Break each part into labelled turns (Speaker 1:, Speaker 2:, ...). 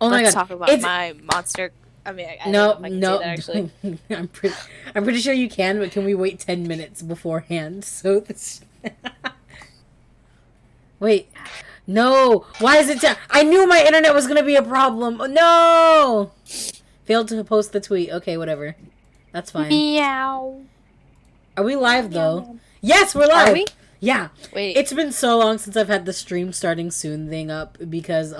Speaker 1: Oh my
Speaker 2: Let's
Speaker 1: god.
Speaker 2: talk about my monster. I mean, I
Speaker 1: No,
Speaker 2: don't know if I can
Speaker 1: no.
Speaker 2: say that actually.
Speaker 1: I'm pretty sure you can, but can we wait 10 minutes beforehand? So this Wait. No. Why is it I knew my internet was going to be a problem. Oh, no. Failed to post the tweet. Okay, whatever. That's fine.
Speaker 2: Meow.
Speaker 1: Are we
Speaker 2: Meow,
Speaker 1: live
Speaker 2: meow,
Speaker 1: though?
Speaker 2: meow.
Speaker 1: Yes, we're
Speaker 2: Are
Speaker 1: live.
Speaker 2: we?
Speaker 1: Yeah.
Speaker 2: Wait.
Speaker 1: It's been so long since I've had the stream starting soon thing up because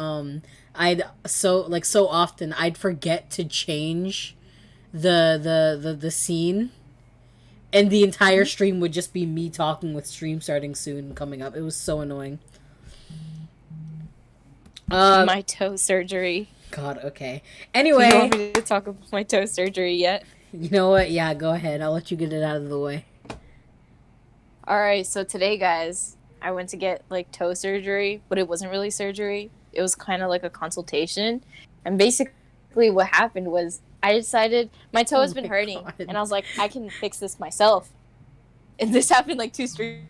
Speaker 1: I'd so often I'd forget to change the scene, and the entire stream would just be me talking with stream starting soon coming up. It was so annoying.
Speaker 2: My toe surgery.
Speaker 1: God, okay.
Speaker 2: Do
Speaker 1: Anyway,
Speaker 2: you want me to talk about my toe surgery yet?
Speaker 1: you know what? Yeah, go ahead. I'll let you get it out of the way.
Speaker 2: Alright, so today, guys, I went to get, like, toe surgery, but it wasn't really surgery. It was kind of like a consultation. And basically what happened was I decided my toe has been hurting.
Speaker 1: God.
Speaker 2: And I was like, I can fix this myself. And this happened, like, 2 streets.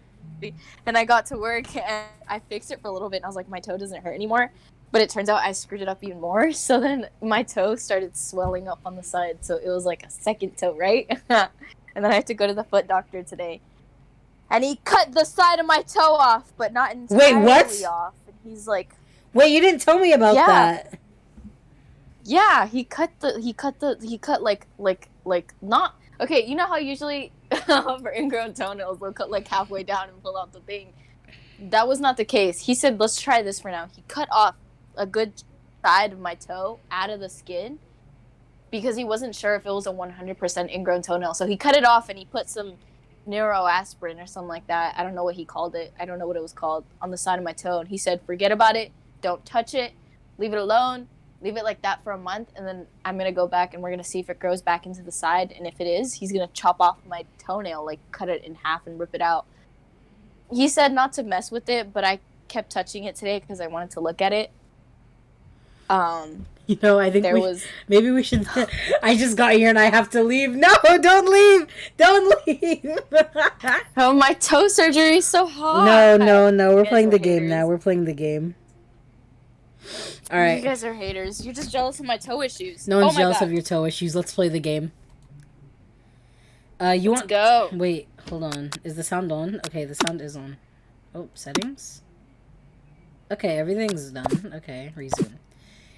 Speaker 2: And I got to work, and I fixed it for a little bit. And I was like, my toe doesn't hurt anymore. But it turns out I screwed it up even more. So then my toe started swelling up on the side. So it was like a second toe, right? And then I had to go to the foot doctor today. And he cut the side of my toe off, but not entirely off. And he's like,
Speaker 1: Wait, you didn't tell me about that.
Speaker 2: Yeah, he cut like not okay, you know how usually for ingrown toenails they'll cut like halfway down and pull out the thing. That was not the case. He said, let's try this for now. He cut off a good side of my toe out of the skin because he wasn't sure if it was a 100% ingrown toenail. So he cut it off and he put some neuroaspirin or something like that. I don't know what he called it. I don't know what it was called on the side of my toe. And he said, forget about it. Don't touch it. Leave it alone. Leave it like that for a month. And then I'm going to go back and we're going to see if it grows back into the side. And if it is, he's going to chop off my toenail, like cut it in half and rip it out. He said not to mess with it, but I kept touching it today because I wanted to look at it.
Speaker 1: You know, I think maybe we should. I just got here and I have to leave. No, don't leave! Don't leave!
Speaker 2: Oh, my toe surgery is so hot.
Speaker 1: No. We're playing the game now. We're playing the game. All right.
Speaker 2: You guys are haters. You're just jealous of my toe issues.
Speaker 1: No one's jealous of your toe issues. Let's play the game. Let's
Speaker 2: go.
Speaker 1: Wait, hold on. Is the sound on? Okay, the sound is on. Oh, settings? Okay, everything's done. Okay, resume.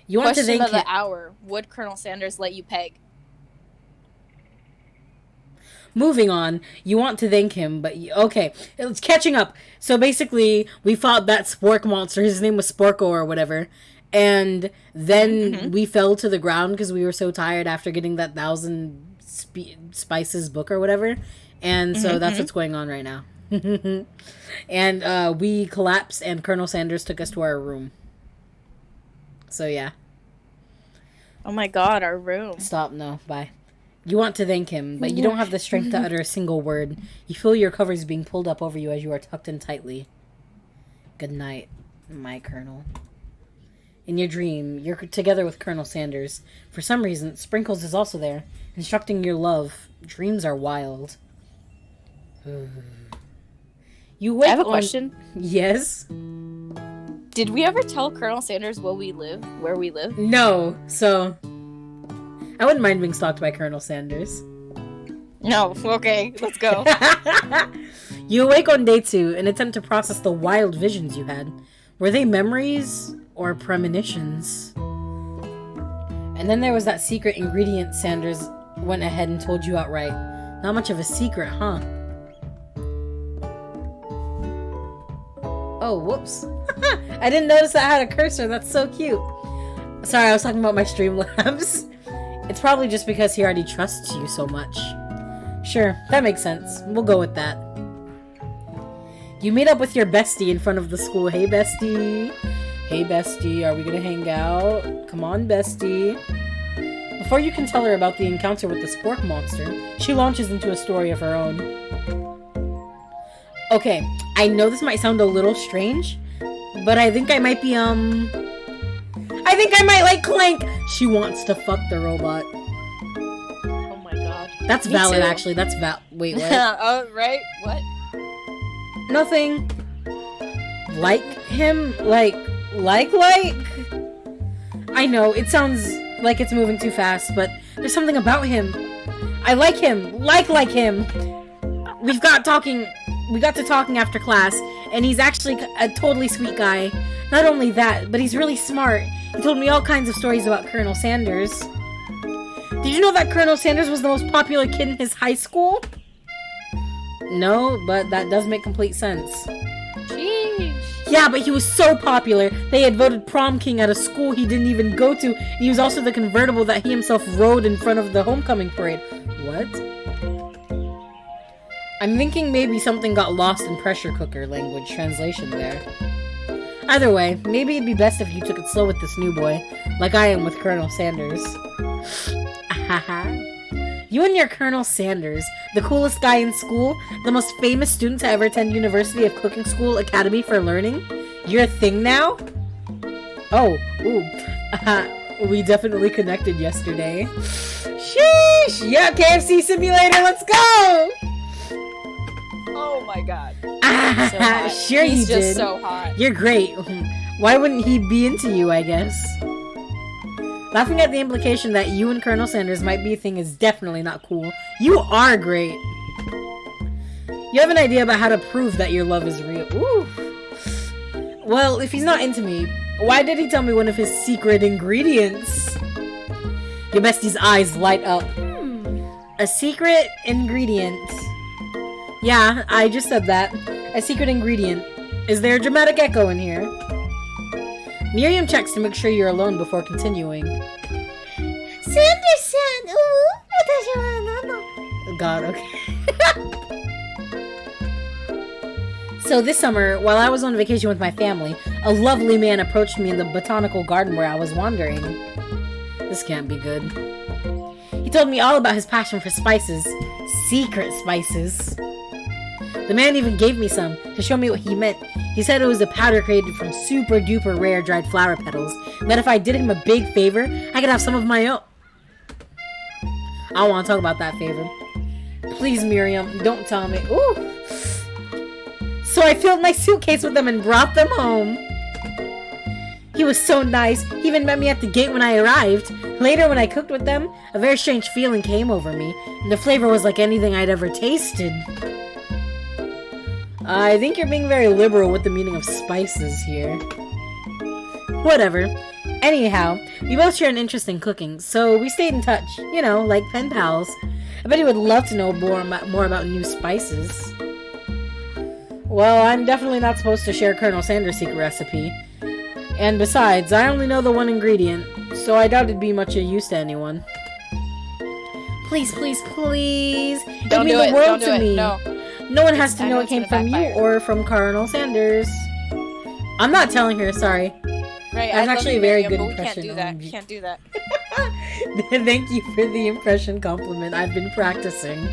Speaker 1: You want
Speaker 2: Question
Speaker 1: to thank
Speaker 2: of the hour. Would Colonel Sanders let you peg?
Speaker 1: Moving on, you want to thank him, but okay, it's catching up. So basically, we fought that spork monster. His name was Sporko or whatever, and then we fell to the ground because we were so tired after getting that 1,000 spices book or whatever, and so that's what's going on right now. And we collapsed, and Colonel Sanders took us to our room. So yeah.
Speaker 2: Oh my god, our room.
Speaker 1: Stop, no, bye. You want to thank him, but you don't have the strength to utter a single word. You feel your covers being pulled up over you as you are tucked in tightly. Good night, my Colonel. In your dream, you're together with Colonel Sanders. For some reason, Sprinkles is also there, instructing your love. Dreams are wild. You wake
Speaker 2: I have a question.
Speaker 1: Yes?
Speaker 2: Did we ever tell Colonel Sanders where we live?
Speaker 1: No, so I wouldn't mind being stalked by Colonel Sanders.
Speaker 2: No, okay, let's go.
Speaker 1: You awake on day 2 and attempt to process the wild visions you had. Were they memories or premonitions? And then there was that secret ingredient Sanders went ahead and told you outright. Not much of a secret, huh? Oh, whoops. I didn't notice I had a cursor. That's so cute. Sorry, I was talking about my Streamlabs. It's probably just because he already trusts you so much. Sure, that makes sense. We'll go with that. You meet up with your bestie in front of the school. Hey, bestie. Hey, bestie. Are we gonna hang out? Come on, bestie. Before you can tell her about the encounter with the spork monster, she launches into a story of her own. Okay, I know this might sound a little strange, but I think I might be, I think I might like Clank! She wants to fuck the robot.
Speaker 2: Oh my god.
Speaker 1: That's
Speaker 2: Me
Speaker 1: valid,
Speaker 2: too.
Speaker 1: actually. That's wait, what?
Speaker 2: Oh, right? What?
Speaker 1: Nothing. Like him? Like? I I know, it sounds like it's moving too fast, but there's something about him. I like him. Like him. We got to talking after class, and he's actually a totally sweet guy. Not only that, but he's really smart. He told me all kinds of stories about Colonel Sanders. Did you know that Colonel Sanders was the most popular kid in his high school? No, but that does make complete sense.
Speaker 2: Sheesh.
Speaker 1: Yeah, but he was so popular, they had voted prom king at a school he didn't even go to, and he was also the convertible that he himself rode in front of the homecoming parade. What? I'm thinking maybe something got lost in pressure cooker language translation there. Either way, maybe it'd be best if you took it slow with this new boy, like I am with Colonel Sanders. You and your Colonel Sanders, the coolest guy in school, the most famous student to ever attend University of Cooking School Academy for Learning, you're a thing now? Oh, ooh. We definitely connected yesterday. Sheesh! Yeah, KFC simulator, let's go!
Speaker 2: Oh my god.
Speaker 1: So sure
Speaker 2: He's
Speaker 1: you did.
Speaker 2: just so hot.
Speaker 1: You're great. Why wouldn't he be into you, I guess? Laughing at the implication that you and Colonel Sanders might be a thing is definitely not cool. You are great. You have an idea about how to prove that your love is real. Ooh. Well, if he's not into me, why did he tell me one of his secret ingredients? Your bestie's eyes light up. A secret ingredient. Yeah, I just said that. A secret ingredient. Is there a dramatic echo in here? Miriam checks to make sure you're alone before continuing. Sanderson! Oh god, okay. So this summer, while I was on vacation with my family, a lovely man approached me in the botanical garden where I was wandering. This can't be good. He told me all about his passion for spices. Secret spices. The man even gave me some to show me what he meant. He said it was a powder created from super duper rare dried flower petals, and that if I did him a big favor, I could have some of my own. I don't want to talk about that favor. Please, Miriam, don't tell me. Ooh. So I filled my suitcase with them and brought them home. He was so nice. He even met me at the gate when I arrived. Later, when I cooked with them, a very strange feeling came over me, and the flavor was like anything I'd ever tasted. I think you're being very liberal with the meaning of spices here. Whatever. Anyhow, we both share an interest in cooking, so we stayed in touch. You know, like pen pals. I bet he would love to know more about new spices. Well, I'm definitely not supposed to share Colonel Sanders' secret recipe. And besides, I only know the one ingredient, so I doubt it'd be much of use to anyone. Please, please, please! It'd mean the world to me! No one has to know it came from you or from Colonel Sanders. I'm not telling her, sorry.
Speaker 2: Right,
Speaker 1: That's actually a very good
Speaker 2: but
Speaker 1: impression.
Speaker 2: We can't do that.
Speaker 1: Thank you for the impression compliment. I've been practicing.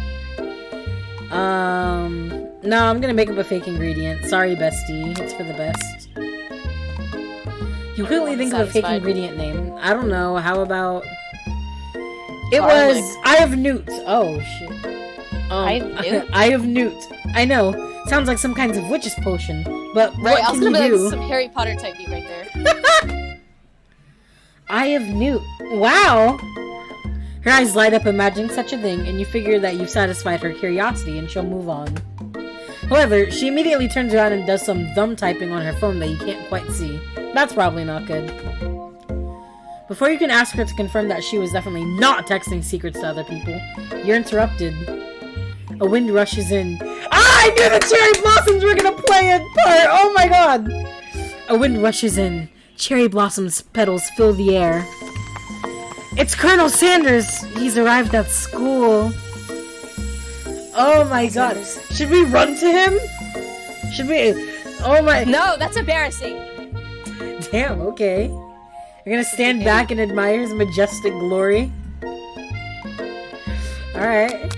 Speaker 1: No, I'm gonna make up a fake ingredient. Sorry, bestie. It's for the best. You quickly think of a fake ingredient name. I don't know. How about... It was Eye of Newt. Oh, shit. Eye of Newt. I know. Sounds like some kinds of witch's potion. But what
Speaker 2: I was
Speaker 1: can
Speaker 2: gonna
Speaker 1: you
Speaker 2: be
Speaker 1: do?
Speaker 2: like some Harry Potter type beat right there.
Speaker 1: Eye of Newt. Wow! Her eyes light up imagining such a thing, and you figure that you've satisfied her curiosity and she'll move on. However, she immediately turns around and does some thumb typing on her phone that you can't quite see. That's probably not good. Before you can ask her to confirm that she was definitely not texting secrets to other people, you're interrupted. A wind rushes in. I knew the cherry blossoms were gonna play a part! Oh my god! A wind rushes in. Cherry blossoms petals fill the air. It's Colonel Sanders! He's arrived at school. Oh my god. Should we run to him? Should we... Oh my...
Speaker 2: No, that's embarrassing.
Speaker 1: Damn, okay. You're gonna stand back and admire his majestic glory? Alright.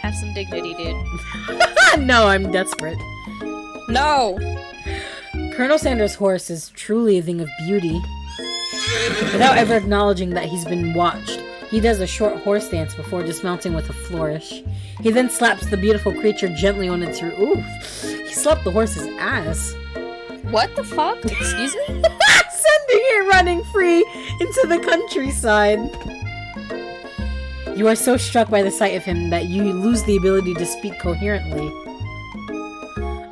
Speaker 2: Have some dignity, dude.
Speaker 1: No, I'm desperate.
Speaker 2: No!
Speaker 1: Colonel Sanders' horse is truly a thing of beauty. Without ever acknowledging that he's been watched, he does a short horse dance before dismounting with a flourish. He then slaps the beautiful creature gently on its rear. Ooh, he slapped the horse's ass.
Speaker 2: What the fuck? Excuse me?
Speaker 1: Sending it running free into the countryside. You are so struck by the sight of him that you lose the ability to speak coherently.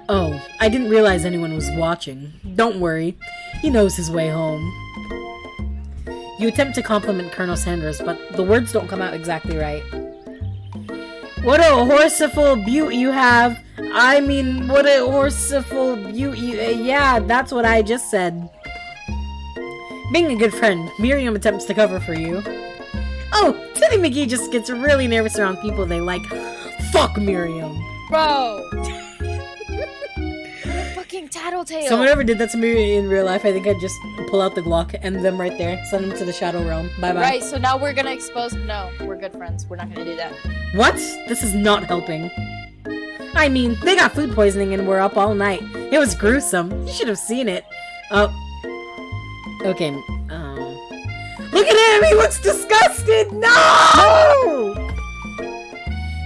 Speaker 1: Oh, I didn't realize anyone was watching. Don't worry, he knows his way home. You attempt to compliment Colonel Sanders, but the words don't come out exactly right. What a horseful beaut you have! I mean, what a horseful beaut you... yeah, that's what I just said. Being a good friend, Miriam attempts to cover for you. Oh, Teddy McGee just gets really nervous around people they like. Fuck Miriam.
Speaker 2: Bro! Fucking tattletale.
Speaker 1: Someone ever did that to me in real life, I think I'd just pull out the Glock, end them right there, send them to the Shadow Realm. Bye-bye.
Speaker 2: Right, so now we're gonna expose... No, we're good friends. We're not gonna do that.
Speaker 1: What? This is not helping. I mean, they got food poisoning and were up all night. It was gruesome. You should have seen it. Oh. Okay, look at him! He looks disgusted! No!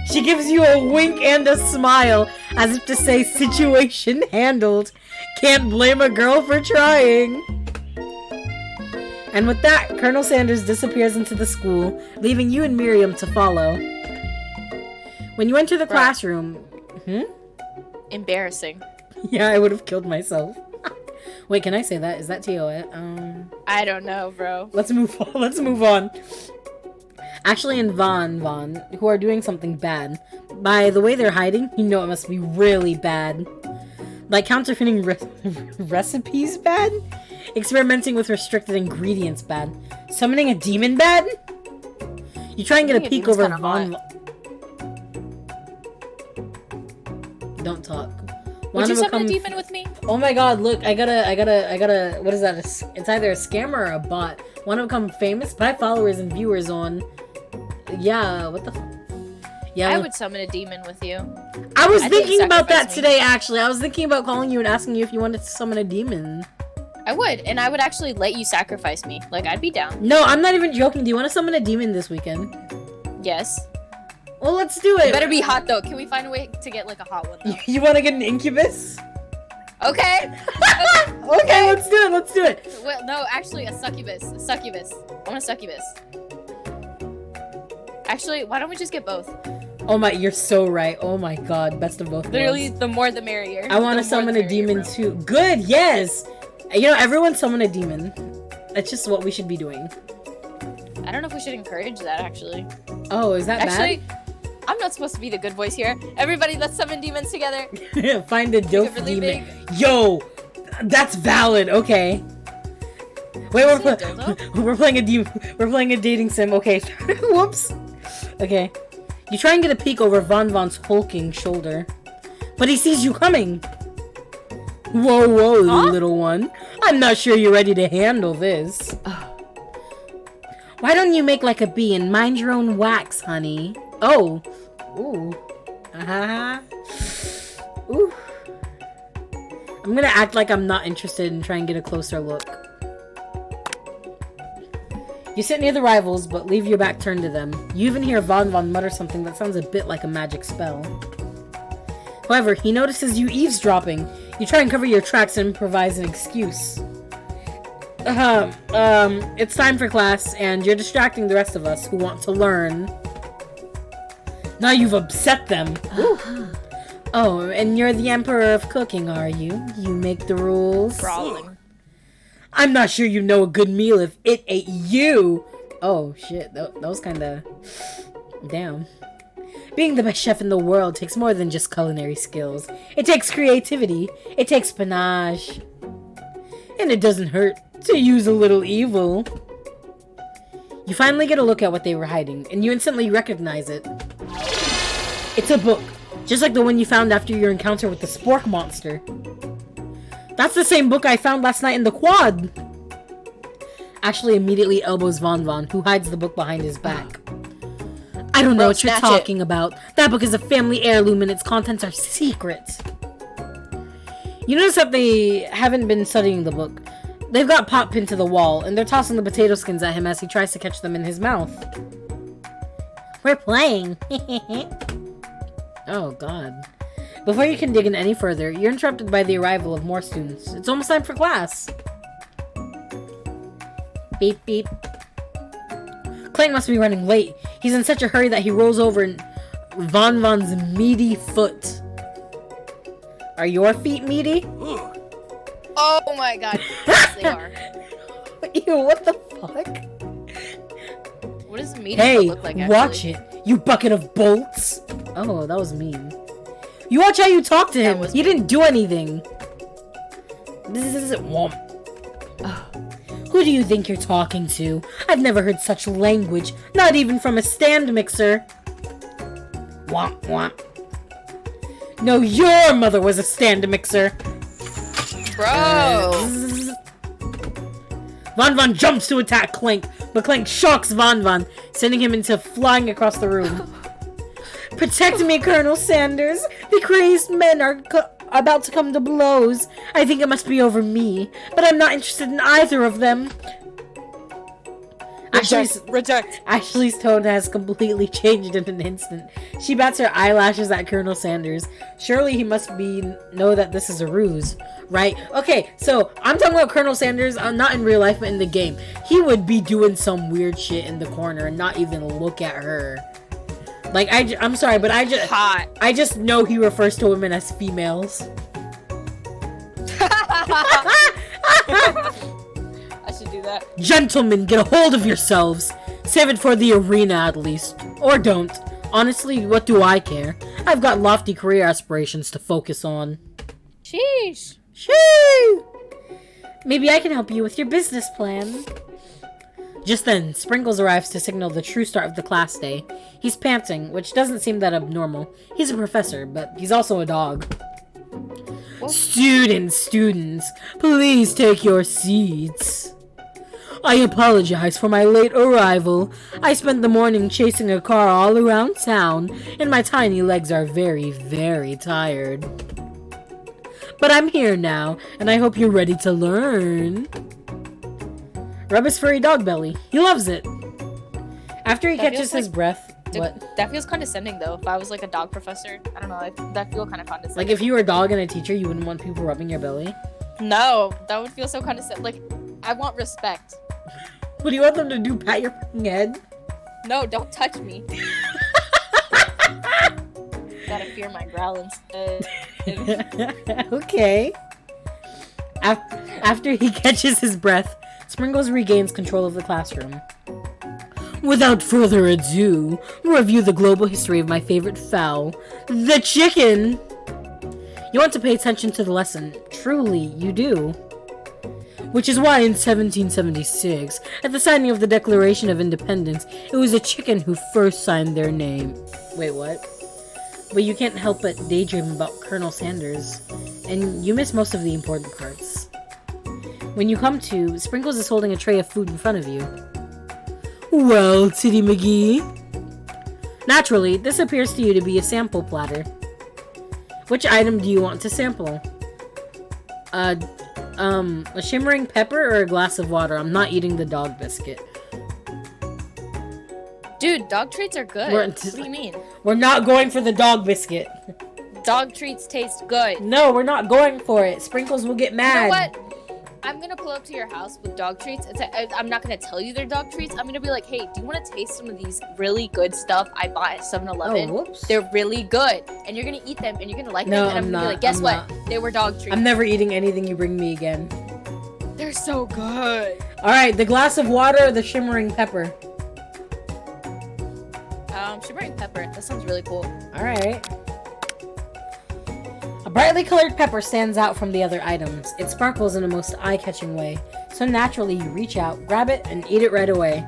Speaker 1: She gives you a wink and a smile, as if to say, situation handled. Can't blame a girl for trying. And with that, Colonel Sanders disappears into the school, leaving you and Miriam to follow. When you enter the classroom...
Speaker 2: Embarrassing.
Speaker 1: Yeah, I would have killed myself. Wait, can I say that? Is that TOS?
Speaker 2: I don't know, bro.
Speaker 1: Let's move on. Let's move on. Ashley and Vaughn, who are doing something bad. By the way they're hiding, you know it must be really bad. Like counterfeiting recipes bad? Experimenting with restricted ingredients bad? Summoning a demon bad? You try and get a peek over Vaughn. Don't talk.
Speaker 2: Would you summon a demon with me?
Speaker 1: Oh my god, look, I gotta, what is that? It's either a scammer or a bot. Want to become famous? Buy followers and viewers on... Yeah, what the Yeah.
Speaker 2: I would summon a demon with you.
Speaker 1: I was thinking about that today, actually. I was thinking about calling you and asking you if you wanted to summon a demon.
Speaker 2: I would, and I would actually let you sacrifice me. Like, I'd be down.
Speaker 1: No, I'm not even joking. Do you want to summon a demon this weekend?
Speaker 2: Yes.
Speaker 1: Well, let's do it.
Speaker 2: It better be hot, though. Can we find a way to get, like, a hot one, though?
Speaker 1: You want to get an incubus?
Speaker 2: Okay.
Speaker 1: Okay, let's do it. Let's do it.
Speaker 2: Well, no, actually, a succubus. A succubus. I want a succubus. Actually, why don't we just get both?
Speaker 1: Oh my, you're so right. Oh my god, best of both worlds.
Speaker 2: Literally, the more the merrier.
Speaker 1: I want to summon a demon, bro. Too. Good, yes! You know, everyone summon a demon. That's just what we should be doing.
Speaker 2: I don't know if we should encourage that, actually.
Speaker 1: Oh, is that
Speaker 2: actually,
Speaker 1: bad?
Speaker 2: I'm not supposed to be the good voice here. Everybody, let's summon demons together.
Speaker 1: Find a dope
Speaker 2: really
Speaker 1: demon.
Speaker 2: big.
Speaker 1: Yo! That's valid, okay. Wait, we're playing a demon. We're playing a dating sim, okay. Whoops. Okay. You try and get a peek over Vaughn's hulking shoulder. But he sees you coming. Whoa, whoa,
Speaker 2: huh?
Speaker 1: Little one. I'm not sure you're ready to handle this. Why don't you make like a bee and mind your own wax, honey? Oh. Ooh. Ooh. I'm gonna act like I'm not interested and try and get a closer look. You sit near the rivals, but leave your back turned to them. You even hear Vaughn mutter something that sounds a bit like a magic spell. However, he notices you eavesdropping. You try and cover your tracks and improvise an excuse. It's time for class, and you're distracting the rest of us who want to learn. Now you've upset them. Oh, and you're the Emperor of Cooking, are you? You make the rules?
Speaker 2: Brawling.
Speaker 1: I'm not sure you know a good meal if it ate you! Oh, shit. That was kinda... Damn. Being the best chef in the world takes more than just culinary skills. It takes creativity. It takes panache. And it doesn't hurt to use a little evil. You finally get a look at what they were hiding, and you instantly recognize it. It's a book, just like the one you found after your encounter with the spork monster. That's the same book I found last night in the quad! Ashley immediately elbows Vaughn, who hides the book behind his back. I don't know what you're talking about. That book is a family heirloom and its contents are secret. You notice that they haven't been studying the book. They've got Pop pinned to the wall, and they're tossing the potato skins at him as he tries to catch them in his mouth. We're playing. Oh, God. Before you can dig in any further, you're interrupted by the arrival of more students. It's almost time for class. Beep, beep. Clank must be running late. He's in such a hurry that he rolls over Von Von's meaty foot. Are your feet meaty?
Speaker 2: Oh my god. Yes, they are.
Speaker 1: Ew, what the fuck?
Speaker 2: What does a meaty
Speaker 1: Hey,
Speaker 2: foot look like, actually?
Speaker 1: watch it, you bucket of bolts. Oh, that was mean. You watch how you talk to him. He didn't do anything. This isn't womp. Who do you think you're talking to? I've never heard such language, not even from a stand mixer. Womp womp. No, your mother was a stand mixer.
Speaker 2: Bro.
Speaker 1: Von Von jumps to attack Clank, but Clank shocks Von Von, sending him into flying across the room. Protect me, Colonel Sanders. The crazed men are about to come to blows. I think it must be over me, but I'm not interested in either of them.
Speaker 2: Reject.
Speaker 1: Ashley's tone has completely changed in an instant. She bats her eyelashes at Colonel Sanders. Surely he must know that this is a ruse, right? Okay, so I'm talking about Colonel Sanders, not in real life, but in the game. He would be doing some weird shit in the corner and not even look at her. Like, I'm sorry, but I just know he refers to women as females.
Speaker 2: I should do that.
Speaker 1: Gentlemen, get a hold of yourselves. Save it for the arena, at least. Or don't. Honestly, what do I care? I've got lofty career aspirations to focus on.
Speaker 2: Sheesh.
Speaker 1: Shoo! Maybe I can help you with your business plan. Just then, Sprinkles arrives to signal the true start of the class day. He's panting, which doesn't seem that abnormal. He's a professor, but he's also a dog. What? Students, please take your seats. I apologize for my late arrival. I spent the morning chasing a car all around town, and my tiny legs are very, very tired. But I'm here now, and I hope you're ready to learn. Rub his furry dog belly. He loves it. After he catches his breath... What?
Speaker 2: That feels condescending, though. If I was, like, a dog professor, I don't know. That feel kind of condescending.
Speaker 1: Like, if you were a dog and a teacher, you wouldn't want people rubbing your belly?
Speaker 2: No, that would feel so condescending. Like, I want respect.
Speaker 1: What do you want them to do? Pat your fucking head?
Speaker 2: No, don't touch me. Gotta fear my growl instead.
Speaker 1: Okay. After he catches his breath, Sprinkles regains control of the classroom. Without further ado, review the global history of my favorite fowl, the chicken! You want to pay attention to the lesson. Truly, you do. Which is why in 1776, at the signing of the Declaration of Independence, it was a chicken who first signed their name. Wait, what? But you can't help but daydream about Colonel Sanders, and you miss most of the important parts. When you come to, Sprinkles is holding a tray of food in front of you. Well, Titty McGee. Naturally, this appears to you to be a sample platter. Which item do you want to sample? A shimmering pepper or a glass of water? I'm not eating the dog biscuit.
Speaker 2: Dude, dog treats are good. What do you mean?
Speaker 1: We're not going for the dog biscuit.
Speaker 2: Dog treats taste good.
Speaker 1: No, we're not going for it. Sprinkles will get mad.
Speaker 2: You know what? I'm gonna pull up to your house with dog treats. I'm not gonna tell you they're dog treats. I'm gonna be like, hey, do you want to taste some of these really good stuff I bought at 7-Eleven?
Speaker 1: Oh, whoops.
Speaker 2: They're really good. And you're gonna eat them and you're gonna like them. And I'm gonna be like, guess what? They were dog treats.
Speaker 1: I'm never eating anything you bring me again.
Speaker 2: They're so good.
Speaker 1: Alright, the glass of water or the shimmering pepper?
Speaker 2: Shimmering pepper. That sounds really cool.
Speaker 1: Alright. A brightly colored pepper stands out from the other items. It sparkles in a most eye-catching way. So naturally, you reach out, grab it, and eat it right away.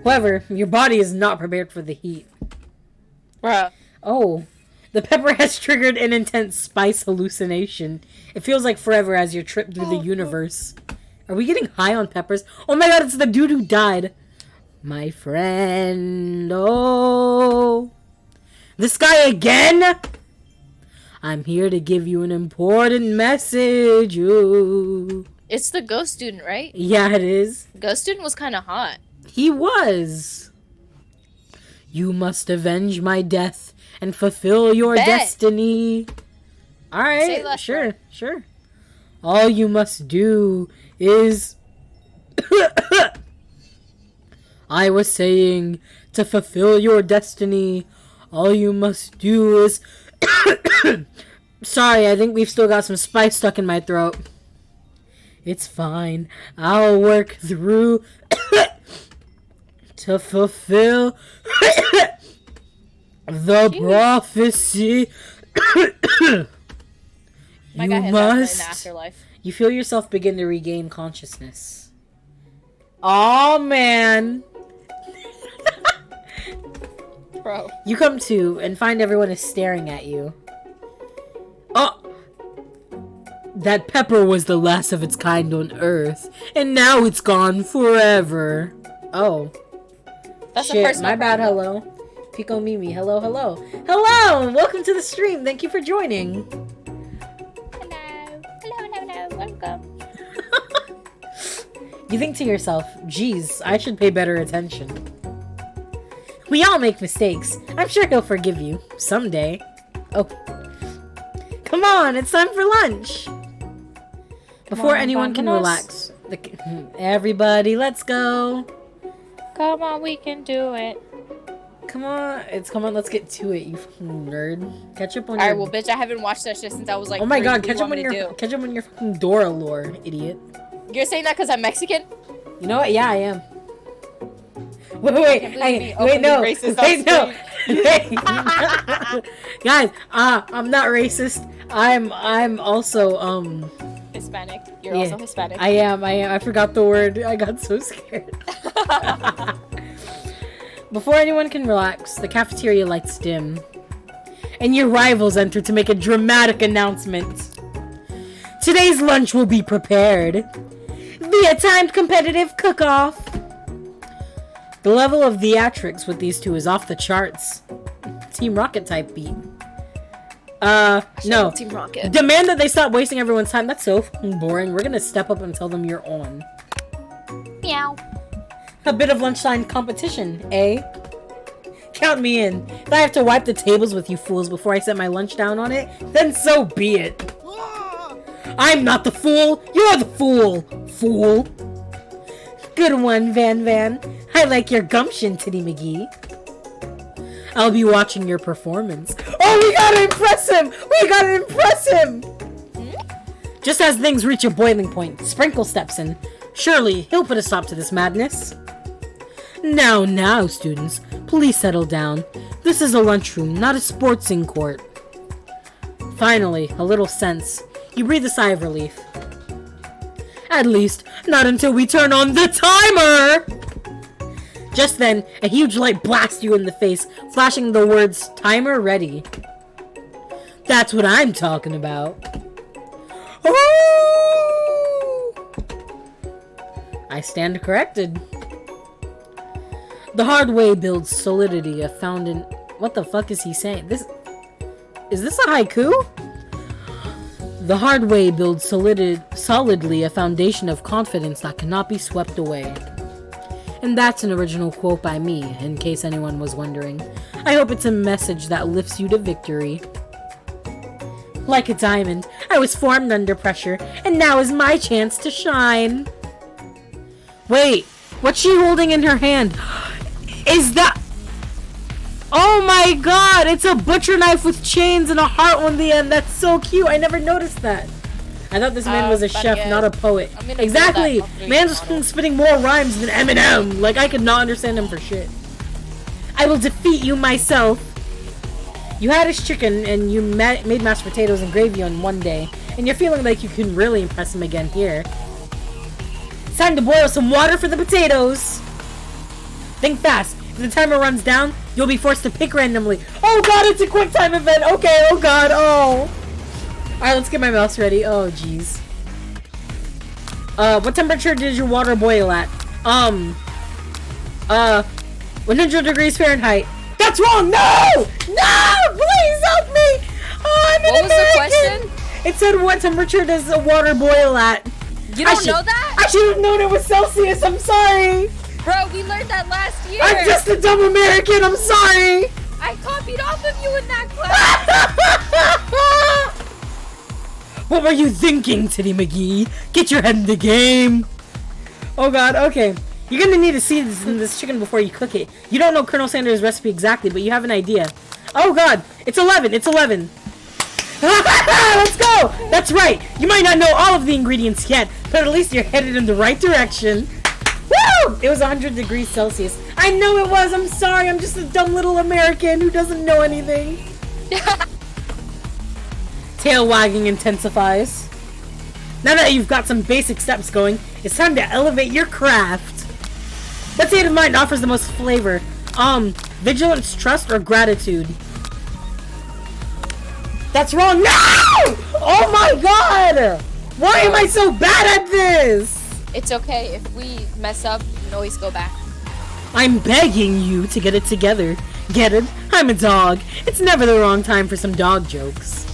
Speaker 1: However, your body is not prepared for the heat.
Speaker 2: Bruh.
Speaker 1: Oh. The pepper has triggered an intense spice hallucination. It feels like forever as you trip through the universe. Are we getting high on peppers? Oh my god, it's the dude who died. My friend, oh. This guy again? I'm here to give you an important message, ooh.
Speaker 2: It's the ghost student, right?
Speaker 1: Yeah, it is.
Speaker 2: Ghost student was kind of hot.
Speaker 1: He was. You must avenge my death and fulfill your destiny. Alright, sure. All you must do is... I was saying, to fulfill your destiny, all you must do is... Sorry, I think we've still got some spice stuck in my throat. It's fine. I'll work through to fulfill the prophecy.
Speaker 2: My guy has asthma in the afterlife.
Speaker 1: You feel yourself begin to regain consciousness. Oh man.
Speaker 2: Bro.
Speaker 1: You come to and find everyone is staring at you. Oh! That pepper was the last of its kind on Earth, and now it's gone forever. Oh.
Speaker 2: That's
Speaker 1: shit,
Speaker 2: the first
Speaker 1: my bad, hello. Pico Mimi, hello, hello. Hello! Welcome to the stream, thank you for joining.
Speaker 2: Hello, welcome.
Speaker 1: You think to yourself, geez, I should pay better attention. We all make mistakes. I'm sure he'll forgive you. Someday. Oh. Come on, it's time for lunch. Before anyone can relax. Everybody, let's go.
Speaker 2: Come on, we can do it.
Speaker 1: Come on, let's get to it, you fucking nerd. Catch up on
Speaker 2: Alright, well, bitch, I haven't watched that shit since I was like.
Speaker 1: Oh my god,
Speaker 2: catch up on your
Speaker 1: fucking Dora lore, idiot.
Speaker 2: You're saying that because I'm Mexican?
Speaker 1: You know what? Yeah, I am. Wait, no. Guys, I'm not racist. I'm also,
Speaker 2: Hispanic. You're also Hispanic.
Speaker 1: I am. I forgot the word. I got so scared. Before anyone can relax, the cafeteria lights dim. And your rivals enter to make a dramatic announcement. Today's lunch will be prepared via timed competitive cook-off. The level of theatrics with these two is off the charts. Team Rocket type beat. No.
Speaker 2: Team Rocket.
Speaker 1: Demand that they stop wasting everyone's time. That's so boring. We're gonna step up and tell them you're on.
Speaker 2: Meow.
Speaker 1: A bit of lunchtime competition, eh? Count me in. If I have to wipe the tables with you fools before I set my lunch down on it, then so be it. I'm not the fool. You're the fool. Fool. Good one, Van. I like your gumption, Titty McGee. I'll be watching your performance. Oh, we gotta impress him! Just as things reach a boiling point, Sprinkle steps in. Surely, he'll put a stop to this madness. Now, students. Please settle down. This is a lunchroom, not a sportsing court. Finally, a little sense. You breathe a sigh of relief. At least, not until we turn on the timer! Just then, a huge light blasts you in the face, flashing the words, "Timer ready." That's what I'm talking about. Oh! I stand corrected. The hard way builds solidity, found in... What the fuck is he saying? Is this a haiku? The hard way builds solidly a foundation of confidence that cannot be swept away. And that's an original quote by me, in case anyone was wondering. I hope it's a message that lifts you to victory. Like a diamond, I was formed under pressure, and now is my chance to shine. Wait, what's she holding in her hand? Is that... Oh my god, it's a butcher knife with chains and a heart on the end. That's so cute. I never noticed that. I thought this man was a chef, not a poet. Exactly. Man's spitting more rhymes than Eminem. Like, I could not understand him for shit. I will defeat you myself. You had his chicken and you made mashed potatoes and gravy on one day, and you're feeling like you can really impress him again here. It's time to boil some water for the potatoes. Think fast. If the timer runs down, you'll be forced to pick randomly. Oh god, it's a quick time event. Okay, oh god, oh. Alright, let's get my mouse ready. Oh, jeez. What temperature did your water boil at? 100 degrees Fahrenheit. That's wrong! No! No! Please help me! Oh, I'm an American!
Speaker 2: What was the question?
Speaker 1: It said, what temperature does the water boil at?
Speaker 2: You don't know that?
Speaker 1: I should have known it was Celsius. I'm sorry.
Speaker 2: Bro, we learned that last year.
Speaker 1: I'm just a dumb American. I'm sorry.
Speaker 2: I copied off of you in that class.
Speaker 1: What were you thinking, Titty McGee? Get your head in the game. Oh god, okay. You're gonna need to season this chicken before you cook it. You don't know Colonel Sanders' recipe exactly, but you have an idea. Oh god, it's 11, it's 11. Let's go! That's right, you might not know all of the ingredients yet, but at least you're headed in the right direction. Woo! It was 100 degrees Celsius. I know it was, I'm sorry, I'm just a dumb little American who doesn't know anything. Tail wagging intensifies. Now that you've got some basic steps going, it's time to elevate your craft. What state of mind offers the most flavor? Vigilance, trust, or gratitude? That's wrong. No! Oh my god! Why am I so bad at this?
Speaker 2: It's okay. If we mess up, you can always go back.
Speaker 1: I'm begging you to get it together. Get it? I'm a dog. It's never the wrong time for some dog jokes.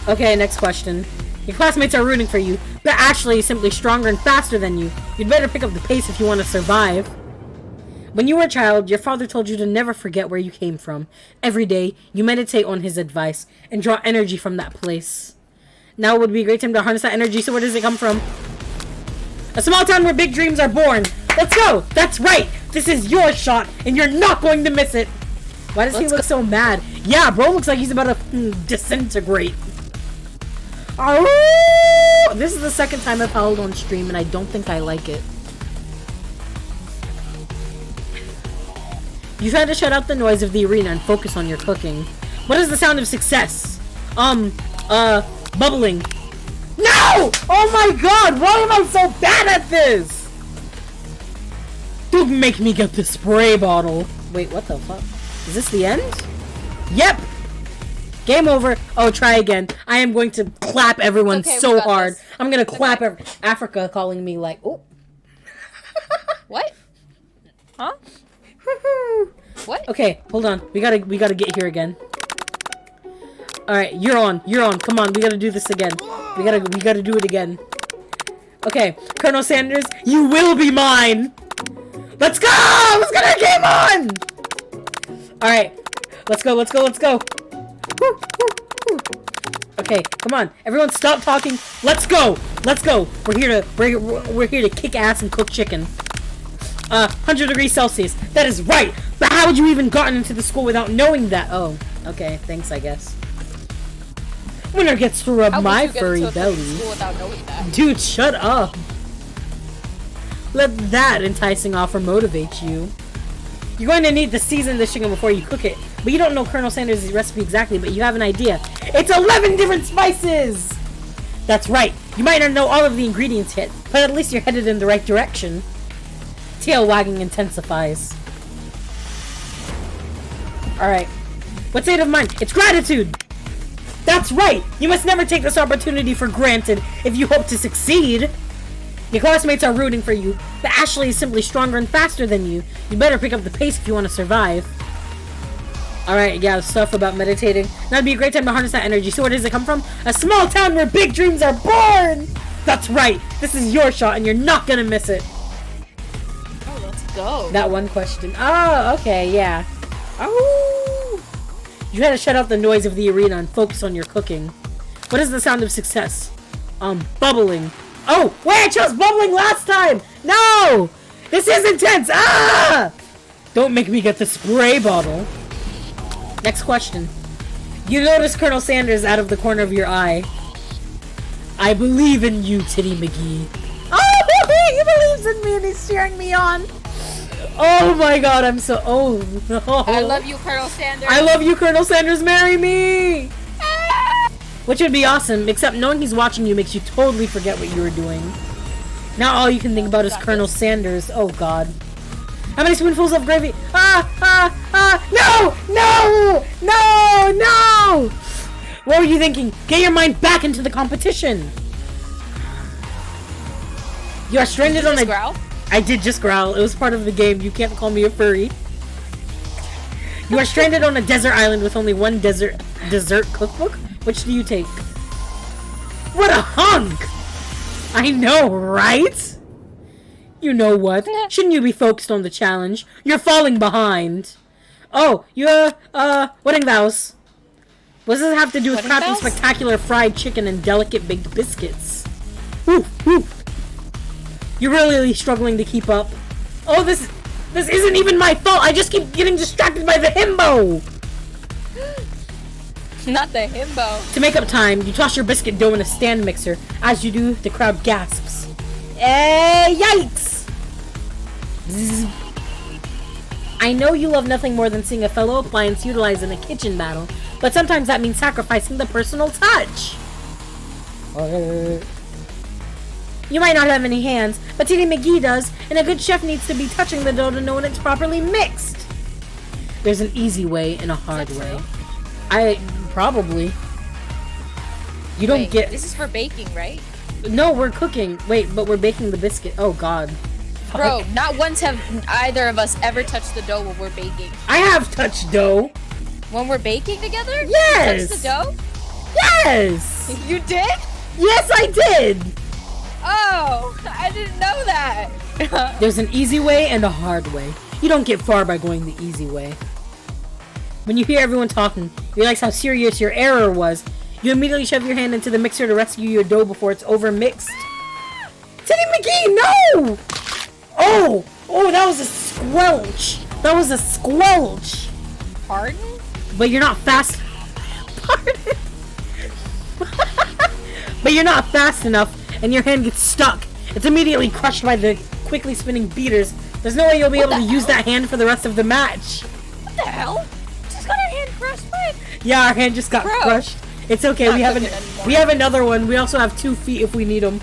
Speaker 1: Okay, next question. Your classmates are rooting for you, but actually simply stronger and faster than you. You'd better pick up the pace if you want to survive. When you were a child, your father told you to never forget where you came from. Every day, you meditate on his advice and draw energy from that place. Now would be a great time to harness that energy, so where does it come from? A small town where big dreams are born. Let's go! That's right! This is your shot, and you're not going to miss it! Why does he look so mad? Yeah, bro looks like he's about to disintegrate. Oh! This is the second time I've howled on stream, and I don't think I like it. You try to shut out the noise of the arena and focus on your cooking. What is the sound of success? Bubbling. No! Oh my god, why am I so bad at this? Don't make me get the spray bottle. Wait, what the fuck? Is this the end? Yep! Game over. Oh, try again. I am going to clap everyone so hard. This. I'm gonna clap Africa calling me like, oh.
Speaker 2: What? Huh? What?
Speaker 1: Okay, hold on. We gotta get here again. Alright, you're on. Come on, we gotta do this again. We gotta do it again. Okay, Colonel Sanders, you will be mine! Let's go! Let's get our game on! Alright, let's go. Okay, come on. Everyone stop talking. Let's go! We're here to kick ass and cook chicken. 100 degrees Celsius. That is right! But how would you even gotten into the school without knowing that? Oh, okay. Thanks, I guess. Winner gets to rub my furry belly. Dude, shut up. Let that enticing offer motivate you. You're going to need to season this chicken before you cook it. But you don't know Colonel Sanders' recipe exactly, but you have an idea. It's 11 different spices! That's right. You might not know all of the ingredients yet, but at least you're headed in the right direction. Tail wagging intensifies. Alright. What state of mind? It's gratitude! That's right! You must never take this opportunity for granted if you hope to succeed! Your classmates are rooting for you, but Ashley is simply stronger and faster than you. You better pick up the pace if you want to survive. Alright, yeah, stuff about meditating. Now would be a great time to harness that energy. So where does it come from? A small town where big dreams are born! That's right! This is your shot and you're not gonna miss it.
Speaker 2: Oh, let's go.
Speaker 1: That one question. Oh, okay, yeah. Oh! You had to shut out the noise of the arena and focus on your cooking. What is the sound of success? Bubbling. Oh, wait, I chose bubbling last time! No! This is intense! Ah! Don't make me get the spray bottle. Next question. You notice Colonel Sanders out of the corner of your eye. I believe in you, Titty McGee. Oh, he believes in me and he's cheering me on. Oh my god, I'm so... Oh, no.
Speaker 2: I love you, Colonel Sanders.
Speaker 1: I love you, Colonel Sanders. Marry me! Which would be awesome, except knowing he's watching you makes you totally forget what you were doing. Now all you can think about is Colonel Sanders. Oh god. How many spoonfuls of gravy? No! No! No! No! What were you thinking? Get your mind back into the competition! You are stranded on a...
Speaker 2: growl?
Speaker 1: I did just growl. It was part of the game. You can't call me a furry. You are stranded on a desert island with only one dessert cookbook. Which do you take? What a hunk! I know, right? You know what? Shouldn't you be focused on the challenge? You're falling behind. Oh, you, wedding vows. What does this have to do with crafting spectacular fried chicken and delicate baked biscuits? Woo, woo. You're really struggling to keep up. Oh, this isn't even my fault. I just keep getting distracted by the himbo.
Speaker 2: Not the himbo.
Speaker 1: To make up time, you toss your biscuit dough in a stand mixer. As you do, the crowd gasps. Yikes! Zzz. I know you love nothing more than seeing a fellow appliance utilized in a kitchen battle, but sometimes that means sacrificing the personal touch. You might not have any hands, but Titty McGee does, and a good chef needs to be touching the dough to know when it's properly mixed. There's an easy way and a hard way. Probably. You don't get...
Speaker 2: This is for baking, right?
Speaker 1: No, we're cooking. Wait, but we're baking the biscuit. Oh, God. Fuck.
Speaker 2: Bro, not once have either of us ever touched the dough when we're baking.
Speaker 1: I have touched dough.
Speaker 2: When we're baking together?
Speaker 1: Yes!
Speaker 2: You touched the dough?
Speaker 1: Yes!
Speaker 2: You did?
Speaker 1: Yes, I did!
Speaker 2: Oh, I didn't know that.
Speaker 1: There's an easy way and a hard way. You don't get far by going the easy way. When you hear everyone talking, you realize how serious your error was. You immediately shove your hand into the mixer to rescue your dough before it's over mixed. Titty McGee, no! Oh, that was a squelch. That was a squelch.
Speaker 2: Pardon?
Speaker 1: But you're not fast. Pardon. But you're not fast enough, and your hand gets stuck. It's immediately crushed by the quickly spinning beaters. There's no way you'll be able to use that hand for the rest of the match.
Speaker 2: What the hell? Just got our hand crushed by it.
Speaker 1: Yeah, our hand just got crushed. It's okay. We have another one. We also have 2 feet if we need them.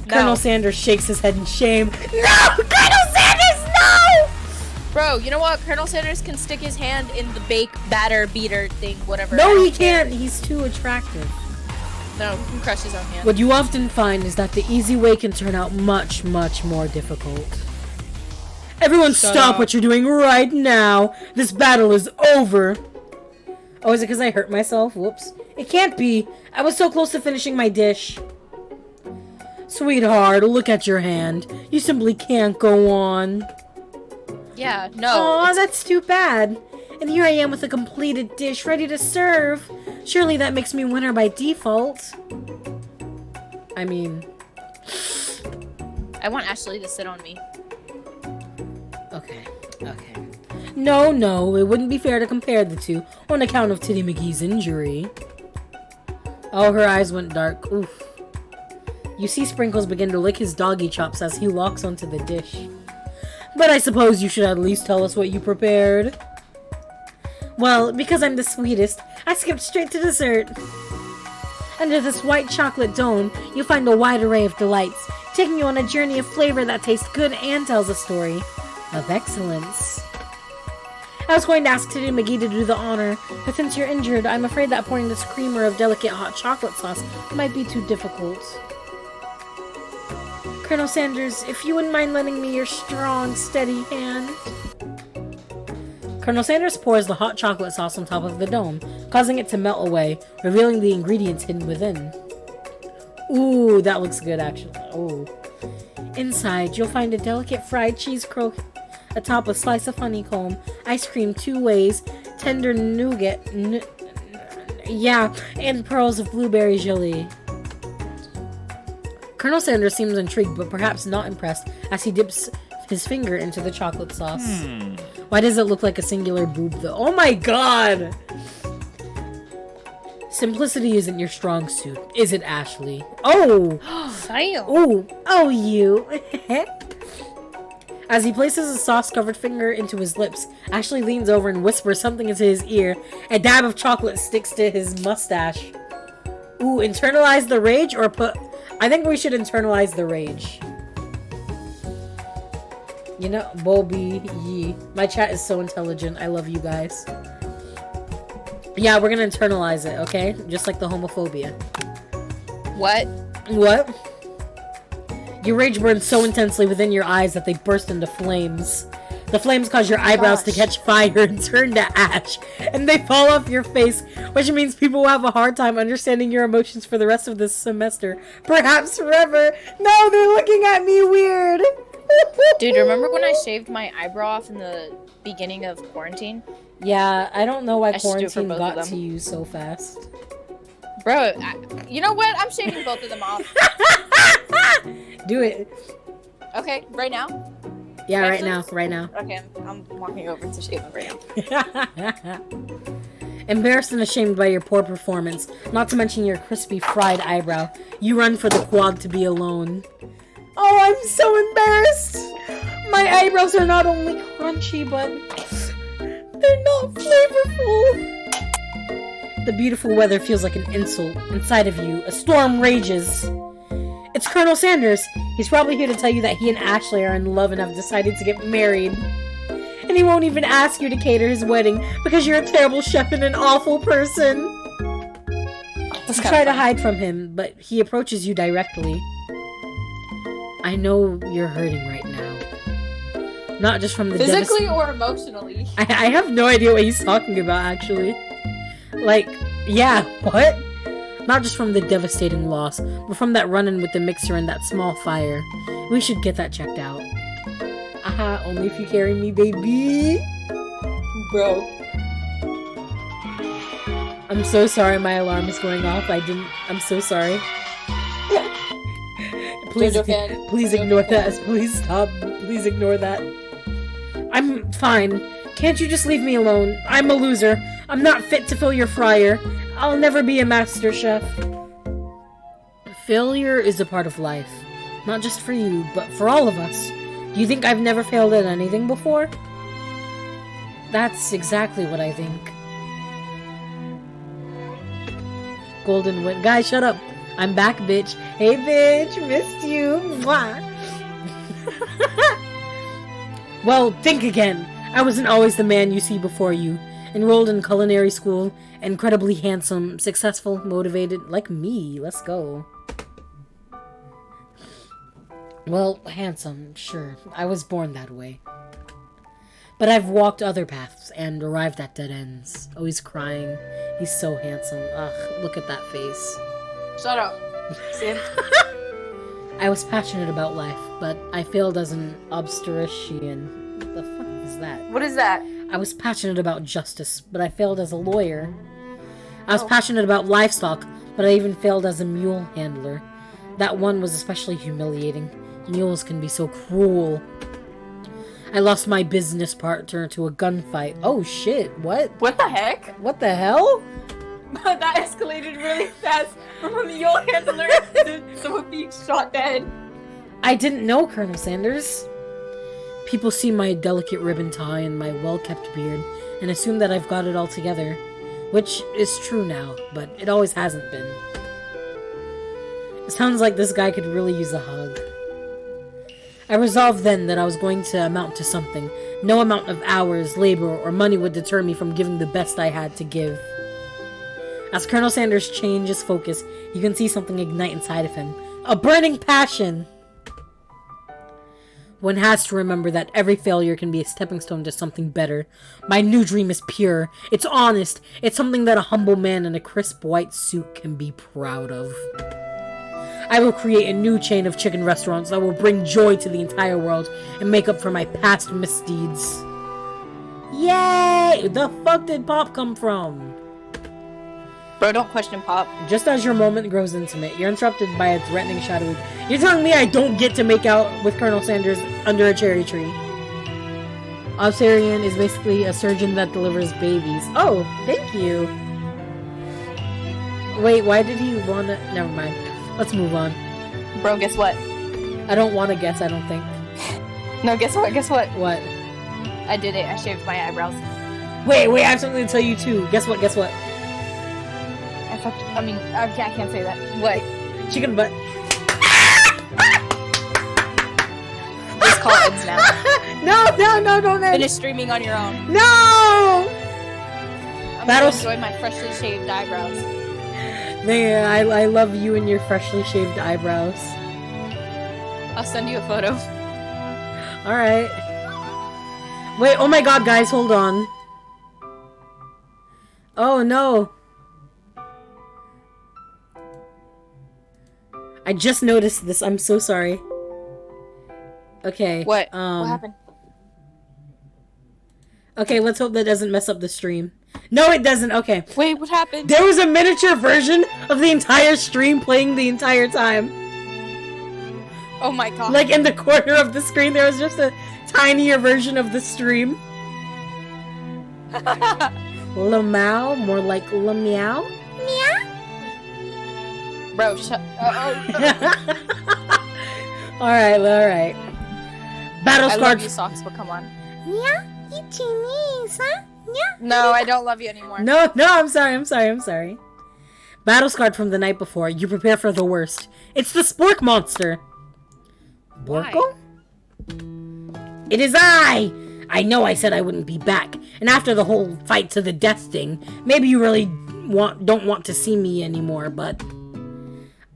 Speaker 1: No. Colonel Sanders shakes his head in shame. No! Colonel Sanders, no!
Speaker 2: Bro, you know what? Colonel Sanders can stick his hand in the bake batter beater thing, whatever.
Speaker 1: No, he can't. He's too attractive.
Speaker 2: No, he can crush his own hand.
Speaker 1: What you often find is that the easy way can turn out much, much more difficult. Everyone stop what you're doing right now. This battle is over. Oh, is it because I hurt myself? Whoops. It can't be. I was so close to finishing my dish. Sweetheart, look at your hand. You simply can't go on.
Speaker 2: Yeah, no.
Speaker 1: Aw, that's too bad. And here I am with a completed dish ready to serve. Surely that makes me winner by default. I mean...
Speaker 2: I want Ashley to sit on me.
Speaker 1: Okay. No, it wouldn't be fair to compare the two on account of Titty McGee's injury. Oh, her eyes went dark. Oof. You see Sprinkles begin to lick his doggy chops as he locks onto the dish. But I suppose you should at least tell us what you prepared. Well, because I'm the sweetest, I skipped straight to dessert. Under this white chocolate dome, you'll find a wide array of delights, taking you on a journey of flavor that tastes good and tells a story of excellence. I was going to ask Titty McGee to do the honor, but since you're injured, I'm afraid that pouring this creamer of delicate hot chocolate sauce might be too difficult. Colonel Sanders, if you wouldn't mind lending me your strong, steady hand. Colonel Sanders pours the hot chocolate sauce on top of the dome, causing it to melt away, revealing the ingredients hidden within. Ooh, that looks good, actually. Ooh. Inside, you'll find a delicate fried cheese croquette atop a slice of honeycomb, ice cream 2 ways, tender nougat, and pearls of blueberry jelly. Colonel Sanders seems intrigued, but perhaps not impressed, as he dips his finger into the chocolate sauce. Why does it look like a singular boob, though? Oh my god! Simplicity isn't your strong suit, is it, Ashley? Oh! Oh, you! As he places a sauce-covered finger into his lips, Ashley leans over and whispers something into his ear. A dab of chocolate sticks to his mustache. Ooh, internalize the rage or put... I think we should internalize the rage. You know, Bobby, Yee. My chat is so intelligent. I love you guys. Yeah, we're gonna internalize it, okay? Just like the homophobia.
Speaker 2: What?
Speaker 1: Your rage burns so intensely within your eyes that they burst into flames. The flames cause your eyebrows to catch fire and turn to ash, and they fall off your face, which means people will have a hard time understanding your emotions for the rest of this semester. Perhaps forever. No, they're looking at me weird.
Speaker 2: Dude, remember when I shaved my eyebrow off in the beginning of quarantine?
Speaker 1: Yeah, I don't know why quarantine got to you so fast.
Speaker 2: Bro, you know what? I'm shaving both of them off.
Speaker 1: Do it.
Speaker 2: Okay, right now?
Speaker 1: Yeah, right
Speaker 2: Next?
Speaker 1: now. Right now.
Speaker 2: Okay, I'm walking over to shave it right now.
Speaker 1: Embarrassed and ashamed by your poor performance, not to mention your crispy fried eyebrow, you run for the quad to be alone. Oh, I'm so embarrassed! My eyebrows are not only crunchy, but they're not flavorful. The beautiful weather feels like an insult. Inside of you, a storm rages. It's Colonel Sanders. He's probably here to tell you that he and Ashley are in love and have decided to get married. And he won't even ask you to cater his wedding because you're a terrible chef and an awful person. You try to hide from him, but he approaches you directly. I know you're hurting right now. Not just from the
Speaker 2: physically or emotionally.
Speaker 1: I have no idea what he's talking about, actually. Like, yeah, what? Not just from the devastating loss, but from that run-in with the mixer and that small fire. We should get that checked out. Aha, only if you carry me, baby.
Speaker 2: Bro.
Speaker 1: I'm so sorry my alarm is going off. I'm so sorry. Please ignore that. Please stop. Please ignore that. I'm fine. Can't you just leave me alone? I'm a loser. I'm not fit to fill your fryer. I'll never be a master chef. Failure is a part of life. Not just for you, but for all of us. Do you think I've never failed at anything before? That's exactly what I think. Golden Wit. Guys, shut up. I'm back, bitch. Hey, bitch. Missed you. Mwah. Well, think again. I wasn't always the man you see before you. Enrolled in culinary school. Incredibly handsome. Successful. Motivated. Like me. Let's go. Well, handsome. Sure. I was born that way. But I've walked other paths and arrived at dead ends. Oh, he's crying. He's so handsome. Ugh, look at that face.
Speaker 2: Shut up. Sim.
Speaker 1: I was passionate about life, but I failed as an obstetrician. What the fuck is that?
Speaker 2: What is that?
Speaker 1: I was passionate about justice, but I failed as a lawyer. I was passionate about livestock, but I even failed as a mule handler. That one was especially humiliating. Mules can be so cruel. I lost my business partner to a gunfight. Oh shit, what?
Speaker 2: What the heck?
Speaker 1: What the hell?
Speaker 2: That escalated really fast from a mule handler to someone being shot dead.
Speaker 1: I didn't know Colonel Sanders. People see my delicate ribbon tie and my well-kept beard and assume that I've got it all together. Which is true now, but it always hasn't been. It sounds like this guy could really use a hug. I resolved then that I was going to amount to something. No amount of hours, labor, or money would deter me from giving the best I had to give. As Colonel Sanders changes focus, you can see something ignite inside of him. A burning passion! One has to remember that every failure can be a stepping stone to something better. My new dream is pure. It's honest. It's something that a humble man in a crisp white suit can be proud of. I will create a new chain of chicken restaurants that will bring joy to the entire world and make up for my past misdeeds. Yay! The fuck did Pop come from?
Speaker 2: Bro, don't question Pop.
Speaker 1: Just as your moment grows intimate, you're interrupted by a threatening shadow. You're telling me I don't get to make out with Colonel Sanders under a cherry tree? Obstetrician is basically a surgeon that delivers babies. Oh, thank you. Wait, why did he wanna... Never mind. Let's move on.
Speaker 2: Bro, guess what?
Speaker 1: I don't want to guess, I don't think.
Speaker 2: No, guess what? Guess what?
Speaker 1: What?
Speaker 2: I did it. I shaved my eyebrows.
Speaker 1: Wait, I have something to tell you too. Guess what?
Speaker 2: I can't say that. What?
Speaker 1: Chicken butt.
Speaker 2: This call ends now.
Speaker 1: No, don't end.
Speaker 2: Finish streaming on your own.
Speaker 1: No!
Speaker 2: I'm gonna enjoy my freshly shaved eyebrows.
Speaker 1: Man, I love you and your freshly shaved eyebrows.
Speaker 2: I'll send you a photo.
Speaker 1: Alright. Wait, oh my god, guys, hold on. Oh no. I just noticed this. I'm so sorry. Okay.
Speaker 2: What? What happened?
Speaker 1: Okay, let's hope that doesn't mess up the stream. No, it doesn't. Okay.
Speaker 2: Wait, what happened?
Speaker 1: There was a miniature version of the entire stream playing the entire time.
Speaker 2: Oh my god.
Speaker 1: Like in the corner of the screen, there was just a tinier version of the stream. Lamau, more like Lameow.
Speaker 2: Bro, shut.
Speaker 1: Alright. Battle
Speaker 2: I
Speaker 1: scarred.
Speaker 2: love you, Socks, but come on.
Speaker 1: Yeah, you Chinese, huh? Yeah.
Speaker 2: No, I don't love you anymore.
Speaker 1: No, I'm sorry. Battle scarred from the night before. You prepare for the worst. It's the Spork monster. Borko? It is I! I know I said I wouldn't be back. And after the whole fight to the death thing, maybe you really don't want to see me anymore, but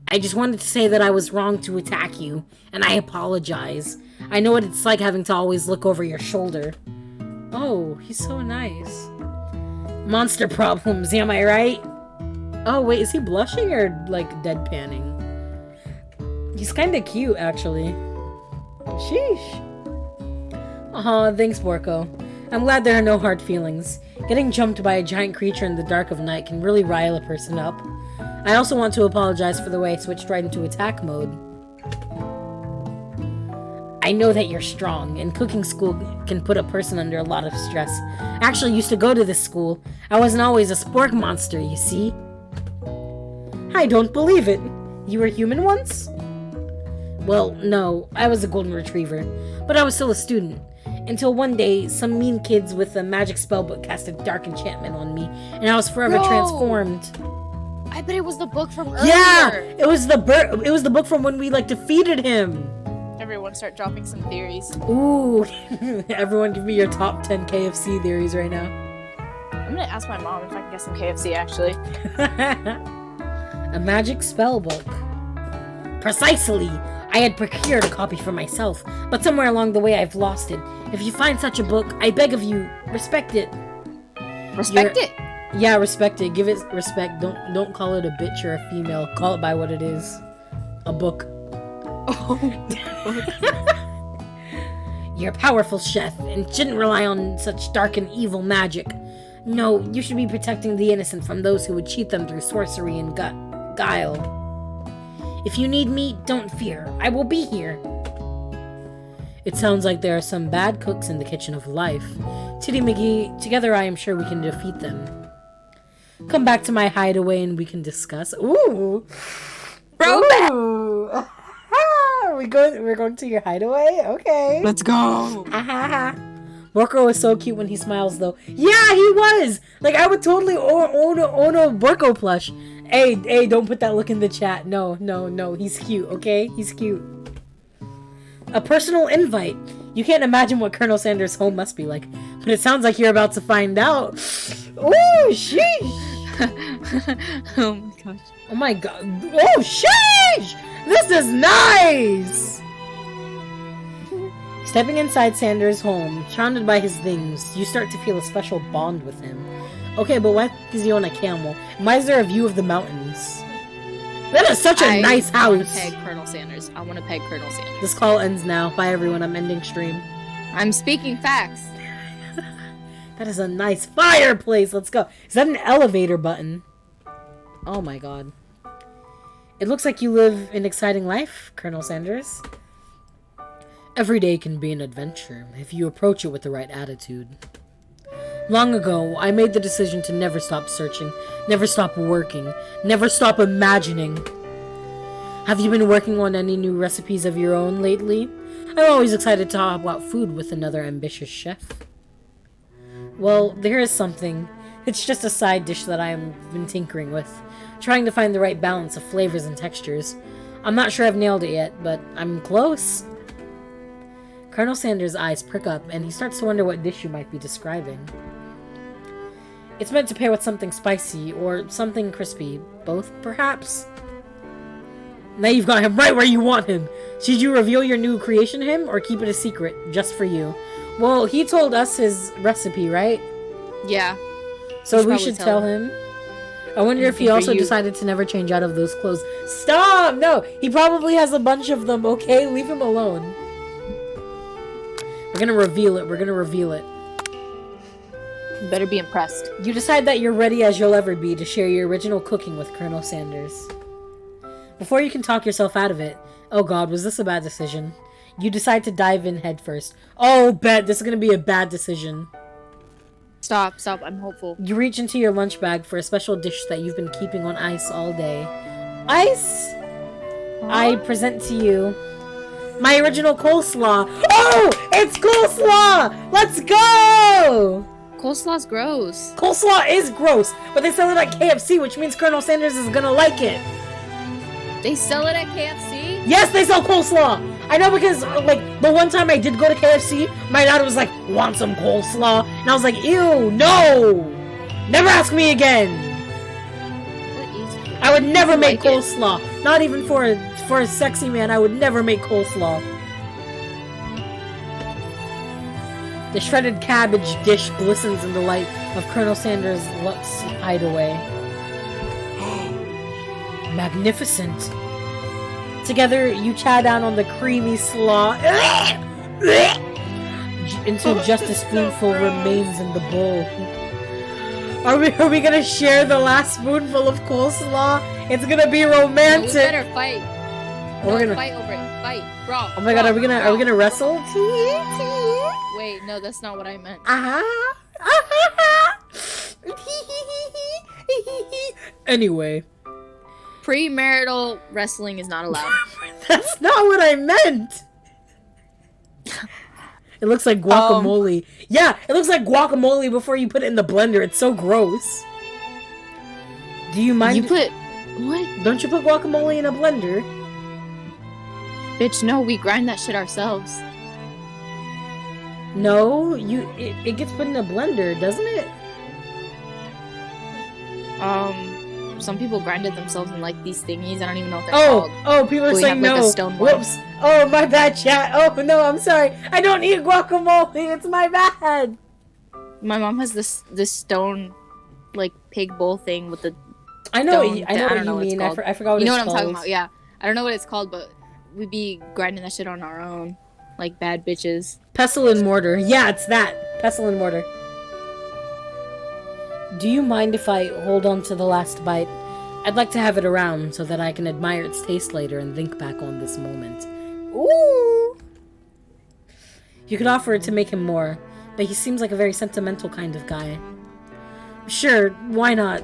Speaker 1: I just wanted to say that I was wrong to attack you, and I apologize. I know what it's like having to always look over your shoulder. Oh, he's so nice. Monster problems, am I right? Oh, wait, is he blushing or, like, deadpanning? He's kinda cute, actually. Sheesh. Aw, thanks, Borko. I'm glad there are no hard feelings. Getting jumped by a giant creature in the dark of night can really rile a person up. I also want to apologize for the way I switched right into attack mode. I know that you're strong, and cooking school can put a person under a lot of stress. I actually used to go to this school. I wasn't always a spork monster, you see. I don't believe it. You were human once? Well, no, I was a golden retriever, but I was still a student. Until one day, some mean kids with a magic spellbook cast a dark enchantment on me, and I was forever transformed.
Speaker 2: I bet it was the book from earlier.
Speaker 1: Yeah, it was the book from when we defeated him.
Speaker 2: Everyone start dropping some theories.
Speaker 1: Ooh, everyone give me your top 10 KFC theories right now.
Speaker 2: I'm gonna ask my mom if I can get some KFC, actually.
Speaker 1: A magic spellbook. Precisely! I had procured a copy for myself, but somewhere along the way I've lost it. If you find such a book, I beg of you, respect it.
Speaker 2: Respect it?
Speaker 1: Yeah, respect it. Give it respect. Don't call it a bitch or a female. Call it by what it is. A book.
Speaker 2: Oh.
Speaker 1: You're a powerful chef and shouldn't rely on such dark and evil magic. No, you should be protecting the innocent from those who would cheat them through sorcery and guile. If you need me, don't fear. I will be here. It sounds like there are some bad cooks in the kitchen of life. Titty McGee, together I am sure we can defeat them. Come back to my hideaway and we can discuss. Ooh!
Speaker 2: Bro,
Speaker 1: We're going to your hideaway? Okay.
Speaker 2: let's go.
Speaker 1: Borko is so cute when he smiles, though. Yeah, he was! I would totally own a Borko plush. Hey, don't put that look in the chat. No. He's cute, okay? He's cute. A personal invite. You can't imagine what Colonel Sanders' home must be like, but it sounds like you're about to find out. Ooh, sheesh!
Speaker 2: Oh my gosh.
Speaker 1: Oh my god. Oh, sheesh! This is nice! Stepping inside Sanders' home, surrounded by his things, you start to feel a special bond with him. Okay, but why is he on a camel? And why is there a view of the mountains? That is such a nice house!
Speaker 2: I want to peg Colonel Sanders.
Speaker 1: This call ends now. Bye everyone, I'm ending stream.
Speaker 2: I'm speaking facts.
Speaker 1: That is a nice fireplace. Let's go. Is that an elevator button? Oh my god. It looks like you live an exciting life, Colonel Sanders. Every day can be an adventure if you approach it with the right attitude. Long ago, I made the decision to never stop searching, never stop working, never stop imagining. Have you been working on any new recipes of your own lately? I'm always excited to talk about food with another ambitious chef. Well, there is something. It's just a side dish that I've been tinkering with, trying to find the right balance of flavors and textures. I'm not sure I've nailed it yet, but I'm close. Colonel Sanders' eyes prick up, and he starts to wonder what dish you might be describing. It's meant to pair with something spicy, or something crispy. Both, perhaps? Now you've got him right where you want him. Should you reveal your new creation to him, or keep it a secret, just for you? Well, he told us his recipe, right?
Speaker 2: Yeah.
Speaker 1: So we should tell him. I wonder if he also decided to never change out of those clothes. Stop! No! He probably has a bunch of them, okay? Leave him alone. We're gonna reveal it.
Speaker 2: You better be impressed.
Speaker 1: You decide that you're ready as you'll ever be to share your original cooking with Colonel Sanders. Before you can talk yourself out of it, oh god, was this a bad decision? You decide to dive in head first. Oh, bet this is gonna be a bad decision.
Speaker 2: Stop, I'm hopeful.
Speaker 1: You reach into your lunch bag for a special dish that you've been keeping on ice all day. Ice! Huh? I present to you my original coleslaw. Oh! It's coleslaw! Let's go!
Speaker 2: Coleslaw's gross.
Speaker 1: Coleslaw is gross, but they sell it at KFC, which means Colonel Sanders is gonna like it.
Speaker 2: They sell it at KFC?
Speaker 1: Yes, they sell coleslaw! I know because, like, the one time I did go to KFC, my dad was like, want some coleslaw? And I was like, ew, no! Never ask me again! I would never make coleslaw. Not even for a sexy man, I would never make coleslaw. The shredded cabbage dish glistens in the light of Colonel Sanders' Lux hideaway. Magnificent. Together, you chow down on the creamy slaw until just a spoonful remains in the bowl. Are we gonna share the last spoonful of coleslaw? It's gonna be romantic.
Speaker 2: No, we better fight.
Speaker 1: We're gonna
Speaker 2: fight over it. Fight, bro.
Speaker 1: Oh my god, are we gonna wrestle?
Speaker 2: Wait, no, that's not what I meant.
Speaker 1: Anyway.
Speaker 2: Premarital wrestling is not allowed.
Speaker 1: That's not what I meant! It looks like guacamole. Yeah, it looks like guacamole before you put it in the blender. It's so gross. Do you mind?
Speaker 2: You put... What?
Speaker 1: Don't you put guacamole in a blender?
Speaker 2: Bitch, no, we grind that shit ourselves.
Speaker 1: No, it gets put in a blender, doesn't it?
Speaker 2: Some people grind it themselves in like these thingies. I don't even know what they're called.
Speaker 1: Oh, people are saying no. Whoops. Oh, my bad, chat. Oh, no, I'm sorry. I don't eat guacamole. It's my bad.
Speaker 2: My mom has this stone, like, pig bowl thing with the
Speaker 1: I know what you mean. I forgot what it's called.
Speaker 2: You know what I'm talking about, yeah. I don't know what it's called, but we'd be grinding that shit on our own. Like bad bitches.
Speaker 1: Pestle and mortar. Yeah, it's that. Pestle and mortar. Do you mind if I hold on to the last bite? I'd like to have it around so that I can admire its taste later and think back on this moment. Ooh! You could offer it to make him more, but he seems like a very sentimental kind of guy. Sure, why not?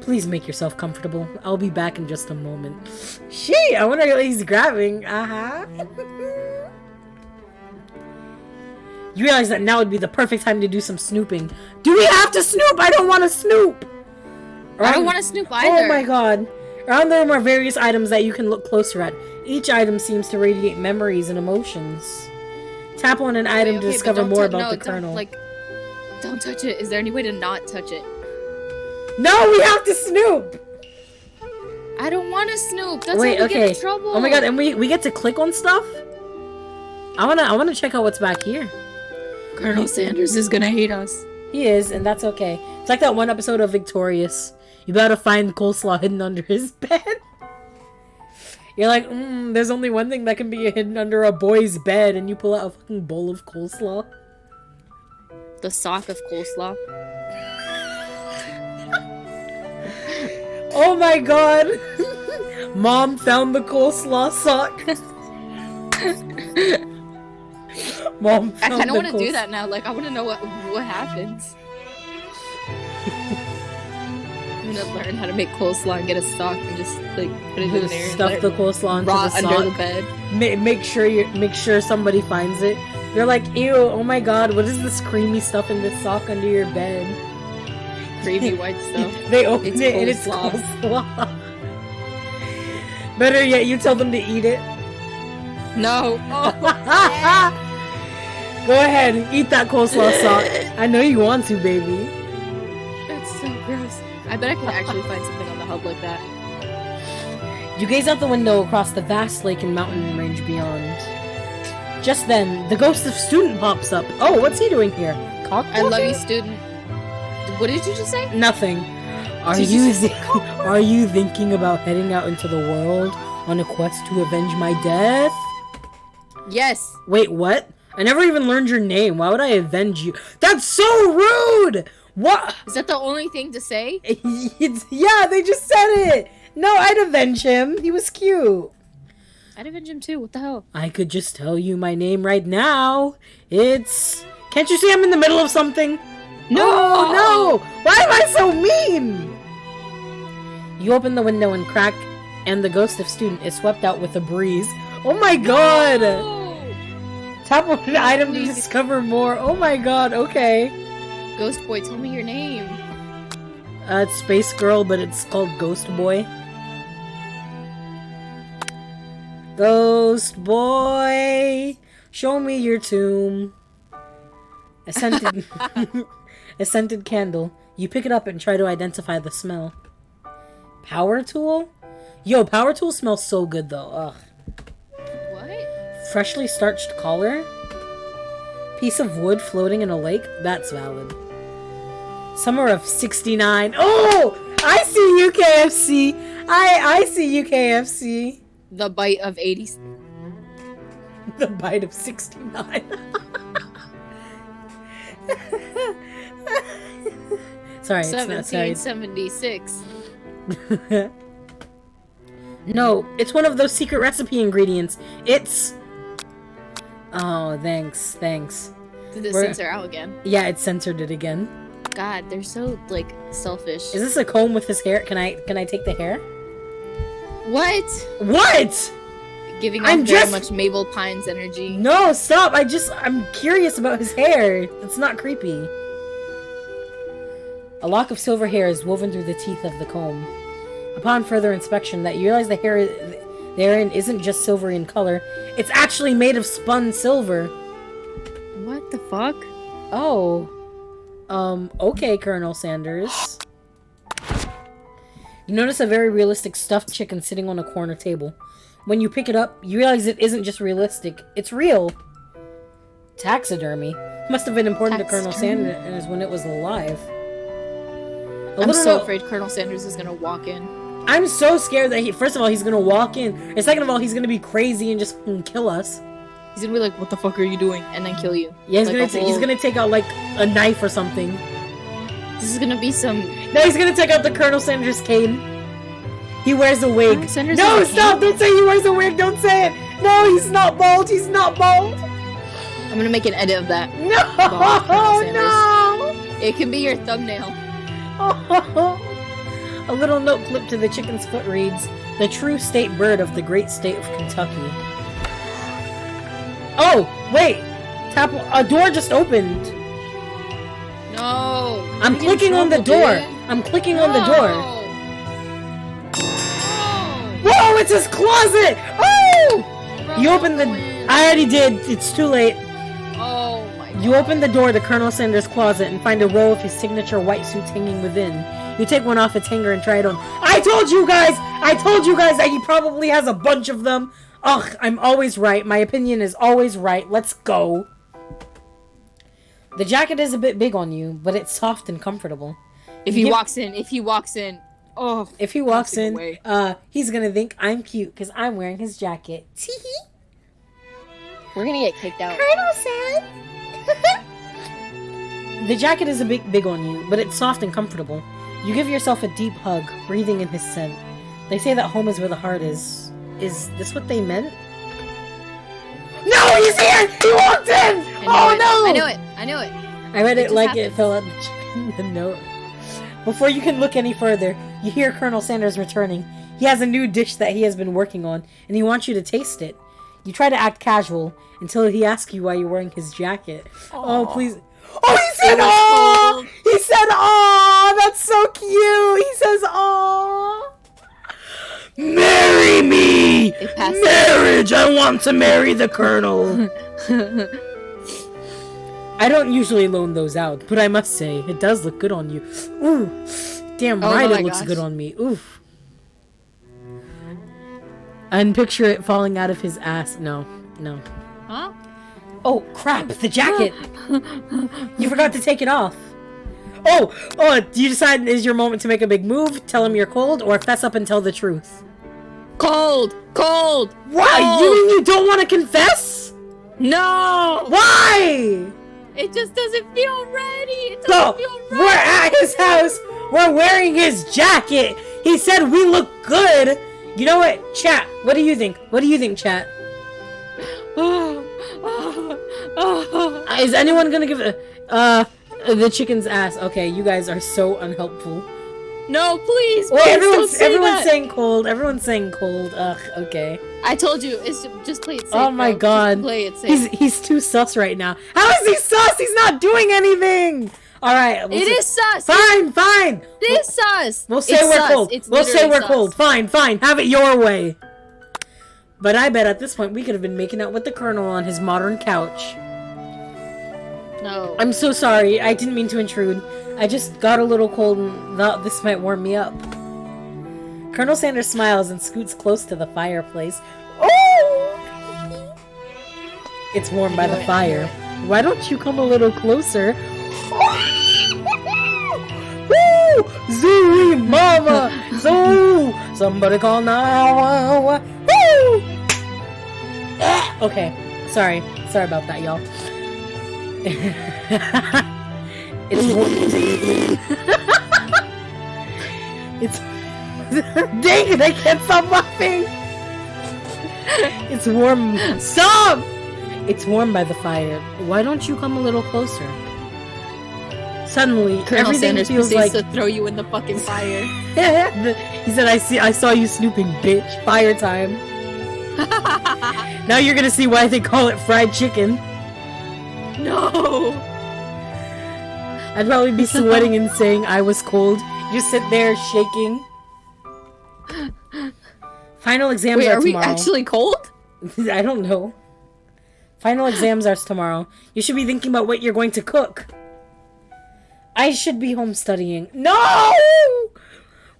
Speaker 1: Please make yourself comfortable. I'll be back in just a moment. Shit, I wonder what he's grabbing. You realize that now would be the perfect time to do some snooping. Do we have to snoop? I don't want to snoop!
Speaker 2: I don't want to snoop either.
Speaker 1: Oh my god. Around the room are various items that you can look closer at. Each item seems to radiate memories and emotions. Tap on an item to discover more about the Colonel.
Speaker 2: Don't touch it. Is there any way to not touch it?
Speaker 1: No, we have to snoop!
Speaker 2: I don't want to snoop. That's how we get in trouble.
Speaker 1: Oh my god, and we get to click on stuff? I wanna check out what's back here.
Speaker 2: Colonel Sanders is gonna hate us.
Speaker 1: He is, and that's okay. It's like that one episode of Victorious. You gotta find coleslaw hidden under his bed. You're like, there's only one thing that can be hidden under a boy's bed, and you pull out a fucking bowl of coleslaw.
Speaker 2: The sock of coleslaw.
Speaker 1: Oh my god! Mom found the coleslaw sock. Mom found
Speaker 2: I kind of want to do that now. Like, I want to know what happens. I'm gonna learn how to make coleslaw and get a sock and just like put it in there.
Speaker 1: Stuff the coleslaw into the sock.
Speaker 2: Under the bed.
Speaker 1: Make sure somebody finds it. You're like, ew! Oh my god! What is this creamy stuff in this sock under your bed?
Speaker 2: Creamy white stuff.
Speaker 1: They open it and it's coleslaw. Better yet, you tell them to eat it.
Speaker 2: No. Oh.
Speaker 1: Go ahead, eat that coleslaw sock. I know you want to, baby.
Speaker 2: That's so gross. I bet I could actually find something on the hub like that.
Speaker 1: You gaze out the window across the vast lake and mountain range beyond. Just then, the ghost of Student pops up. Oh, what's he doing here?
Speaker 2: I love you, Student. What did you just say?
Speaker 1: Nothing. Are you thinking about heading out into the world on a quest to avenge my death?
Speaker 2: Yes.
Speaker 1: Wait, what? I never even learned your name. Why would I avenge you? That's so rude! What?
Speaker 2: Is that the only thing to say?
Speaker 1: Yeah, they just said it! No, I'd avenge him. He was cute.
Speaker 2: I'd avenge him too. What the hell?
Speaker 1: I could just tell you my name right now. It's... Can't you see I'm in the middle of something?
Speaker 2: No!
Speaker 1: Oh, no! Why am I so mean? You open the window and crack, and the ghost of student is swept out with a breeze. Oh my god!
Speaker 2: No!
Speaker 1: Tap on an item to discover more. Oh my god, okay.
Speaker 2: Ghost boy, tell me your name.
Speaker 1: It's Space Girl, but it's called Ghost Boy. Ghost Boy, show me your tomb. A scented, a scented candle. You pick it up and try to identify the smell. Power tool? Yo, power tool smells so good though. Ugh.
Speaker 2: What?
Speaker 1: Freshly starched collar? Piece of wood floating in a lake? That's valid. Summer of 69. Oh! I see you, KFC! I see you, KFC.
Speaker 2: The bite of 80.
Speaker 1: The bite of 69. Sorry, it's not sorry.
Speaker 2: 1776.
Speaker 1: No, it's one of those secret recipe ingredients. It's... Oh, thanks.
Speaker 2: Did it censor out again?
Speaker 1: Yeah, it censored it again.
Speaker 2: God, they're so, like, selfish.
Speaker 1: Is this a comb with his hair? Can I take the hair?
Speaker 2: What?
Speaker 1: What?
Speaker 2: Giving off very much Mabel Pines energy.
Speaker 1: No, stop! I'm curious about his hair. It's not creepy. A lock of silver hair is woven through the teeth of the comb. Upon further inspection, that you realize the hair therein isn't just silvery in color. It's actually made of spun silver.
Speaker 2: What the fuck?
Speaker 1: Oh. Okay, Colonel Sanders. You notice a very realistic stuffed chicken sitting on a corner table. When you pick it up, you realize it isn't just realistic, it's real. Taxidermy. Must have been important to Colonel Sanders when it was alive.
Speaker 2: I'm so afraid Colonel Sanders is gonna walk in.
Speaker 1: I'm so scared that first of all, he's gonna walk in, and second of all, he's gonna be crazy and just kill us.
Speaker 2: He's gonna be like, what the fuck are you doing? And then kill you.
Speaker 1: Yeah, he's gonna take out, like, a knife or something.
Speaker 2: This is gonna be some...
Speaker 1: No, he's gonna take out the Colonel Sanders cane. He wears a wig. No, stop! Don't say he wears a wig! Don't say it! No, he's not bald! He's not bald!
Speaker 2: I'm gonna make an edit of that.
Speaker 1: No! No!
Speaker 2: It can be your thumbnail.
Speaker 1: A little note clipped to the chicken's foot reads, "The true state bird of the great state of Kentucky." Oh, wait! Tap. A door just opened.
Speaker 2: No.
Speaker 1: I'm clicking on the door. I'm clicking on the door. Whoa! It's his closet. Oh!
Speaker 2: Bro,
Speaker 1: You open the. I already did. It's too late.
Speaker 2: Oh my God.
Speaker 1: You open the door to Colonel Sanders' closet and find a row of his signature white suits hanging within. You take one off its hanger and try it on. I told you guys that he probably has a bunch of them. Ugh, I'm always right. My opinion is always right. Let's go. The jacket is a bit big on you, but it's soft and comfortable.
Speaker 2: If he walks in, oh.
Speaker 1: If he walks in, he's gonna think I'm cute because I'm wearing his jacket. Teehee.
Speaker 2: We're gonna get kicked out.
Speaker 1: Colonel said. The jacket is a bit big on you, but it's soft and comfortable. You give yourself a deep hug, breathing in his scent. They say that home is where the heart is. Is this what they meant? No, he's here! He walked in! Oh no!
Speaker 2: I knew it.
Speaker 1: I read it like it fell out the chicken. The note. Before you can look any further, you hear Colonel Sanders returning. He has a new dish that he has been working on, and he wants you to taste it. You try to act casual until he asks you why you're wearing his jacket. Aww. Oh, please. Oh, he said, "Aw!" He said, "Aw!" That's so cute. He says, "Aw!" Marry me! Marriage! I want to marry the Colonel. I don't usually loan those out, but I must say, it does look good on you. Ooh. Damn right it looks good on me. Oof. And picture it falling out of his ass. No.
Speaker 2: Huh?
Speaker 1: Oh, crap! The jacket! You forgot to take it off. Oh! Do you decide is your moment to make a big move, tell him you're cold, or fess up and tell the truth?
Speaker 2: Cold!
Speaker 1: Why?
Speaker 2: Cold.
Speaker 1: You mean you don't want to confess?
Speaker 2: No!
Speaker 1: Why?
Speaker 2: It just doesn't feel ready! It doesn't feel right!
Speaker 1: We're at his house! We're wearing his jacket! He said we look good. You know what, chat? What do you think? What do you think, chat? Is anyone gonna give the chicken's ass? Okay, you guys are so unhelpful.
Speaker 2: No, please.
Speaker 1: Wait, everyone's
Speaker 2: that.
Speaker 1: saying cold. Everyone's saying cold. Ugh. Okay.
Speaker 2: I told you. It's just play it safe.
Speaker 1: Oh my god.
Speaker 2: Just play it safe.
Speaker 1: He's too sus right now. How is he sus? He's not doing anything. All right.
Speaker 2: It is sus.
Speaker 1: Fine.
Speaker 2: It is sus.
Speaker 1: We'll say we're cold. We'll say we're cold. Fine. Have it your way. But I bet at this point we could have been making out with the Colonel on his modern couch.
Speaker 2: No.
Speaker 1: I'm so sorry. I didn't mean to intrude. I just got a little cold and thought this might warm me up. Colonel Sanders smiles and scoots close to the fireplace. Oh! It's warmed by the fire. Why don't you come a little closer? Woo! Zooey mama! Zoo! Somebody call 911. Woo! Okay. Sorry about that, y'all. It's dang it, I can't stop laughing. It's warm. Stop! It's warm by the fire. Why don't you come a little closer? Suddenly,
Speaker 2: Colonel
Speaker 1: everything
Speaker 2: Sanders
Speaker 1: feels
Speaker 2: proceeds
Speaker 1: like
Speaker 2: to throw you in the fucking fire.
Speaker 1: He said, I saw you snooping, bitch. Fire time. Now you're gonna see why they call it fried chicken.
Speaker 2: No!
Speaker 1: I'd probably be sweating and saying I was cold. You sit there shaking. Final exams are tomorrow.
Speaker 2: Wait, are we actually cold?
Speaker 1: I don't know. Final exams are tomorrow. You should be thinking about what you're going to cook. I should be home studying. No!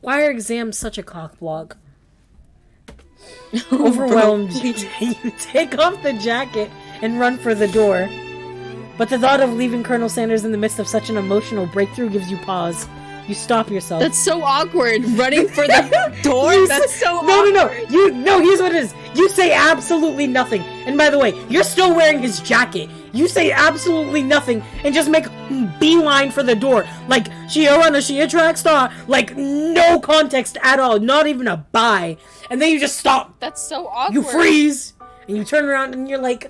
Speaker 1: Why are exams such a cockblock? Overwhelmed, you take off the jacket and run for the door. But the thought of leaving Colonel Sanders in the midst of such an emotional breakthrough gives you pause. You stop yourself.
Speaker 2: That's so awkward. Running for the door? That's so awkward.
Speaker 1: No, here's what it is. You say absolutely nothing. And by the way, you're still wearing his jacket. You say absolutely nothing and just make beeline for the door. Like, she a runner, she a track star. Like, no context at all. Not even a bye. And then you just stop.
Speaker 2: That's so awkward.
Speaker 1: You freeze. And you turn around and you're like,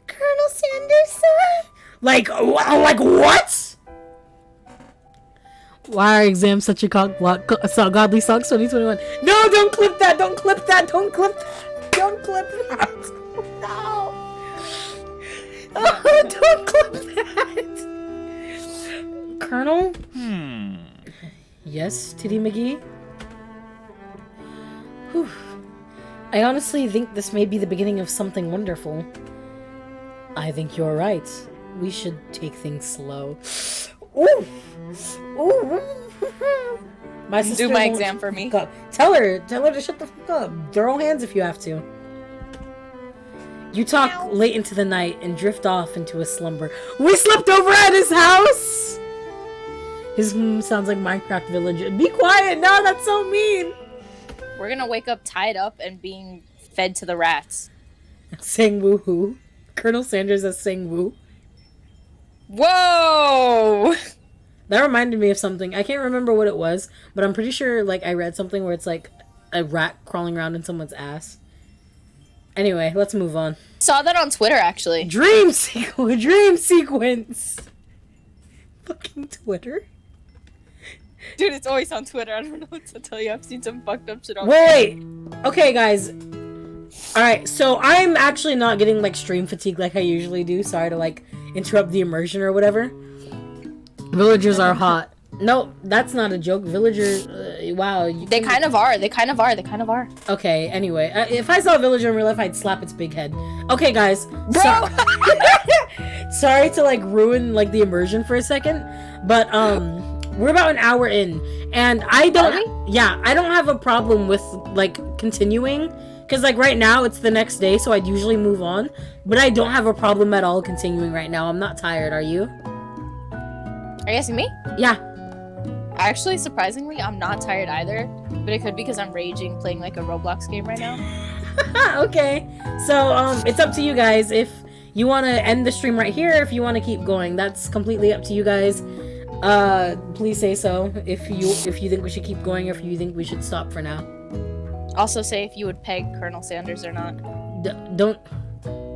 Speaker 1: Colonel Sanders, sir? Like what? Why are exams such a godly socks 2021? No, don't clip that. Don't clip that. Don't clip that. Don't clip that. No. Oh, don't clip that. Colonel? Yes, Titty McGee? Whew. I honestly think this may be the beginning of something wonderful. I think you're right. We should take things slow. Ooh! Ooh! My sister
Speaker 2: do my exam for me.
Speaker 1: Tell her to shut the fuck up. Throw hands if you have to. You talk late into the night and drift off into a slumber. We slept over at his house! His sounds like Minecraft Villager. Be quiet! No, that's so mean!
Speaker 2: We're gonna wake up tied up and being fed to the rats.
Speaker 1: Saying woohoo. Colonel Sanders is saying woo.
Speaker 2: Whoa!
Speaker 1: That reminded me of something. I can't remember what it was, but I'm pretty sure like I read something where it's like a rat crawling around in someone's ass. Anyway, let's move on.
Speaker 2: Saw that on Twitter actually.
Speaker 1: Dream sequence. Fucking Twitter.
Speaker 2: Dude, it's always on Twitter. I don't know what to tell you. I've seen some fucked up shit on
Speaker 1: Wait. Okay, guys. Alright, so I'm actually not getting like stream fatigue like I usually do. Sorry to like interrupt the immersion or whatever. Villagers are hot. No, that's not a joke. Villagers, wow.
Speaker 2: They kind of are. They kind of are.
Speaker 1: Okay, anyway. If I saw a villager in real life, I'd slap its big head. Okay, guys.
Speaker 2: Bro!
Speaker 1: Sorry to like ruin like the immersion for a second, but we're about an hour in, and I don't have a problem with like continuing, because like right now it's the next day, so I'd usually move on, but I don't have a problem at all continuing right now. I'm not tired. Are you?
Speaker 2: Are you asking me?
Speaker 1: Yeah.
Speaker 2: Actually, surprisingly, I'm not tired either, but it could be because I'm raging playing like a Roblox game right now.
Speaker 1: Okay, so it's up to you guys if you want to end the stream right here, if you want to keep going. That's completely up to you guys. Please say so if you think we should keep going or if you think we should stop for now.
Speaker 2: Also say if you would peg Colonel Sanders or not.
Speaker 1: Don't.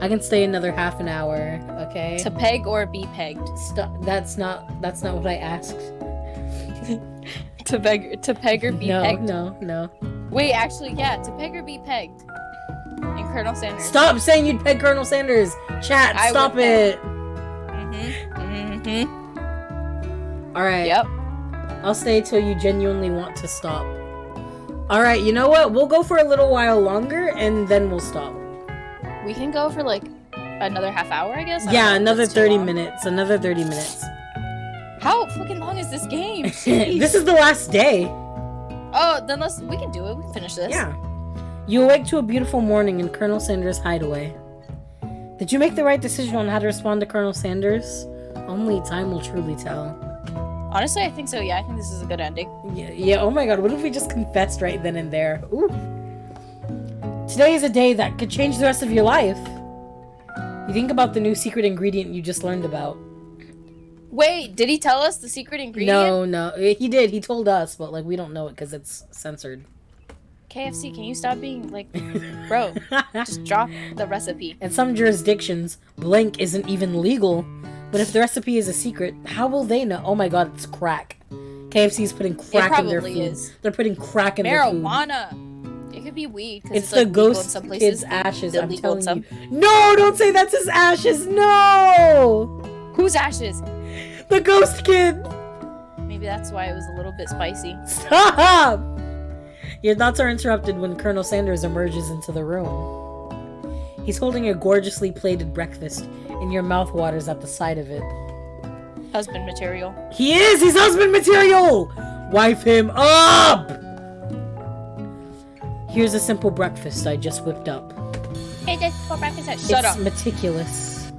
Speaker 1: I can stay another half an hour, okay?
Speaker 2: To peg or be pegged.
Speaker 1: Stop. That's not what I asked.
Speaker 2: to peg or be pegged.
Speaker 1: No.
Speaker 2: Wait, actually, yeah, to peg or be pegged. And Colonel Sanders.
Speaker 1: Stop saying you'd peg Colonel Sanders. Chat, stop it. All right.
Speaker 2: Yep.
Speaker 1: I'll stay till you genuinely want to stop. All right. You know what? We'll go for a little while longer and then we'll stop.
Speaker 2: We can go for like another half hour, I guess.
Speaker 1: Yeah, another 30 minutes. Another 30 minutes.
Speaker 2: How fucking long is this game?
Speaker 1: This is the last day.
Speaker 2: Oh, then we can do it. We can finish this.
Speaker 1: Yeah. You awake to a beautiful morning in Colonel Sanders' hideaway. Did you make the right decision on how to respond to Colonel Sanders? Only time will truly tell.
Speaker 2: Honestly, I think so. Yeah, I think this is a good ending.
Speaker 1: Yeah. Oh my god, what if we just confessed right then and there? Ooh. Today is a day that could change the rest of your life. You think about the new secret ingredient you just learned about.
Speaker 2: Wait, did he tell us the secret ingredient?
Speaker 1: No. He did. He told us, but like we don't know it because it's censored.
Speaker 2: KFC, can you stop being like, bro, just drop the recipe.
Speaker 1: In some jurisdictions, blank isn't even legal. But if the recipe is a secret, how will they know? Oh my god, it's crack. KFC's putting crack in their food.
Speaker 2: Is.
Speaker 1: They're putting crack in their food.
Speaker 2: Marijuana. It could be weed.
Speaker 1: It's the ghost kid's ashes, I'm telling you. No, don't say that's his ashes. No!
Speaker 2: Whose ashes?
Speaker 1: The ghost kid.
Speaker 2: Maybe that's why it was a little bit spicy.
Speaker 1: Stop! Your thoughts are interrupted when Colonel Sanders emerges into the room. He's holding a gorgeously plated breakfast, and your mouth waters at the sight of it.
Speaker 2: Husband material.
Speaker 1: He is! He's husband material! Wife him up! Here's a simple breakfast I just whipped up.
Speaker 2: Hey, this for breakfast. Shut up.
Speaker 1: It's meticulous.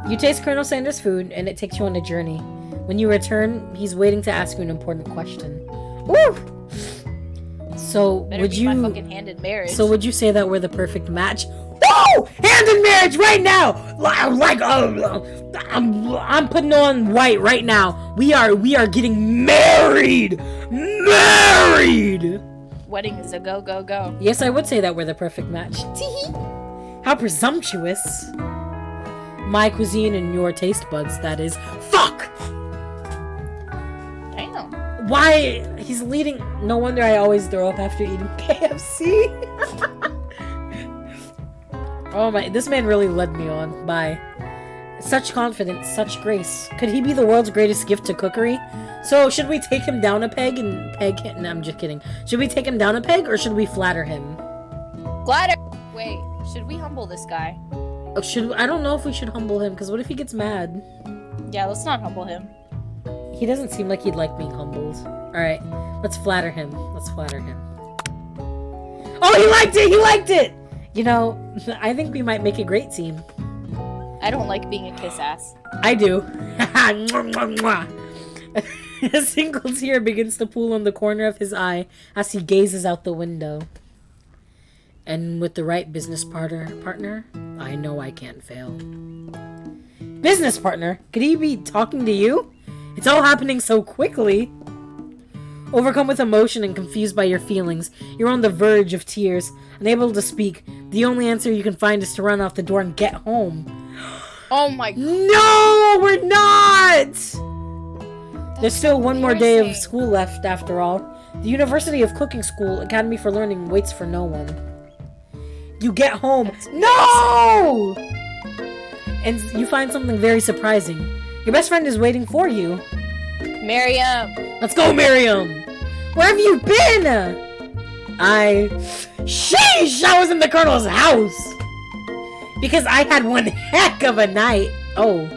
Speaker 1: You taste Colonel Sanders' food, and it takes you on a journey. When you return, he's waiting to ask you an important question. Woo! So
Speaker 2: Better
Speaker 1: would
Speaker 2: be
Speaker 1: you?
Speaker 2: My fucking hand in marriage.
Speaker 1: So would you say that we're the perfect match? Whoa! Hand in marriage right now! Like I'm putting on white right now. We are getting married. Married.
Speaker 2: Wedding is a go go go.
Speaker 1: Yes, I would say that we're the perfect match. How presumptuous. My cuisine and your taste buds, that is. Fuck!
Speaker 2: Damn.
Speaker 1: Why? He's leading. No wonder I always throw up after eating KFC. Oh my, this man really led me on. Bye. Such confidence, such grace. Could he be the world's greatest gift to cookery? So, should we take him down a peg and peg him? No, I'm just kidding. Should we take him down a peg or should we flatter him?
Speaker 2: Flatter. Wait, should we humble this guy?
Speaker 1: Oh, I don't know if we should humble him, because what if he gets mad?
Speaker 2: Yeah, let's not humble him.
Speaker 1: He doesn't seem like he'd like being humbled. Alright, let's flatter him. Let's flatter him. Oh, he liked it! He liked it! You know, I think we might make a great team.
Speaker 2: I don't like being a kiss ass.
Speaker 1: I do. A single tear begins to pool on the corner of his eye as he gazes out the window. And with the right business partner, I know I can't fail. Business partner? Could he be talking to you? It's all happening so quickly. Overcome with emotion and confused by your feelings, you're on the verge of tears, unable to speak. The only answer you can find is to run out the door and get home.
Speaker 2: Oh my god.
Speaker 1: No, we're not! There's still one more day of school left, after all. The University of Cooking School Academy for Learning waits for no one. You get home. No! And you find something very surprising. Your best friend is waiting for you.
Speaker 2: Miriam!
Speaker 1: Let's go, Miriam! Where have you been? Sheesh! I was in the Colonel's house! Because I had one heck of a night. Oh.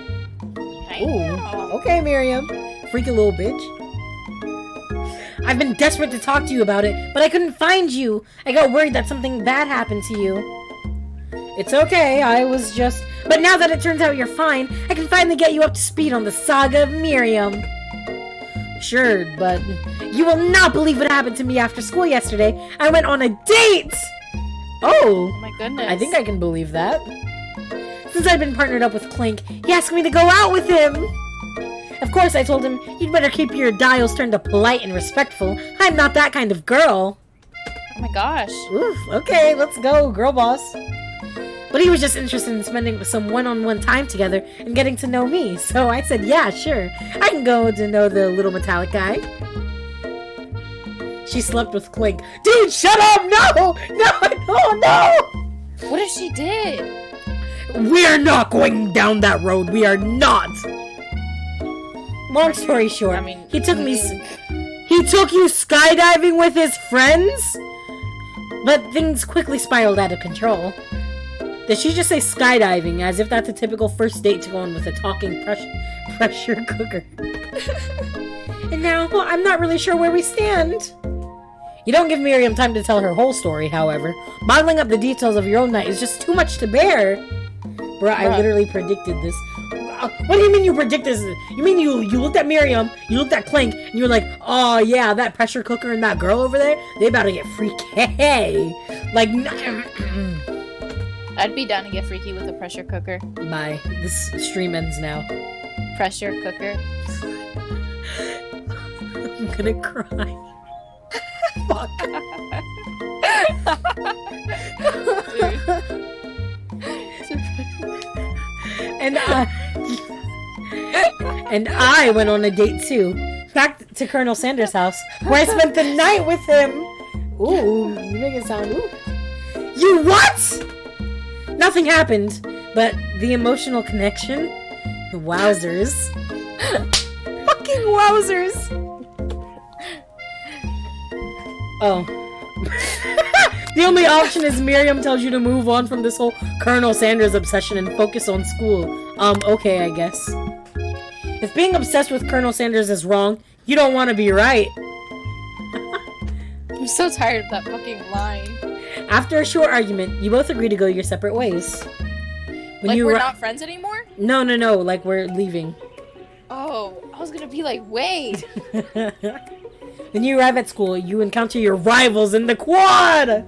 Speaker 1: Ooh. Okay, Miriam. Freaky little bitch. I've been desperate to talk to you about it, but I couldn't find you. I got worried that something bad happened to you. It's okay, I was just... But now that it turns out you're fine, I can finally get you up to speed on the saga of Miriam. Sure, but you will not believe what happened to me after school yesterday. I went on a date! Oh
Speaker 2: my goodness.
Speaker 1: I think I can believe that. Since I've been partnered up with Clink, he asked me to go out with him. Of course, I told him, you'd better keep your dials turned to polite and respectful. I'm not that kind of girl.
Speaker 2: Oh my gosh.
Speaker 1: Oof, okay, let's go, girl boss. But he was just interested in spending some one-on-one time together and getting to know me. So I said, yeah, sure. I can go to know the little metallic guy. She slept with Clink. Dude, shut up! No! No!
Speaker 2: What if she did?
Speaker 1: We're not going down that road. We are not. Long story short,
Speaker 2: I mean,
Speaker 1: he took me. He took you skydiving with his friends? But things quickly spiraled out of control. Did she just say skydiving as if that's a typical first date to go on with a talking pressure cooker? And now, well, I'm not really sure where we stand. You don't give Miriam time to tell her whole story, however. Bottling up the details of your own night is just too much to bear. Bruh, I literally predicted this. What do you mean you predicted this? You mean you looked at Miriam, you looked at Clink, and you were like, oh yeah, that pressure cooker and that girl over there, they about to get freaky. Like,
Speaker 2: I'd be down to get freaky with a pressure cooker.
Speaker 1: bye. This stream ends now.
Speaker 2: Pressure cooker.
Speaker 1: I'm gonna cry. Fuck. And I went on a date too. Back to Colonel Sanders' house, where I spent the night with him. Ooh, you make it sound, ooh. You what? Nothing happened, but the emotional connection? Wowzers. Fucking wowzers. Oh. The only option is Miriam tells you to move on from this whole Colonel Sanders obsession and focus on school. Okay, I guess. If being obsessed with Colonel Sanders is wrong, you don't want to be right.
Speaker 2: I'm so tired of that fucking line.
Speaker 1: After a short argument, you both agree to go your separate ways.
Speaker 2: Like we're not friends anymore?
Speaker 1: No, like we're leaving.
Speaker 2: Oh, I was gonna be like, wait.
Speaker 1: When you arrive at school, you encounter your rivals in the quad!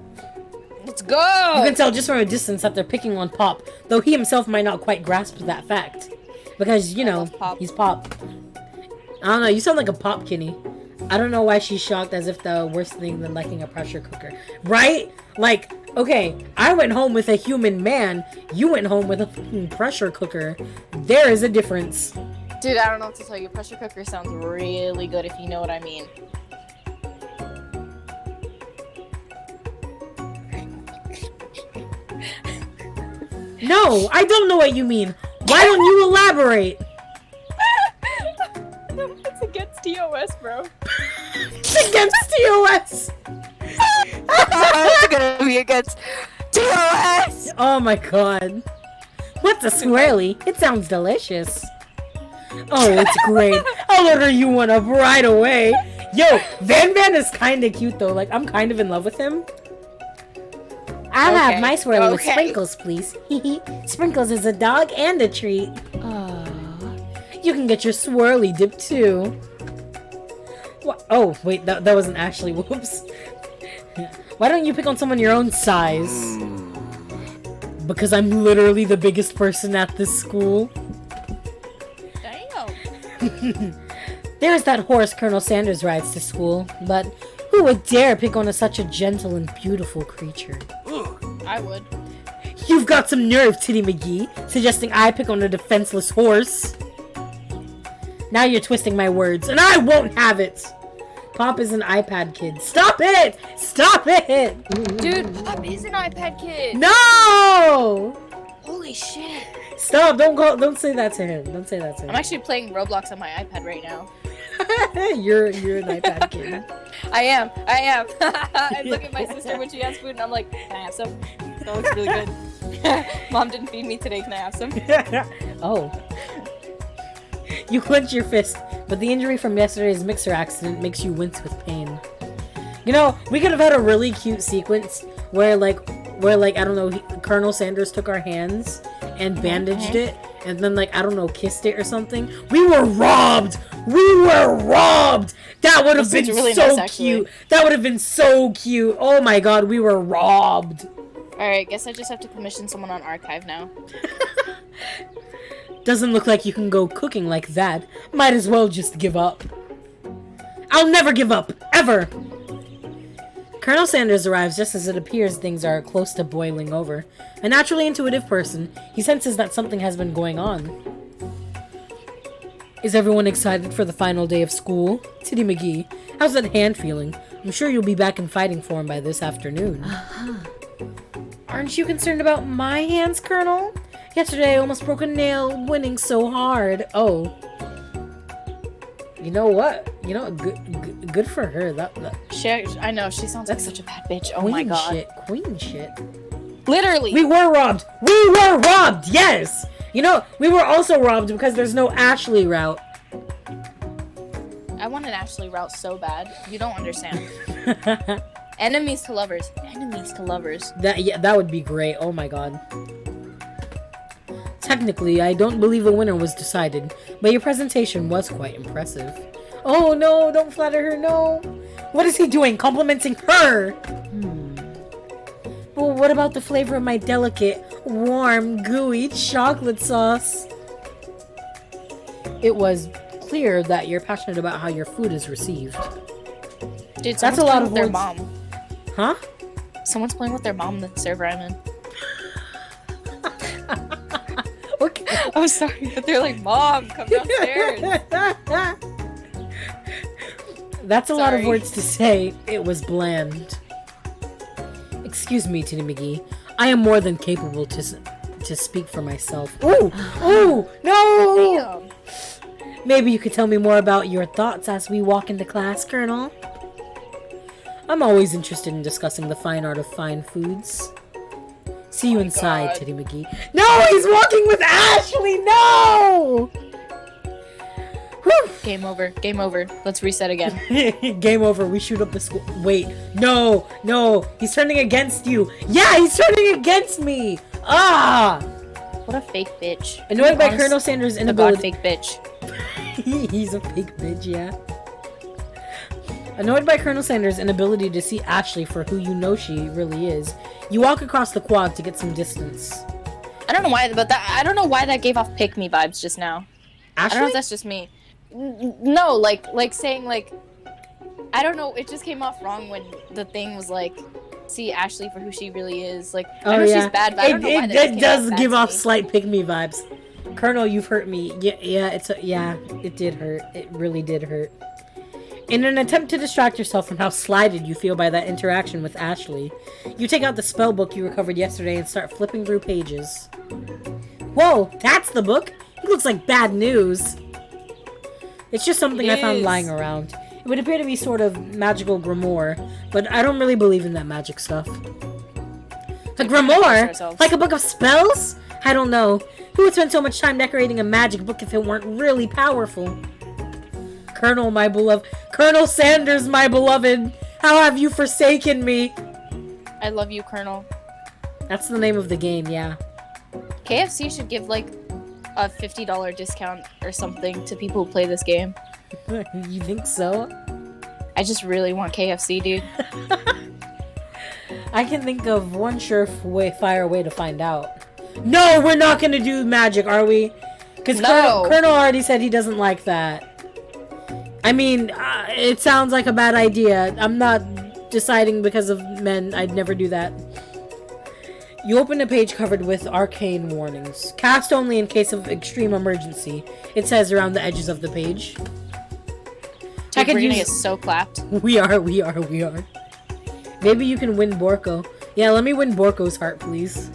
Speaker 2: Let's go!
Speaker 1: You can tell just from a distance that they're picking on Pop, though he himself might not quite grasp that fact. Because, you know, he's Pop. I don't know, you sound like a Pop Kitty. I don't know why she's shocked as if the worst thing than liking a pressure cooker. Right? Like, okay, I went home with a human man, you went home with a fucking pressure cooker. There is a difference.
Speaker 2: Dude, I don't know what to tell you. Pressure cooker sounds really good if you know what I mean.
Speaker 1: No, I don't know what you mean. Why don't you elaborate?
Speaker 2: No, it's against TOS, bro.
Speaker 1: It's against TOS.
Speaker 2: It's gonna be against TOS.
Speaker 1: Oh my god. What's a swirly? It sounds delicious. Oh, it's great. I'll order you one up right away. Yo, Van is kind of cute though. Like, I'm kind of in love with him. I'll have my swirly with Sprinkles, please. Sprinkles is a dog and a treat. Aww. You can get your swirly dip too. What? Oh, wait, that wasn't actually. Whoops. Why don't you pick on someone your own size? Because I'm literally the biggest person at this school.
Speaker 2: Damn.
Speaker 1: There's that horse Colonel Sanders rides to school, but who would dare pick on such a gentle and beautiful creature?
Speaker 2: I would.
Speaker 1: You've got some nerve, Titty McGee, suggesting I pick on a defenseless horse. Now you're twisting my words, and I won't have it! Pop is an iPad kid. Stop it! Stop it!
Speaker 2: Dude, Pop is an iPad kid.
Speaker 1: No!
Speaker 2: Holy shit.
Speaker 1: Stop! Don't say that to him. Don't say that to him.
Speaker 2: I'm actually playing Roblox on my iPad right now.
Speaker 1: You're an iPad kid.
Speaker 2: I am. I look at my sister when she has food and I'm like, can I have some? That looks really good. Mom didn't feed me today, can I have some?
Speaker 1: Oh. You clench your fist, but the injury from yesterday's mixer accident makes you wince with pain. You know, we could have had a really cute sequence where like, I don't know, Colonel Sanders took our hands and bandaged it, and then, like, I don't know, kissed it or something. We were robbed! We were robbed! That would have been really so nice, cute. That would have been so cute. Oh my god, we were robbed.
Speaker 2: Alright, guess I just have to commission someone on archive now.
Speaker 1: Doesn't look like you can go cooking like that. Might as well just give up. I'll never give up, ever! Colonel Sanders arrives just as it appears things are close to boiling over. A naturally intuitive person, he senses that something has been going on. Is everyone excited for the final day of school? Titty McGee, how's that hand feeling? I'm sure you'll be back in fighting form by this afternoon. Aren't you concerned about my hands, Colonel? Yesterday I almost broke a nail winning so hard. Oh. You know what? You know, good for her.
Speaker 2: I know, she sounds like such a bad bitch. Oh my god.
Speaker 1: Queen shit.
Speaker 2: Literally.
Speaker 1: We were robbed! We were robbed! Yes! You know, we were also robbed because there's no Ashley route.
Speaker 2: I want an Ashley route so bad. You don't understand. Enemies to lovers. Enemies to lovers.
Speaker 1: That would be great. Oh my god. Technically, I don't believe a winner was decided, but your presentation was quite impressive. Oh no, don't flatter her, no. What is he doing? Complimenting her? Well, what about the flavor of my delicate, warm, gooey chocolate sauce? It was clear that you're passionate about how your food is received.
Speaker 2: Dude,
Speaker 1: that's a lot of
Speaker 2: their
Speaker 1: words.
Speaker 2: Mom.
Speaker 1: Huh?
Speaker 2: Someone's playing with their mom in the server I'm in.
Speaker 1: Okay.
Speaker 2: I'm sorry, but they're like, Mom, come downstairs.
Speaker 1: That's a lot of words to say. It was bland. Excuse me, Titty McGee. I am more than capable to speak for myself. Ooh! Ooh! No!
Speaker 2: Damn.
Speaker 1: Maybe you could tell me more about your thoughts as we walk into class, Colonel. I'm always interested in discussing the fine art of fine foods. See you inside,
Speaker 2: God.
Speaker 1: Titty McGee. No! He's walking with Ashley! No! Whew.
Speaker 2: Game over. Game over. Let's reset again.
Speaker 1: Game over. We shoot up the school. Wait. No. No. He's turning against you. Yeah, he's turning against me. Ah!
Speaker 2: What a fake bitch.
Speaker 1: Annoyed by Colonel Sanders' inability.
Speaker 2: Fake bitch.
Speaker 1: He's a fake bitch, yeah. Annoyed by Colonel Sanders' inability to see Ashley for who you know she really is, you walk across the quad to get some distance.
Speaker 2: I don't know why, but I don't know why that gave off pick me vibes just now.
Speaker 1: Ashley?
Speaker 2: I don't know if that's just me. No, like saying like, I don't know. It just came off wrong when the thing was like, see Ashley for who she really is. Like, I know she's bad, but I don't know why that just
Speaker 1: it does
Speaker 2: came
Speaker 1: give off
Speaker 2: to me.
Speaker 1: slight pick me vibes. Colonel, you've hurt me. Yeah, it did hurt. It really did hurt. In an attempt to distract yourself from how slighted you feel by that interaction with Ashley, you take out the spell book you recovered yesterday and start flipping through pages. Whoa, that's the book? It looks like bad news. It's just something I found lying around. It would appear to be sort of magical grimoire, but I don't really believe in that magic stuff. A grimoire? Like a book of spells? I don't know. Who would spend so much time decorating a magic book if it weren't really powerful? Colonel, my beloved. Colonel Sanders, my beloved. How have you forsaken me?
Speaker 2: I love you, Colonel.
Speaker 1: That's the name of the game, yeah.
Speaker 2: KFC should give like a $50 discount or something to people who play this game.
Speaker 1: You think so?
Speaker 2: I just really want KFC, dude.
Speaker 1: I can think of one surefire way to find out. No, we're not gonna do magic, are we? Because
Speaker 2: No.
Speaker 1: Colonel already said he doesn't like that. I mean, it sounds like a bad idea. I'm not deciding because of men. I'd never do that. You open a page covered with arcane warnings. Cast only in case of extreme emergency. It says around the edges of the page.
Speaker 2: Dude, we're gonna get so clapped.
Speaker 1: We are. Maybe you can win Borko. Yeah, let me win Borko's heart, please.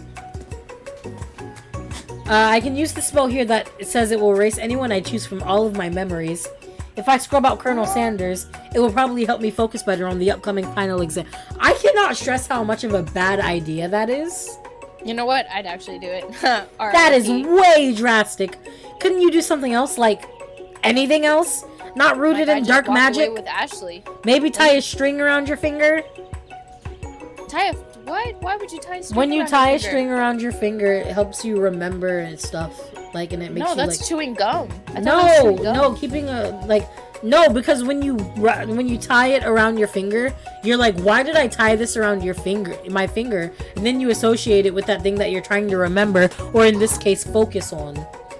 Speaker 1: I can use the spell here that it says it will erase anyone I choose from all of my memories. If I scrub out Colonel Sanders, it will probably help me focus better on the upcoming final exam. I cannot stress how much of a bad idea that is.
Speaker 2: You know what? I'd actually do it.
Speaker 1: That is way drastic. Couldn't you do something else, like anything else? Not rooted in dark magic?
Speaker 2: With Ashley.
Speaker 1: Maybe tie a string around your finger?
Speaker 2: Tie a what? Why would you tie a string?
Speaker 1: When you
Speaker 2: around
Speaker 1: tie
Speaker 2: your
Speaker 1: a
Speaker 2: finger?
Speaker 1: string around your finger, it helps you remember and stuff. Like, and it makes you
Speaker 2: that's
Speaker 1: like.
Speaker 2: chewing gum. I thought that was chewing gum.
Speaker 1: No, keeping a like. No, because when you tie it around your finger, you're like, why did I tie this around my finger? And then you associate it with that thing that you're trying to remember, or in this case, focus on.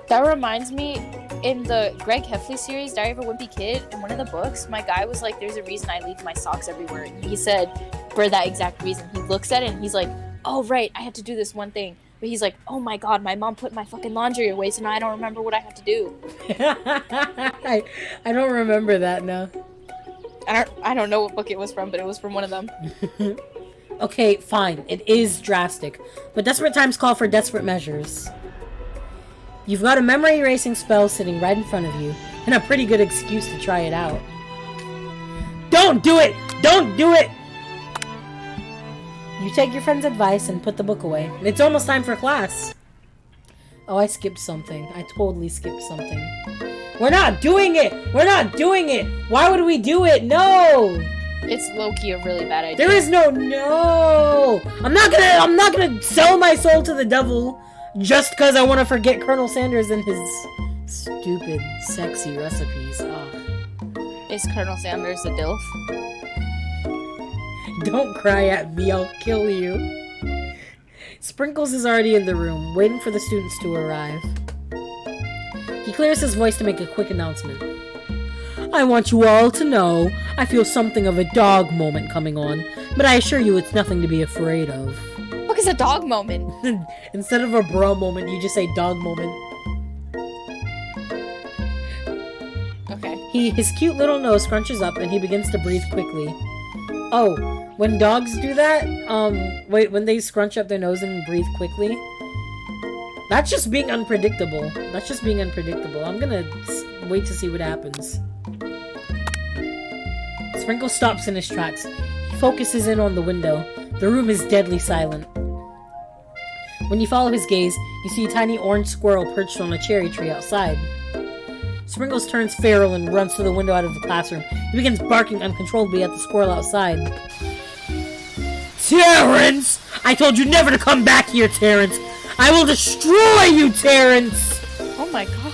Speaker 2: That reminds me, in the Greg Heffley series, Diary of a Wimpy Kid, in one of the books, my guy was like, there's a reason I leave my socks everywhere. And he said, for that exact reason. He looks at it and he's like, oh, right, I have to do this one thing. But he's like, oh my god, my mom put my fucking laundry away, so now I don't remember what I have to do.
Speaker 1: I don't remember that, no.
Speaker 2: I don't know what book it was from, but it was from one of them.
Speaker 1: Okay, fine. It is drastic. But desperate times call for desperate measures. You've got a memory erasing spell sitting right in front of you, and a pretty good excuse to try it out. Don't do it! Don't do it! You take your friend's advice and put the book away. It's almost time for class. Oh, I skipped something. I totally skipped something. We're not doing it! We're not doing it! Why would we do it? No!
Speaker 2: It's low-key a really bad idea.
Speaker 1: There is no! I'm not gonna sell my soul to the devil just because I want to forget Colonel Sanders and his stupid, sexy recipes. Oh.
Speaker 2: Is Colonel Sanders a DILF?
Speaker 1: Don't cry at me, I'll kill you. Sprinkles is already in the room, waiting for the students to arrive. He clears his voice to make a quick announcement. I want you all to know I feel something of a dog moment coming on, but I assure you it's nothing to be afraid of.
Speaker 2: What is a dog moment?
Speaker 1: Instead of a bro moment, you just say dog moment.
Speaker 2: Okay.
Speaker 1: His cute little nose scrunches up and he begins to breathe quickly. Oh, when dogs do that, when they scrunch up their nose and breathe quickly, that's just being unpredictable. That's just being unpredictable. I'm gonna wait to see what happens. Sprinkle stops in his tracks. He focuses in on the window. The room is deadly silent. When you follow his gaze, you see a tiny orange squirrel perched on a cherry tree outside. Sprinkles turns feral and runs to the window out of the classroom. He begins barking uncontrollably at the squirrel outside. Terrence! I told you never to come back here, Terrence! I will destroy you, Terrence!
Speaker 2: Oh my god.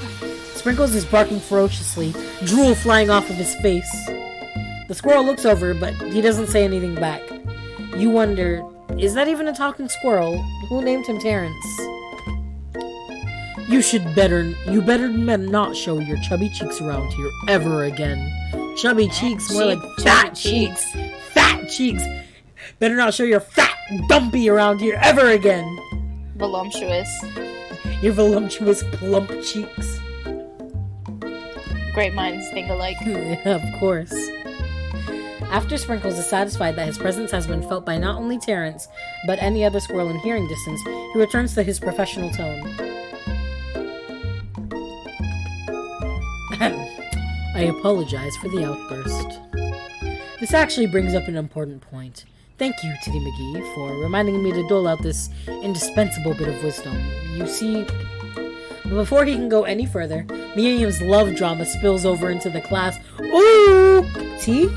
Speaker 1: Sprinkles is barking ferociously, drool flying off of his face. The squirrel looks over, but he doesn't say anything back. You wonder, is that even a talking squirrel? Who named him Terrence? You better not show your chubby cheeks around here ever again. Chubby cheeks, more like fat cheeks. Fat cheeks. Better not show your fat dumpy around here ever again.
Speaker 2: Voluptuous.
Speaker 1: Your voluptuous plump cheeks.
Speaker 2: Great minds think alike.
Speaker 1: Yeah, of course. After Sprinkles is satisfied that his presence has been felt by not only Terrence, but any other squirrel in hearing distance, he returns to his professional tone. I apologize for the outburst. This actually brings up an important point. Thank you, Titty McGee, for reminding me to dole out this indispensable bit of wisdom. You see, before he can go any further, Miriam's love drama spills over into the class. Ooh! Tea?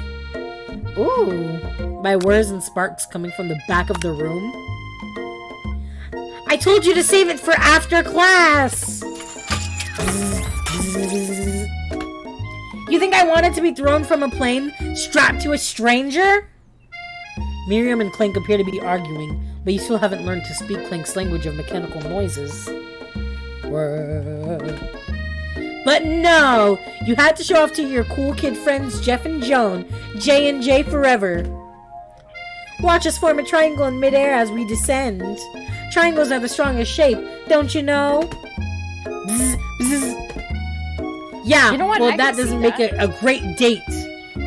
Speaker 1: Ooh. By whirs and sparks coming from the back of the room. I told you to save it for after class! You think I wanted to be thrown from a plane strapped to a stranger? Miriam and Clank appear to be arguing, but you still haven't learned to speak Clank's language of mechanical noises. But no! You had to show off to your cool kid friends Jeff and Joan, J and J forever. Watch us form a triangle in midair as we descend. Triangles are the strongest shape, don't you know? Bzz, bzz. Yeah,
Speaker 2: you know what?
Speaker 1: Well, that doesn't make a great date.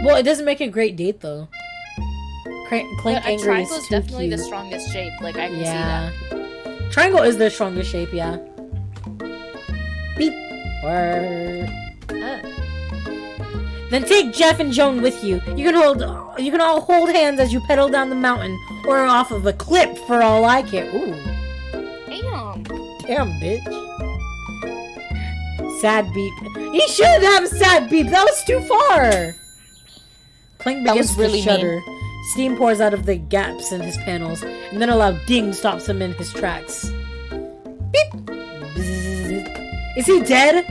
Speaker 1: Well, it doesn't make a great date, though. Clank
Speaker 2: a
Speaker 1: angry
Speaker 2: triangle
Speaker 1: is
Speaker 2: is
Speaker 1: too
Speaker 2: definitely
Speaker 1: cute.
Speaker 2: the strongest shape. Like, I can see that.
Speaker 1: Triangle is the strongest shape, yeah. Beep. Then take Jeff and Joan with you. You can all hold hands as you pedal down the mountain or off of a cliff for all I care. Ooh.
Speaker 2: Damn.
Speaker 1: Damn, bitch. Sad beep. He shouldn't have a sad beep. That was too far. Clank begins to shudder. Steam pours out of the gaps in his panels, and then a loud ding stops him in his tracks. Beep. Bzzz. Is he dead?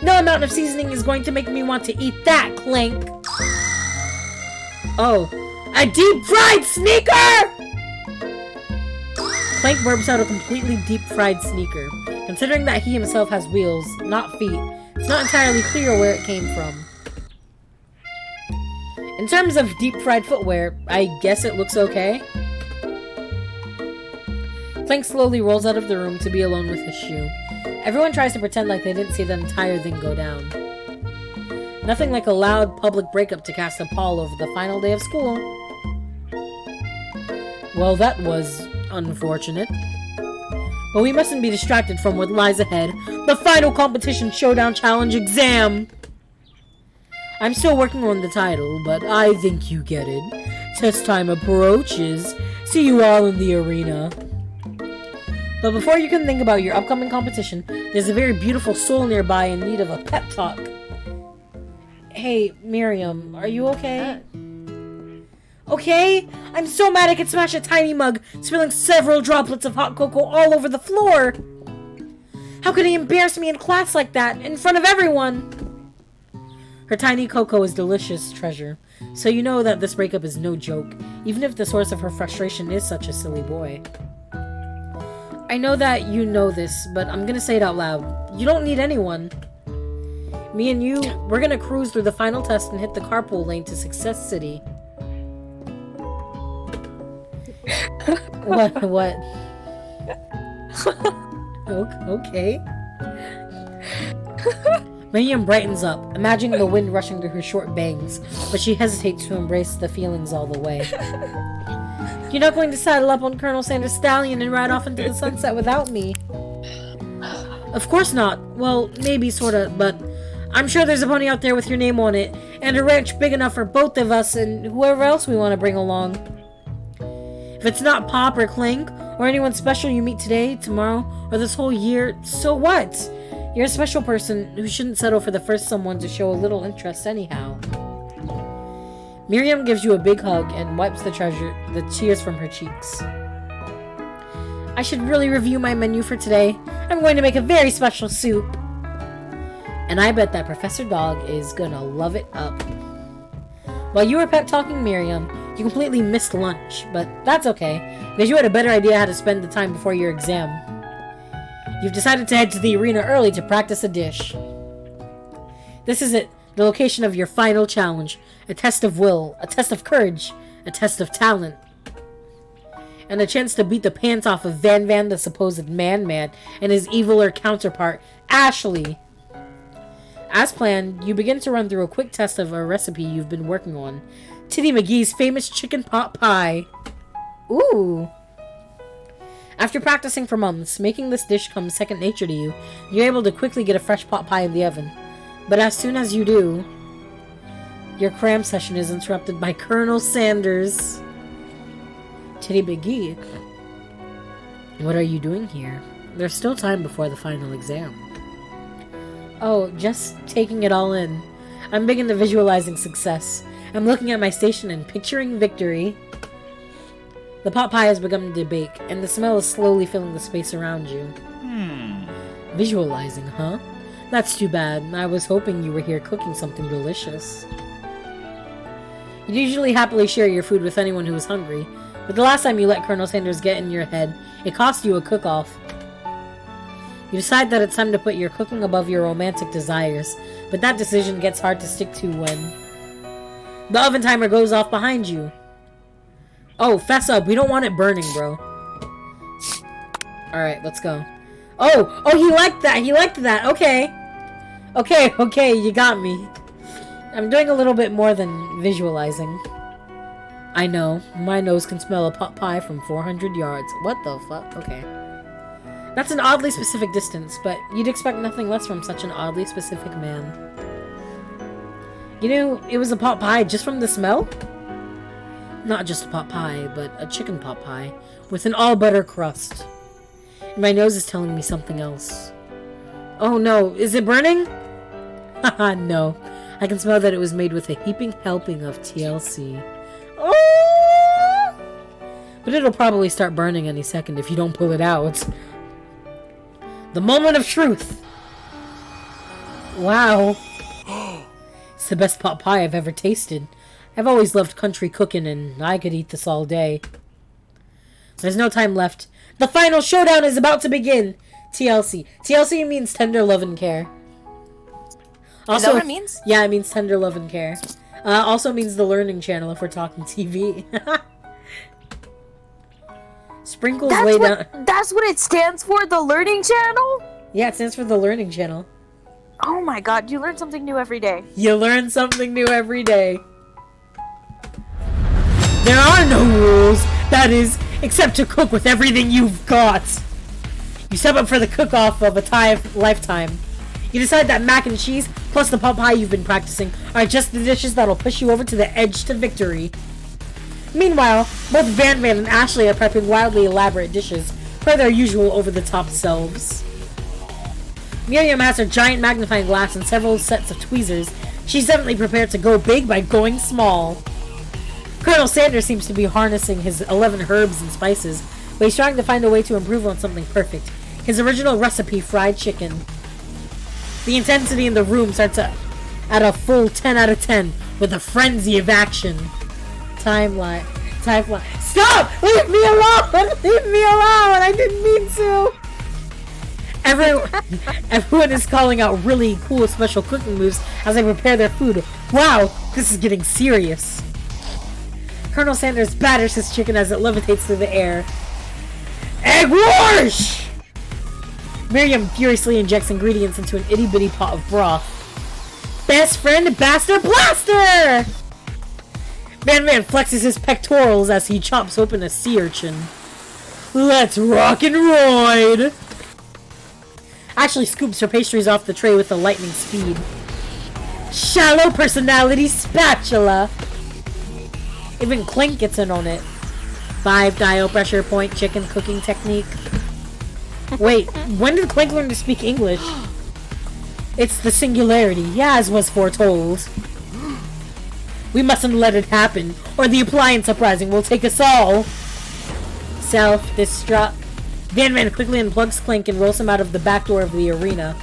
Speaker 1: No amount of seasoning is going to make me want to eat that, Clank. Oh, a deep-fried sneaker! Clank burps out a completely deep-fried sneaker. Considering that he himself has wheels, not feet, it's not entirely clear where it came from. In terms of deep-fried footwear, I guess it looks okay. Clank slowly rolls out of the room to be alone with his shoe. Everyone tries to pretend like they didn't see the entire thing go down. Nothing like a loud public breakup to cast a pall over the final day of school. Well, that was unfortunate. But we mustn't be distracted from what lies ahead. The final competition showdown challenge exam! I'm still working on the title, but I think you get it. Test time approaches. See you all in the arena. But before you can think about your upcoming competition, there's a very beautiful soul nearby in need of a pep talk. Hey, Miriam, are you okay? Okay? I'm so mad I could smash a tiny mug, spilling several droplets of hot cocoa all over the floor. How could he embarrass me in class like that, in front of everyone? Her tiny cocoa is delicious treasure, so you know that this breakup is no joke, even if the source of her frustration is such a silly boy. I know that you know this, but I'm gonna say it out loud. You don't need anyone. Me and you, we're gonna cruise through the final test and hit the carpool lane to Success City. What? Okay. Miriam brightens up, imagining the wind rushing through her short bangs, but she hesitates to embrace the feelings all the way. You're not going to saddle up on Colonel Sanders' stallion and ride off into the sunset without me. Of course not. Well, maybe, sorta, but I'm sure there's a pony out there with your name on it, and a ranch big enough for both of us and whoever else we want to bring along. If it's not Pop or Clink, or anyone special you meet today, tomorrow, or this whole year, so what? You're a special person who shouldn't settle for the first someone to show a little interest anyhow. Miriam gives you a big hug and wipes the tears from her cheeks. I should really review my menu for today. I'm going to make a very special soup. And I bet that Professor Dog is gonna love it up. While you were pep talking Miriam, you completely missed lunch, but that's okay, because you had a better idea how to spend the time before your exam. You've decided to head to the arena early to practice a dish. This is it, the location of your final challenge. A test of will, a test of courage, a test of talent. And a chance to beat the pants off of Van Van, the supposed man-man, and his eviler counterpart, Ashley. As planned, you begin to run through a quick test of a recipe you've been working on. Titty McGee's famous chicken pot pie. Ooh. After practicing for months, making this dish comes second nature to you. You're able to quickly get a fresh pot pie in the oven. But as soon as you do, your cram session is interrupted by Colonel Sanders. Titty McGee, what are you doing here? There's still time before the final exam. Oh, just taking it all in. I'm big into visualizing success. I'm looking at my station and picturing victory. The pot pie has begun to bake, and the smell is slowly filling the space around you. Visualizing, huh? That's too bad. I was hoping you were here cooking something delicious. You usually happily share your food with anyone who is hungry, but the last time you let Colonel Sanders get in your head, it cost you a cook-off. You decide that it's time to put your cooking above your romantic desires, but that decision gets hard to stick to when the oven timer goes off behind you. Oh, fess up. We don't want it burning, bro. Alright, let's go. Oh, he liked that. He liked that. Okay. Okay, you got me. I'm doing a little bit more than visualizing. I know. My nose can smell a pot pie from 400 yards. What the fuck? Okay. That's an oddly specific distance, but you'd expect nothing less from such an oddly specific man. You knew it was a pot pie just from the smell? Not just a pot pie, but a chicken pot pie with an all-butter crust. And my nose is telling me something else. Oh no, is it burning? Haha, no. I can smell that it was made with a heaping helping of TLC. Oh! But it'll probably start burning any second if you don't pull it out. The moment of truth! Wow. It's the best pot pie I've ever tasted. I've always loved country cooking, and I could eat this all day. There's no time left. The final showdown is about to begin. TLC. TLC means tender love and care. Also,
Speaker 2: Is that what it means?
Speaker 1: Yeah, it means tender love and care. Also means the learning channel if we're talking TV. Sprinkles lay down.
Speaker 2: That's what it stands for, the learning channel?
Speaker 1: Yeah, it stands for the learning channel.
Speaker 2: Oh my god, you learn something new every day.
Speaker 1: You learn something new every day. There are no rules, that is, except to cook with everything you've got. You step up for the cook-off of a lifetime. You decide that mac and cheese, plus the pot pie you've been practicing, are just the dishes that'll push you over to the edge to victory. Meanwhile, both Van Van and Ashley are prepping wildly elaborate dishes, per their usual over-the-top selves. Miriam has her giant magnifying glass and several sets of tweezers. She's definitely prepared to go big by going small. Colonel Sanders seems to be harnessing his 11 herbs and spices, but he's trying to find a way to improve on something perfect. His original recipe, fried chicken. The intensity in the room starts at a full 10 out of 10, with a frenzy of action. Timeline. Stop! Leave me alone! Leave me alone! I didn't mean to! Everyone is calling out really cool special cooking moves as they prepare their food. Wow, this is getting serious. Colonel Sanders batters his chicken as it levitates through the air. Egg wash! Miriam furiously injects ingredients into an itty-bitty pot of broth. Best friend, Bastard Blaster! Van Van flexes his pectorals as he chops open a sea urchin. Let's rock and roid! Ashley scoops her pastries off the tray with a lightning speed. Shallow personality spatula! Even Clink gets in on it. 5 dial pressure point chicken cooking technique. Wait, when did Clink learn to speak English? It's the singularity, yeah, as was foretold. We mustn't let it happen, or the appliance uprising will take us all. Self-destruct. Van Van quickly unplugs Clink and rolls him out of the back door of the arena.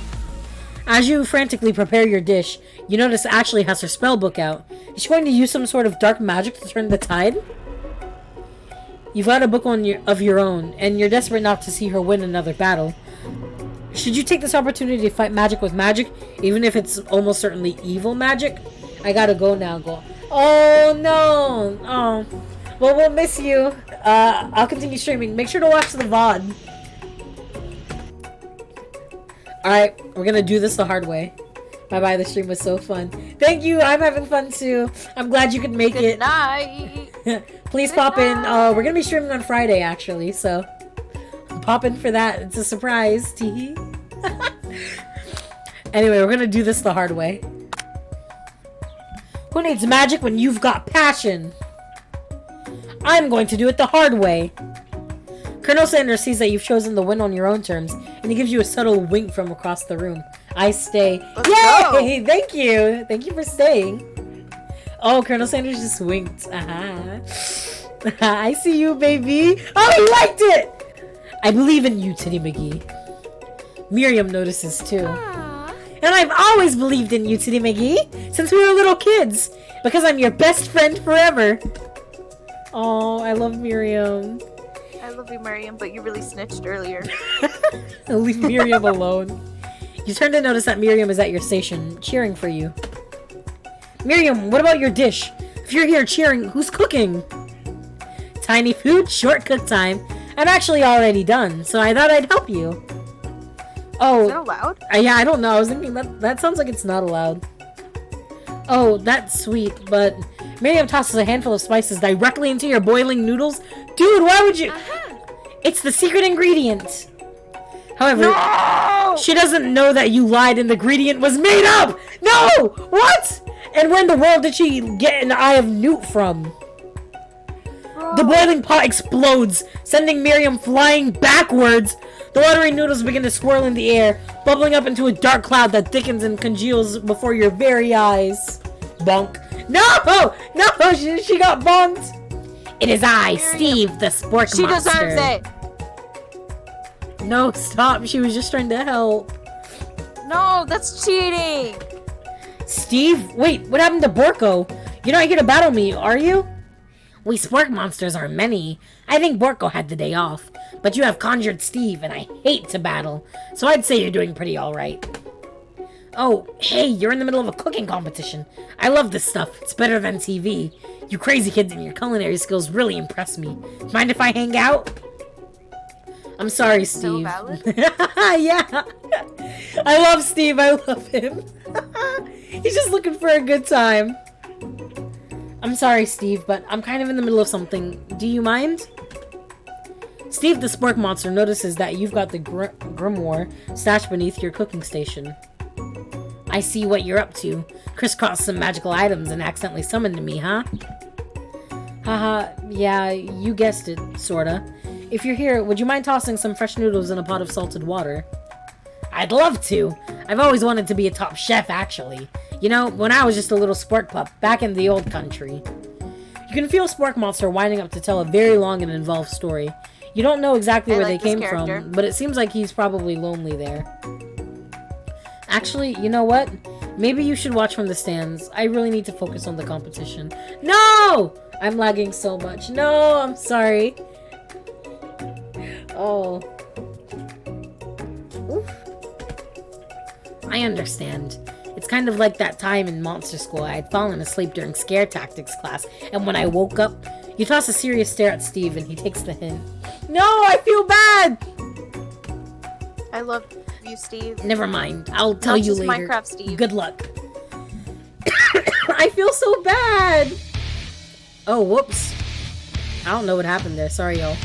Speaker 1: As you frantically prepare your dish, you notice Ashley has her spell book out. Is she going to use some sort of dark magic to turn the tide? You've got a book of your own, and you're desperate not to see her win another battle. Should you take this opportunity to fight magic with magic, even if it's almost certainly evil magic? I gotta go now, Oh, no! Oh. Well, we'll miss you. I'll continue streaming. Make sure to watch the VOD. Alright, we're gonna do this the hard way. Bye-bye, the stream was so fun. Thank you, I'm having fun too. I'm glad you could make it.
Speaker 2: Good night!
Speaker 1: Please pop in. We're gonna be streaming on Friday, actually, so pop in for that. It's a surprise. Teehee. Anyway, we're gonna do this the hard way. Who needs magic when you've got passion? I'm going to do it the hard way. Colonel Sanders sees that you've chosen the win on your own terms, and he gives you a subtle wink from across the room. I stay.
Speaker 2: Let's
Speaker 1: Yay!
Speaker 2: go.
Speaker 1: Thank you! Thank you for staying. Oh, Colonel Sanders just winked. I see you, baby. Oh, he liked it! I believe in you, Titty McGee. Miriam notices too. And I've always believed in you, Titty McGee, since we were little kids, because I'm your best friend forever. Oh, I love Miriam.
Speaker 2: I love you, Miriam, but you really snitched earlier.
Speaker 1: Leave Miriam alone. You turn to notice that Miriam is at your station, cheering for you. Miriam, what about your dish? If you're here cheering, who's cooking? Tiny food, short cook time. I'm actually already done, so I thought I'd help you. Oh.
Speaker 2: Is that allowed?
Speaker 1: Yeah, I don't know. I was thinking that sounds like it's not allowed. Oh, that's sweet, but Miriam tosses a handful of spices directly into your boiling noodles. Dude, why would you? It's the secret ingredient. However,
Speaker 2: No!
Speaker 1: she doesn't know that you lied and the ingredient was made up! No! What? And where in the world did she get an eye of newt from?
Speaker 2: Bro.
Speaker 1: The boiling pot explodes, sending Miriam flying backwards. The watery noodles begin to swirl in the air, bubbling up into a dark cloud that thickens and congeals before your very eyes. Bonk. No! No! She got bonked! It is I, Steve, the spork
Speaker 2: She
Speaker 1: monster.
Speaker 2: deserves it!
Speaker 1: No, stop. She was just trying to help.
Speaker 2: No, that's cheating!
Speaker 1: Steve? Wait, what happened to Borko? You're not here to battle me, are you? We spork monsters are many. I think Borko had the day off. But you have conjured Steve, and I hate to battle, so I'd say you're doing pretty alright. Oh, hey, you're in the middle of a cooking competition. I love this stuff. It's better than TV. You crazy kids and your culinary skills really impress me. Mind if I hang out? I'm sorry, Steve.
Speaker 2: So valid?
Speaker 1: Yeah. I love Steve. I love him. He's just looking for a good time. I'm sorry, Steve, but I'm kind of in the middle of something. Do you mind? Steve the Spork Monster notices that you've got the grimoire stashed beneath your cooking station. I see what you're up to. Crisscrossed some magical items and accidentally summoned me, huh? Haha, yeah, you guessed it, sorta. If you're here, would you mind tossing some fresh noodles in a pot of salted water? I'd love to. I've always wanted to be a top chef, actually. You know, when I was just a little spork pup, back in the old country. You can feel Spork Monster winding up to tell a very long and involved story. You don't know exactly where they came from, but it seems like he's probably lonely there. Actually, you know what? Maybe you should watch from the stands. I really need to focus on the competition. No! I'm lagging so much. No, I'm sorry. Oh. Oof. I understand. It's kind of like that time in monster school. I had fallen asleep during scare tactics class, and when I woke up, you toss a serious stare at Steve, and he takes the hint. No, I feel bad!
Speaker 2: I love you, Steve.
Speaker 1: Never mind. I'll tell you later.
Speaker 2: Minecraft, Steve.
Speaker 1: Good luck. I feel so bad. Oh, whoops. I don't know what happened there. Sorry, y'all.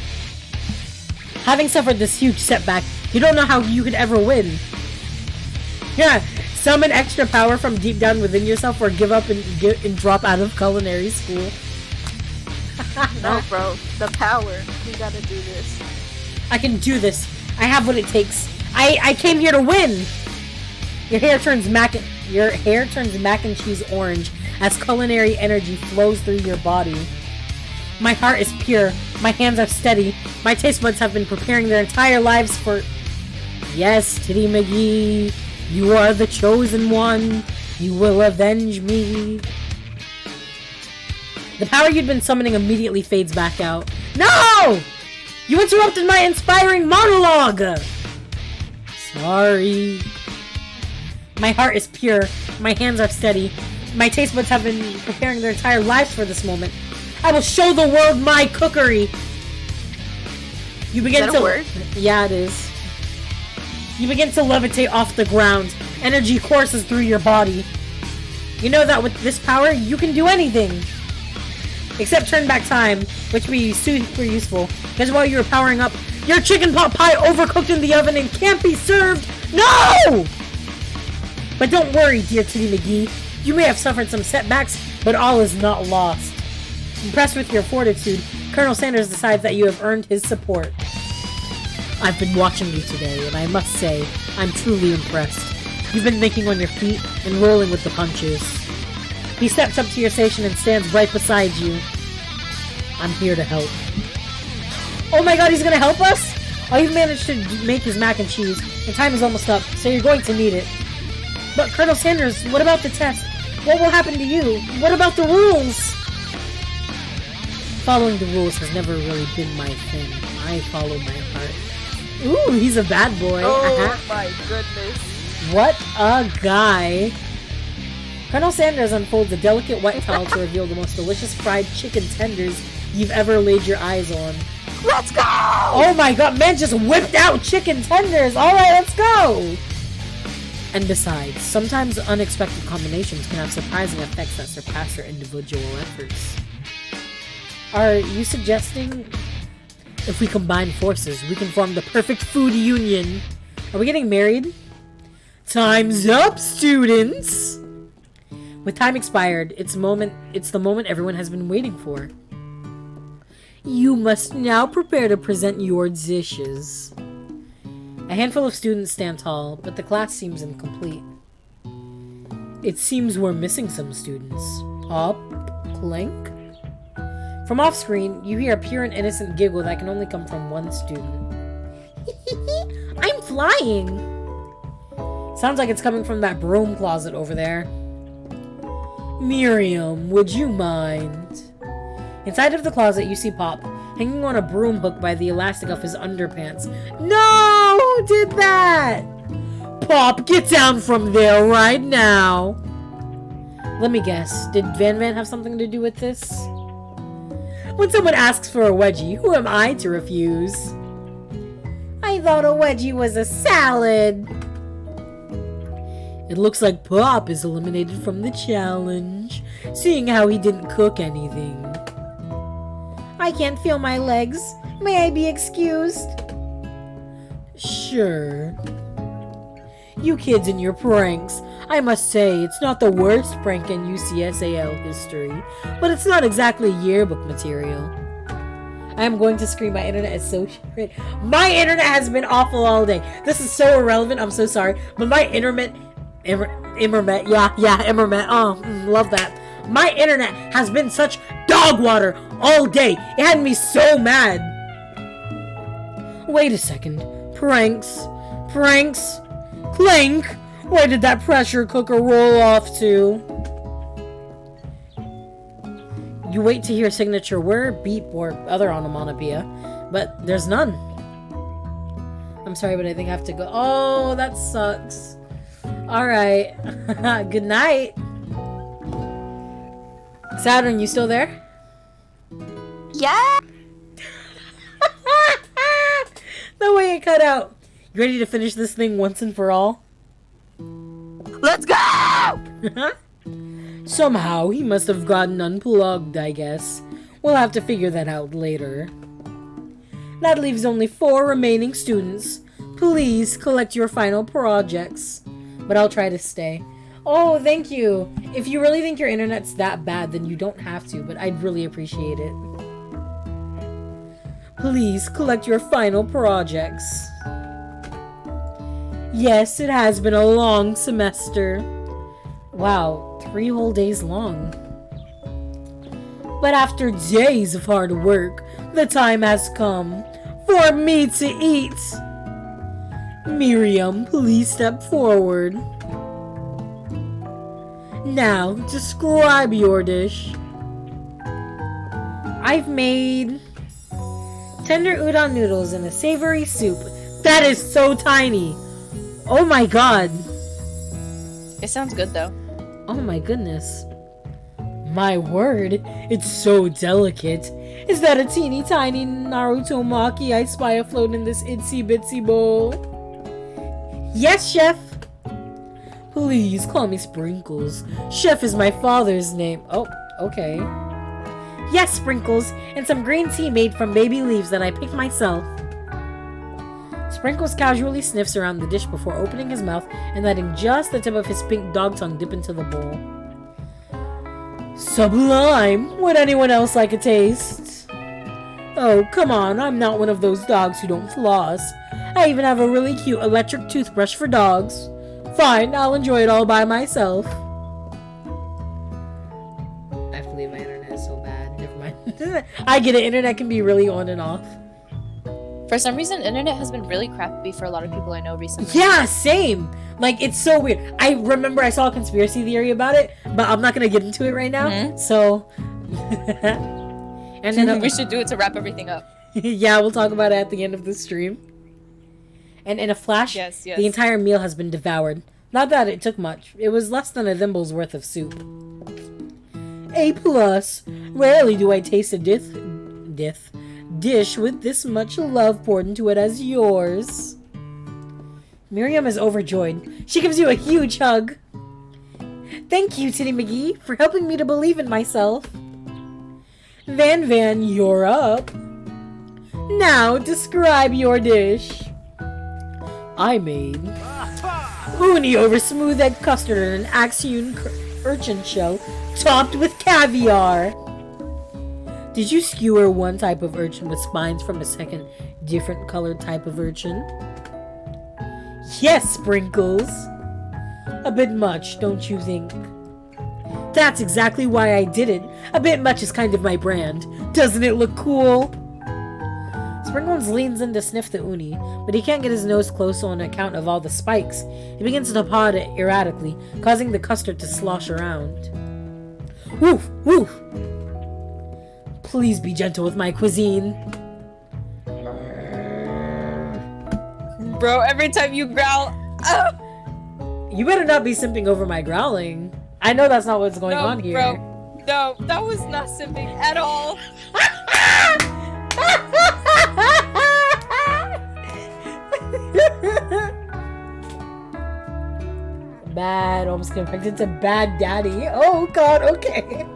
Speaker 1: Having suffered this huge setback, you don't know how you could ever win. Yeah, summon extra power from deep down within yourself or give up and drop out of culinary school.
Speaker 2: No, bro. The power. We gotta do this.
Speaker 1: I can do this. I have what it takes. I came here to win. Your hair turns mac and cheese orange as culinary energy flows through your body. My heart is pure. My hands are steady. My taste buds have been preparing their entire lives for... Yes, Titty McGee. You are the chosen one. You will avenge me. The power you'd been summoning immediately fades back out. No! You interrupted my inspiring monologue! Sorry. My heart is pure. My hands are steady. My taste buds have been preparing their entire lives for this moment. I will show the world my cookery! You begin to...
Speaker 2: word?
Speaker 1: Yeah, it is. You begin to levitate off the ground. Energy courses through your body. You know that with this power, you can do anything. Except turn back time, which would be super useful. Because while you were powering up, your chicken pot pie overcooked in the oven and can't be served. No! But don't worry, dear Titty McGee. You may have suffered some setbacks, but all is not lost. Impressed with your fortitude, Colonel Sanders decides that you have earned his support. I've been watching you today, and I must say, I'm truly impressed. You've been thinking on your feet and rolling with the punches. He steps up to your station and stands right beside you. I'm here to help. Oh my god, he's gonna help us? Oh, you've managed to make his mac and cheese, and time is almost up, so you're going to need it. But Colonel Sanders, what about the test? What will happen to you? What about the rules? Following the rules has never really been my thing. I follow my heart. Ooh, he's a bad boy.
Speaker 2: Oh my goodness.
Speaker 1: What a guy. Colonel Sanders unfolds a delicate white towel to reveal the most delicious fried chicken tenders you've ever laid your eyes on.
Speaker 2: Let's go!
Speaker 1: Oh my god, man just whipped out chicken tenders! Alright, let's go! And besides, sometimes unexpected combinations can have surprising effects that surpass their individual efforts. Are you suggesting if we combine forces, we can form the perfect food union? Are we getting married? Time's up, students! With time expired, it's the moment everyone has been waiting for. You must now prepare to present your dishes. A handful of students stand tall, but the class seems incomplete. It seems we're missing some students. Pop? Clink? From off-screen, you hear a pure and innocent giggle that can only come from one student. I'm flying! Sounds like it's coming from that broom closet over there. Miriam, would you mind? Inside of the closet, you see Pop, hanging on a broom hook by the elastic of his underpants. No! Who did that? Pop, get down from there right now. Let me guess. Did Van Van have something to do with this? When someone asks for a wedgie, who am I to refuse? I thought a wedgie was a salad. It looks like Pop is eliminated from the challenge, seeing how he didn't cook anything. I can't feel my legs. May I be excused? Sure. You kids and your pranks. I must say, it's not the worst prank in UCSAL history, but it's not exactly yearbook material. I am going to scream. My internet is so shit. My internet has been awful all day. This is so irrelevant. I'm so sorry. But my internet... Internet. Love that. My internet has been such dog water all day. It had me so mad. Wait a second. Pranks. Clink. Where did that pressure cooker roll off to? You wait to hear signature word, beep, or other onomatopoeia, but there's none. I'm sorry, but I think I have to go. Oh, that sucks. Alright. Good night. Saturn, you still there?
Speaker 2: Yeah.
Speaker 1: The way it cut out. You ready to finish this thing once and for all?
Speaker 2: Let's go!
Speaker 1: Somehow, he must have gotten unplugged, I guess. We'll have to figure that out later. That leaves only 4 remaining students. Please collect your final projects. But I'll try to stay. Oh, thank you. If you really think your internet's that bad, then you don't have to, but I'd really appreciate it. Please collect your final projects. Yes, it has been a long semester. Wow, 3 whole days long. But after days of hard work, the time has come for me to eat. Miriam, please step forward. Now, describe your dish. I've made tender udon noodles in a savory soup. That is so tiny. Oh my god.
Speaker 2: It sounds good though.
Speaker 1: Oh my goodness. My word, it's so delicate. Is that a teeny tiny Naruto Maki I spy afloat in this itsy bitsy bowl? Yes, chef. Please call me Sprinkles. Chef is my father's name. Oh, okay. Yes, Sprinkles, and some green tea made from baby leaves that I picked myself. Sprinkles casually sniffs around the dish before opening his mouth and letting just the tip of his pink dog tongue dip into the bowl. Sublime! Would anyone else like a taste? Oh, come on, I'm not one of those dogs who don't floss. I even have a really cute electric toothbrush for dogs. Fine, I'll enjoy it all by myself. I believe my internet is so bad. Never mind. I get it, internet can be really on and off.
Speaker 2: For some reason, internet has been really crappy for a lot of people I know recently.
Speaker 1: Yeah, same. Like, it's so weird. I remember I saw a conspiracy theory about it, but I'm not gonna get into it right now. Mm-hmm. So, and then
Speaker 2: we should do it to wrap everything up.
Speaker 1: Yeah, we'll talk about it at the end of the stream. And in a flash,
Speaker 2: yes.
Speaker 1: The entire meal has been devoured. Not that it took much. It was less than a thimble's worth of soup. A+. Rarely do I taste a dish with this much love poured into it as yours. Miriam is overjoyed. She gives you a huge hug. Thank you, Titty McGee, for helping me to believe in myself. Van Van, you're up. Now, describe your dish. I made uni over smooth egg custard and an axe-hewn urchin shell topped with caviar. Did you skewer one type of urchin with spines from a second different colored type of urchin? Yes, Sprinkles. A bit much, don't you think? That's exactly why I did it. A bit much is kind of my brand. Doesn't it look cool? Sprinkles leans in to sniff the uni, but he can't get his nose close on account of all the spikes. He begins to paw it erratically, causing the custard to slosh around. Woof! Woof! Please be gentle with my cuisine.
Speaker 2: Bro, every time you growl...
Speaker 1: You better not be simping over my growling. I know that's not what's going on here.
Speaker 2: Bro, no, that was not simping at all.
Speaker 1: Bad, almost convicted to bad daddy. Oh god, okay.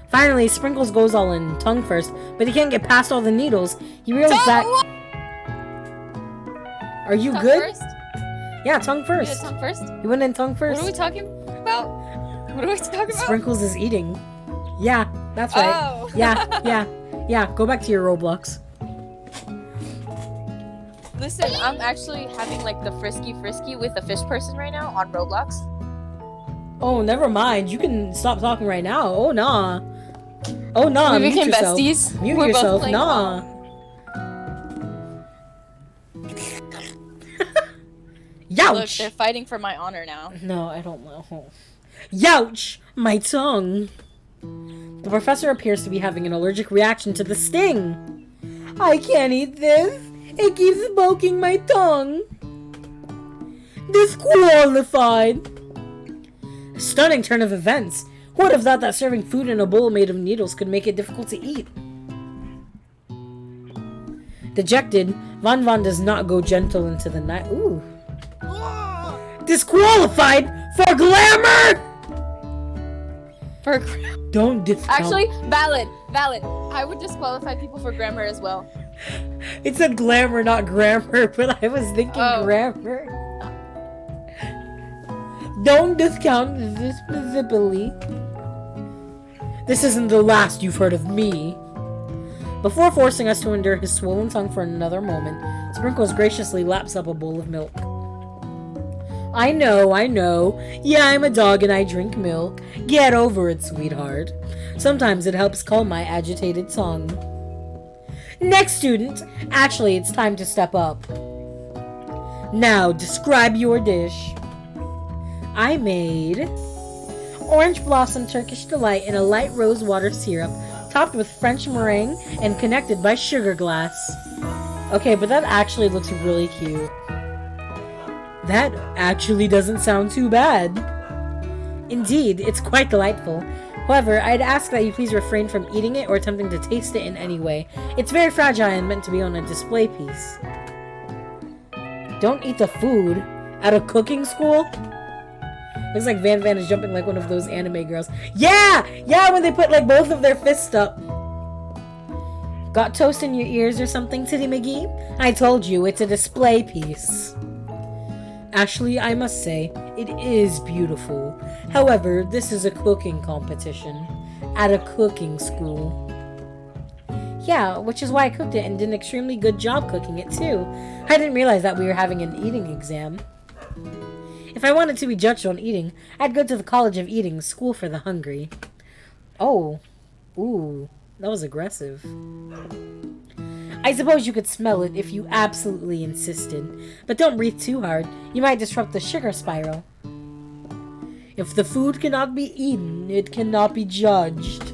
Speaker 1: Finally, Sprinkles goes all in, tongue first, but he can't get past all the needles. He realizes that... Are you
Speaker 2: tongue
Speaker 1: good?
Speaker 2: First?
Speaker 1: Yeah, tongue first.
Speaker 2: Tongue first?
Speaker 1: He went in tongue first.
Speaker 2: What are we talking about? What are we talking about?
Speaker 1: Sprinkles is eating. Yeah, that's right.
Speaker 2: Oh.
Speaker 1: Yeah. Go back to your Roblox.
Speaker 2: Listen, I'm actually having like the frisky with a fish person right now on Roblox.
Speaker 1: Oh, never mind. You can stop talking right now. Oh, nah. Oh, nah.
Speaker 2: We
Speaker 1: Mute
Speaker 2: became
Speaker 1: yourself.
Speaker 2: besties.
Speaker 1: Mute
Speaker 2: We're
Speaker 1: yourself.
Speaker 2: both
Speaker 1: Nah. Youch!
Speaker 2: Look, they're fighting for my honor now.
Speaker 1: No, I don't know. Youch! My tongue! The professor appears to be having an allergic reaction to the sting. I can't eat this. It keeps poking my tongue. Disqualified. A stunning turn of events. Who would have thought that serving food in a bowl made of needles could make it difficult to eat? Dejected, Van does not go gentle into the night. Ooh. Disqualified for glamour! Don't discount.
Speaker 2: Actually, valid. I would disqualify people for grammar as well.
Speaker 1: It's a glamour, not grammar, but I was thinking grammar. Don't discount this visibly. This isn't the last you've heard of me. Before forcing us to endure his swollen tongue for another moment, Sprinkles graciously laps up a bowl of milk. I know. Yeah, I'm a dog and I drink milk. Get over it, sweetheart. Sometimes it helps calm my agitated tongue. Next student. Actually, it's time to step up. Now, describe your dish. I made orange blossom Turkish delight in a light rose water syrup, topped with French meringue and connected by sugar glass. Okay, but that actually looks really cute. That actually doesn't sound too bad. Indeed, it's quite delightful. However, I'd ask that you please refrain from eating it or attempting to taste it in any way. It's very fragile and meant to be on a display piece. Don't eat the food at a cooking school? Looks like Van is jumping like one of those anime girls. Yeah, when they put like both of their fists up. Got toast in your ears or something, Titty McGee? I told you, it's a display piece. Actually, I must say, it is beautiful. However, this is a cooking competition at a cooking school. Yeah, which is why I cooked it and did an extremely good job cooking it too. I didn't realize that we were having an eating exam. If I wanted to be judged on eating, I'd go to the College of Eating, School for the Hungry. Oh. Ooh, that was aggressive. I suppose you could smell it if you absolutely insisted. But don't breathe too hard. You might disrupt the sugar spiral. If the food cannot be eaten, it cannot be judged.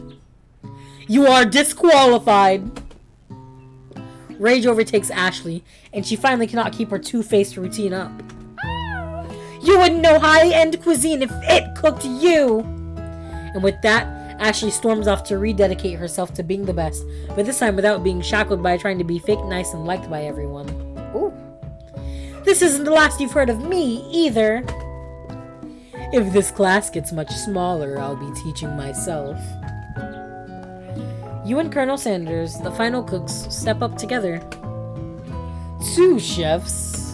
Speaker 1: You are disqualified! Rage overtakes Ashley, and she finally cannot keep her two-faced routine up. You wouldn't know high-end cuisine if it cooked you! And with that, Ashley storms off to rededicate herself to being the best, but this time without being shackled by trying to be fake nice and liked by everyone. Ooh. This isn't the last you've heard of me, either. If this class gets much smaller, I'll be teaching myself. You and Colonel Sanders, the final cooks, step up together. Two chefs.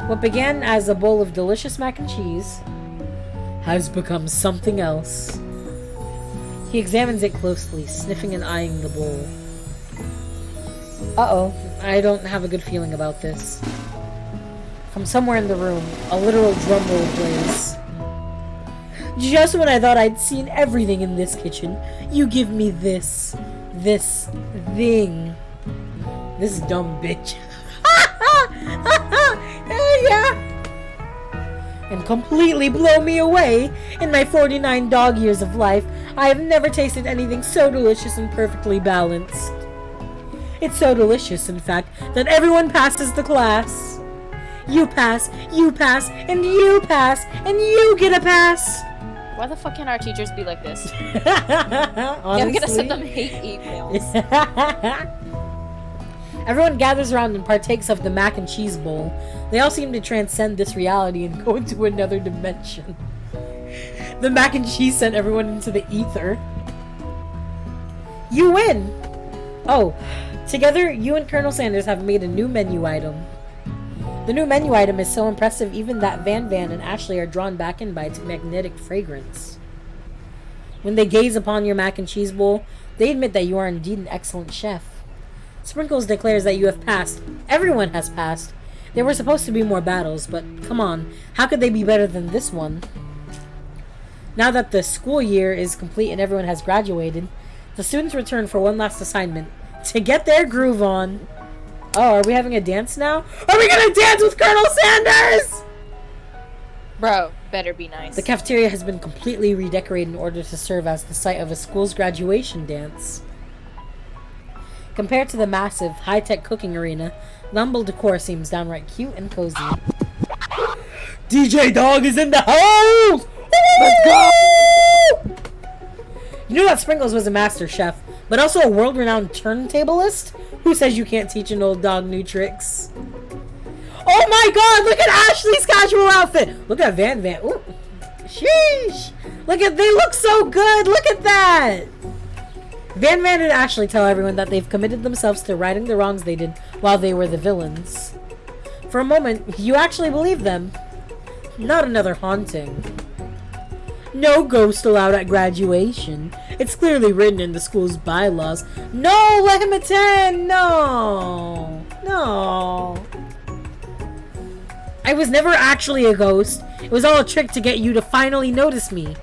Speaker 1: What began as a bowl of delicious mac and cheese has become something else. He examines it closely, sniffing and eyeing the bowl. Uh-oh, I don't have a good feeling about this. From somewhere in the room, a literal drum roll plays. Just when I thought I'd seen everything in this kitchen, you give me this thing. This dumb bitch. Yeah. and completely blow me away. In my 49 dog years of life, I have never tasted anything so delicious and perfectly balanced. It's so delicious, in fact, that everyone passes the class. You pass, and you pass, and you get a pass.
Speaker 2: Why the fuck can't our teachers be like this?
Speaker 1: Honestly.
Speaker 2: Yeah, I'm gonna send them hate emails.
Speaker 1: Everyone gathers around and partakes of the mac and cheese bowl. They all seem to transcend this reality and go into another dimension. The mac and cheese sent everyone into the ether. You win! Oh, together, you and Colonel Sanders have made a new menu item. The new menu item is so impressive even that Van and Ashley are drawn back in by its magnetic fragrance. When they gaze upon your mac and cheese bowl, they admit that you are indeed an excellent chef. Sprinkles declares that you have passed. Everyone has passed. There were supposed to be more battles, but come on, how could they be better than this one? Now that the school year is complete and everyone has graduated, the students return for one last assignment, to get their groove on. Oh, are we having a dance now? Are we gonna dance with Colonel Sanders?
Speaker 2: Bro, better be nice.
Speaker 1: The cafeteria has been completely redecorated in order to serve as the site of a school's graduation dance. Compared to the massive, high-tech cooking arena, the humble decor seems downright cute and cozy. DJ Dog is in the house! Let's go! You knew that Sprinkles was a master chef, but also a world-renowned turntablist? Who says you can't teach an old dog new tricks? Oh my god, look at Ashley's casual outfit! Look at Van. Ooh. Sheesh! They look so good! Look at that! Van and Ashley tell everyone that they've committed themselves to righting the wrongs they did while they were the villains. For a moment, you actually believe them. Not another haunting. No ghost allowed at graduation. It's clearly written in the school's bylaws. No, let him attend! No! I was never actually a ghost. It was all a trick to get you to finally notice me.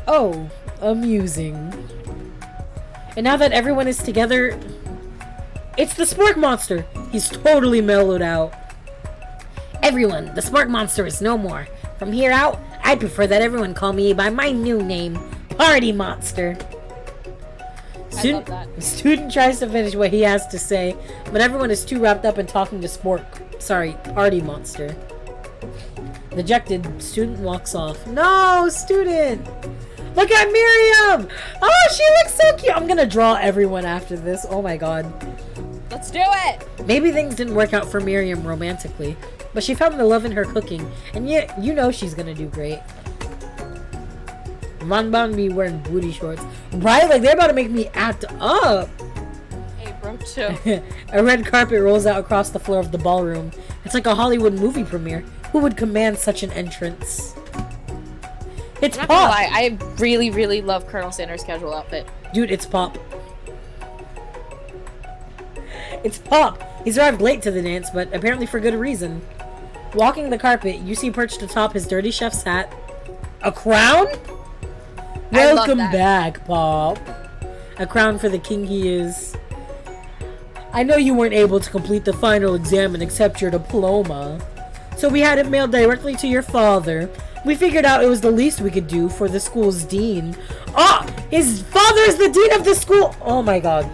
Speaker 1: Oh, amusing. And now that everyone is together, it's the Spork Monster. He's totally mellowed out. Everyone, the Spork Monster is no more. From here out, I prefer that everyone call me by my new name, Party Monster. Student tries to finish what he has to say, but everyone is too wrapped up in talking to Party Monster. Dejected, student walks off. No, student! Look at Miriam! Oh, she looks so cute! I'm gonna draw everyone after this. Oh my god.
Speaker 2: Let's do it!
Speaker 1: Maybe things didn't work out for Miriam romantically, but she found the love in her cooking, and yet you know she's gonna do great. Ron be wearing booty shorts. Right? Like, they're about to make me act up!
Speaker 2: Hey, bro, chill.
Speaker 1: A red carpet rolls out across the floor of the ballroom. It's like a Hollywood movie premiere. Who would command such an entrance? It's
Speaker 2: I'm not
Speaker 1: Pop!
Speaker 2: gonna lie, I really, really love Colonel Sanders' casual outfit.
Speaker 1: Dude, it's Pop. It's Pop! He's arrived late to the dance, but apparently for good reason. Walking the carpet, you see perched atop his dirty chef's hat a crown? Welcome back, Pop. A crown for the king he is. I know you weren't able to complete the final exam and accept your diploma, so we had it mailed directly to your father. We figured out it was the least we could do for the school's dean. Oh! His father is the dean of the school! Oh my god.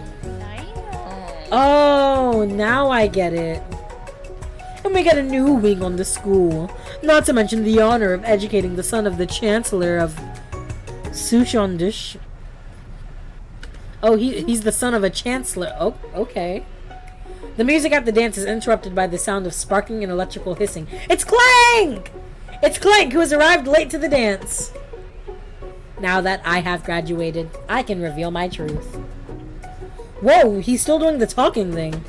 Speaker 1: Oh, now I get it. And we get a new wing on the school. Not to mention the honor of educating the son of the Chancellor of Sushondish. Oh, he's the son of a Chancellor. Oh, okay. The music at the dance is interrupted by the sound of sparking and electrical hissing. It's Clank! It's Clank, who has arrived late to the dance. Now that I have graduated, I can reveal my truth. Whoa, he's still doing the talking thing.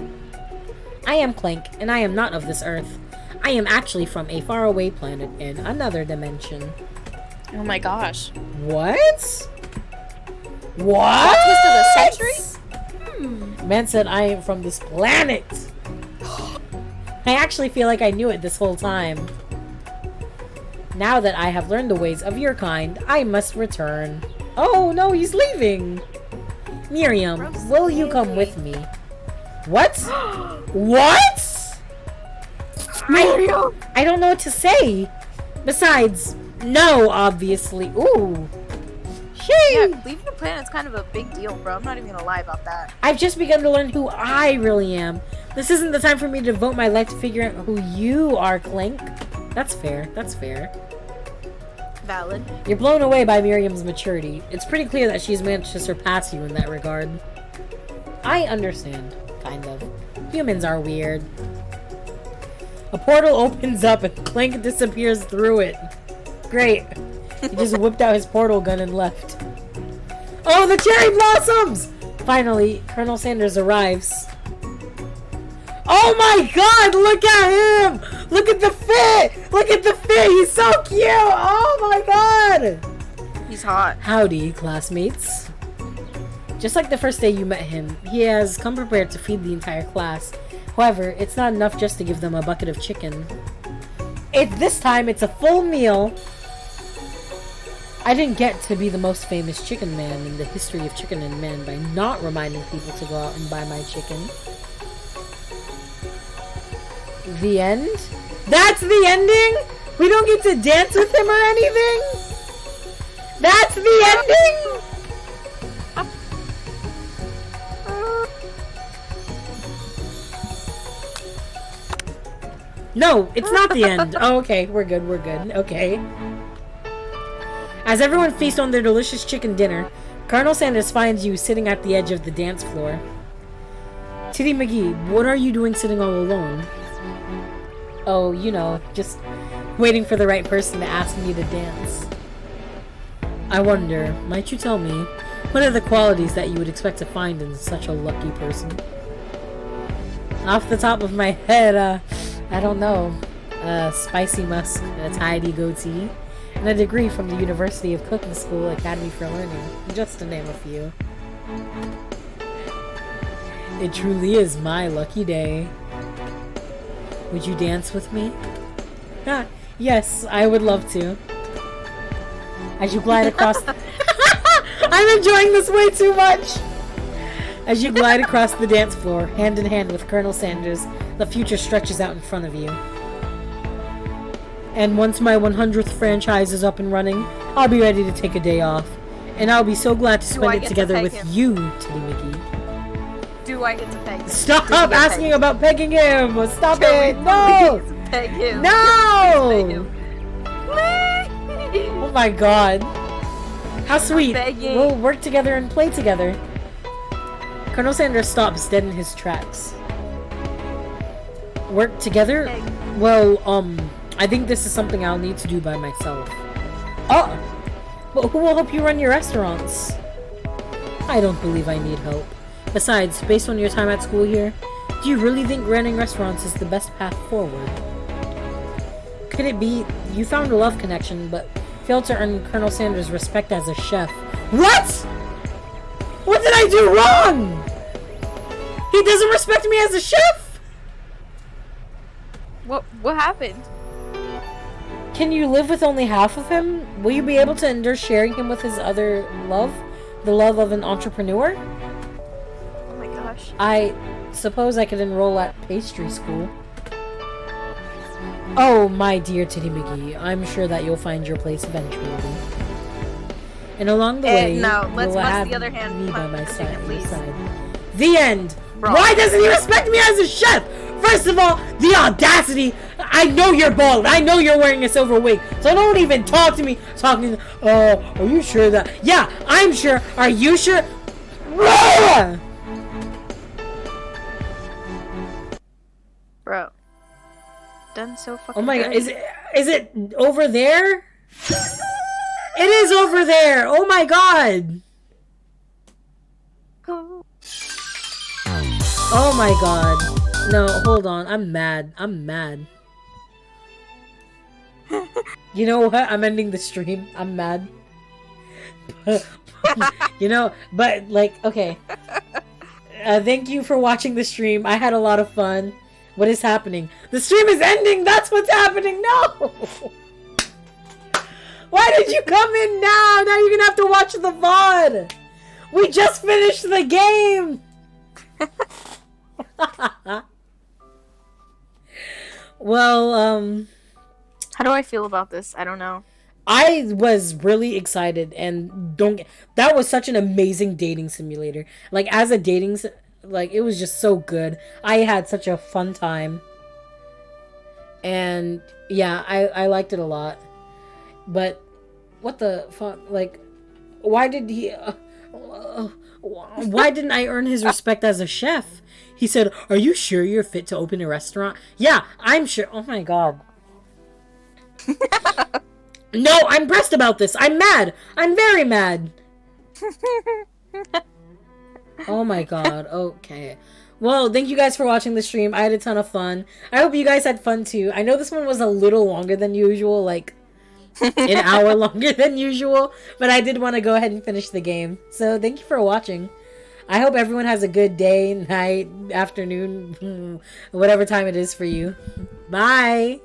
Speaker 1: I am Clank, and I am not of this earth. I am actually from a faraway planet in another dimension.
Speaker 2: Oh my gosh.
Speaker 1: What? What?
Speaker 2: Plot twist of the century?
Speaker 1: Man said I am from this planet. I actually feel like I knew it this whole time. Now that I have learned the ways of your kind, I must return. Oh no, he's leaving. Miriam, will you come with me? What? What? I don't know what to say. Besides, no, obviously. Ooh.
Speaker 2: Yeah, leaving the planet's kind of a big deal, bro. I'm not even gonna lie about that.
Speaker 1: I've just begun to learn who I really am. This isn't the time for me to devote my life to figure out who you are, Clink. That's fair. That's fair.
Speaker 2: Valid.
Speaker 1: You're blown away by Miriam's maturity. It's pretty clear that she's managed to surpass you in that regard. I understand, kind of. Humans are weird. A portal opens up and Clink disappears through it. Great. He just whipped out his portal gun and left. Oh, the cherry blossoms! Finally, Colonel Sanders arrives. Oh my god, look at him! Look at the fit! Look at the fit! He's so cute! Oh my god!
Speaker 2: He's hot.
Speaker 1: Howdy, classmates. Just like the first day you met him, he has come prepared to feed the entire class. However, it's not enough just to give them a bucket of chicken. This time, it's a full meal. I didn't get to be the most famous chicken man in the history of chicken and men by not reminding people to go out and buy my chicken. The end? That's the ending? We don't get to dance with him or anything? That's the ending? No, it's not the end. Oh, okay, we're good, okay. As everyone feasts on their delicious chicken dinner, Colonel Sanders finds you sitting at the edge of the dance floor. Titty McGee, what are you doing sitting all alone? Oh, you know, just waiting for the right person to ask me to dance. I wonder, might you tell me, what are the qualities that you would expect to find in such a lucky person? Off the top of my head, I don't know. Spicy musk, a tidy goatee, and a degree from the University of Cooking School Academy for Learning, just to name a few. It truly is my lucky day. Would you dance with me? Ah, yes, I would love to. As you glide across I'm enjoying this way too much! As you glide across the dance floor, hand in hand with Colonel Sanders, the future stretches out in front of you. And once my 100th franchise is up and running, I'll be ready to take a day off. And I'll be so glad to spend it together with you, Titty McGee.
Speaker 2: Do I get to peg him?
Speaker 1: Stop asking about pegging him! Stop it! No!
Speaker 2: Peg him.
Speaker 1: No! Oh my god. How sweet. We'll work together and play together. Colonel Sanders stops dead in his tracks. Work together? Well, I think this is something I'll need to do by myself. Oh! But who will help you run your restaurants? I don't believe I need help. Besides, based on your time at school here, do you really think running restaurants is the best path forward? Could it be you found a love connection, but failed to earn Colonel Sanders' respect as a chef? What?! What did I do wrong?! He doesn't respect me as a chef?!
Speaker 2: What happened?
Speaker 1: Can you live with only half of him? Will you be able to endure sharing him with his other love? The love of an entrepreneur?
Speaker 2: Oh my gosh.
Speaker 1: I suppose I could enroll at pastry school. Oh, my dear Titty McGee, I'm sure that you'll find your place eventually. And along the way,
Speaker 2: let's
Speaker 1: you'll have
Speaker 2: the other hand
Speaker 1: me by my side.
Speaker 2: please.
Speaker 1: The end!
Speaker 2: Bro.
Speaker 1: Why doesn't he respect me as a chef? First of all, the audacity! I know you're bald. I know you're wearing a silver wig. So don't even talk to me. Are you sure that... Yeah, I'm sure. Are you sure?
Speaker 2: Bro. Done so fucking
Speaker 1: Oh my god,
Speaker 2: good.
Speaker 1: is it over there? It is over there! Oh my god! Oh my god. No, hold on. I'm mad. You know what? I'm ending the stream. I'm mad. You know, but like, okay. Thank you for watching the stream. I had a lot of fun. What is happening? The stream is ending! That's what's happening! No! Why did you come in now? Now you're gonna have to watch the VOD! We just finished the game! Well,
Speaker 2: How do I feel about this? I don't know.
Speaker 1: I was really excited, and that was such an amazing dating simulator. Like as a like it was just so good. I had such a fun time, and yeah, I liked it a lot. But what the fuck? Like, why did he? Why didn't I earn his respect as a chef? He said, "Are you sure you're fit to open a restaurant?" Yeah, I'm sure. Oh my god. No, I'm pressed about this. I'm mad. I'm very mad. Oh my god. Okay. Well, thank you guys for watching the stream. I had a ton of fun. I hope you guys had fun too. I know this one was a little longer than usual, like an hour longer than usual, but I did want to go ahead and finish the game. So thank you for watching. I hope everyone has a good day, night, afternoon, whatever time it is for you. Bye!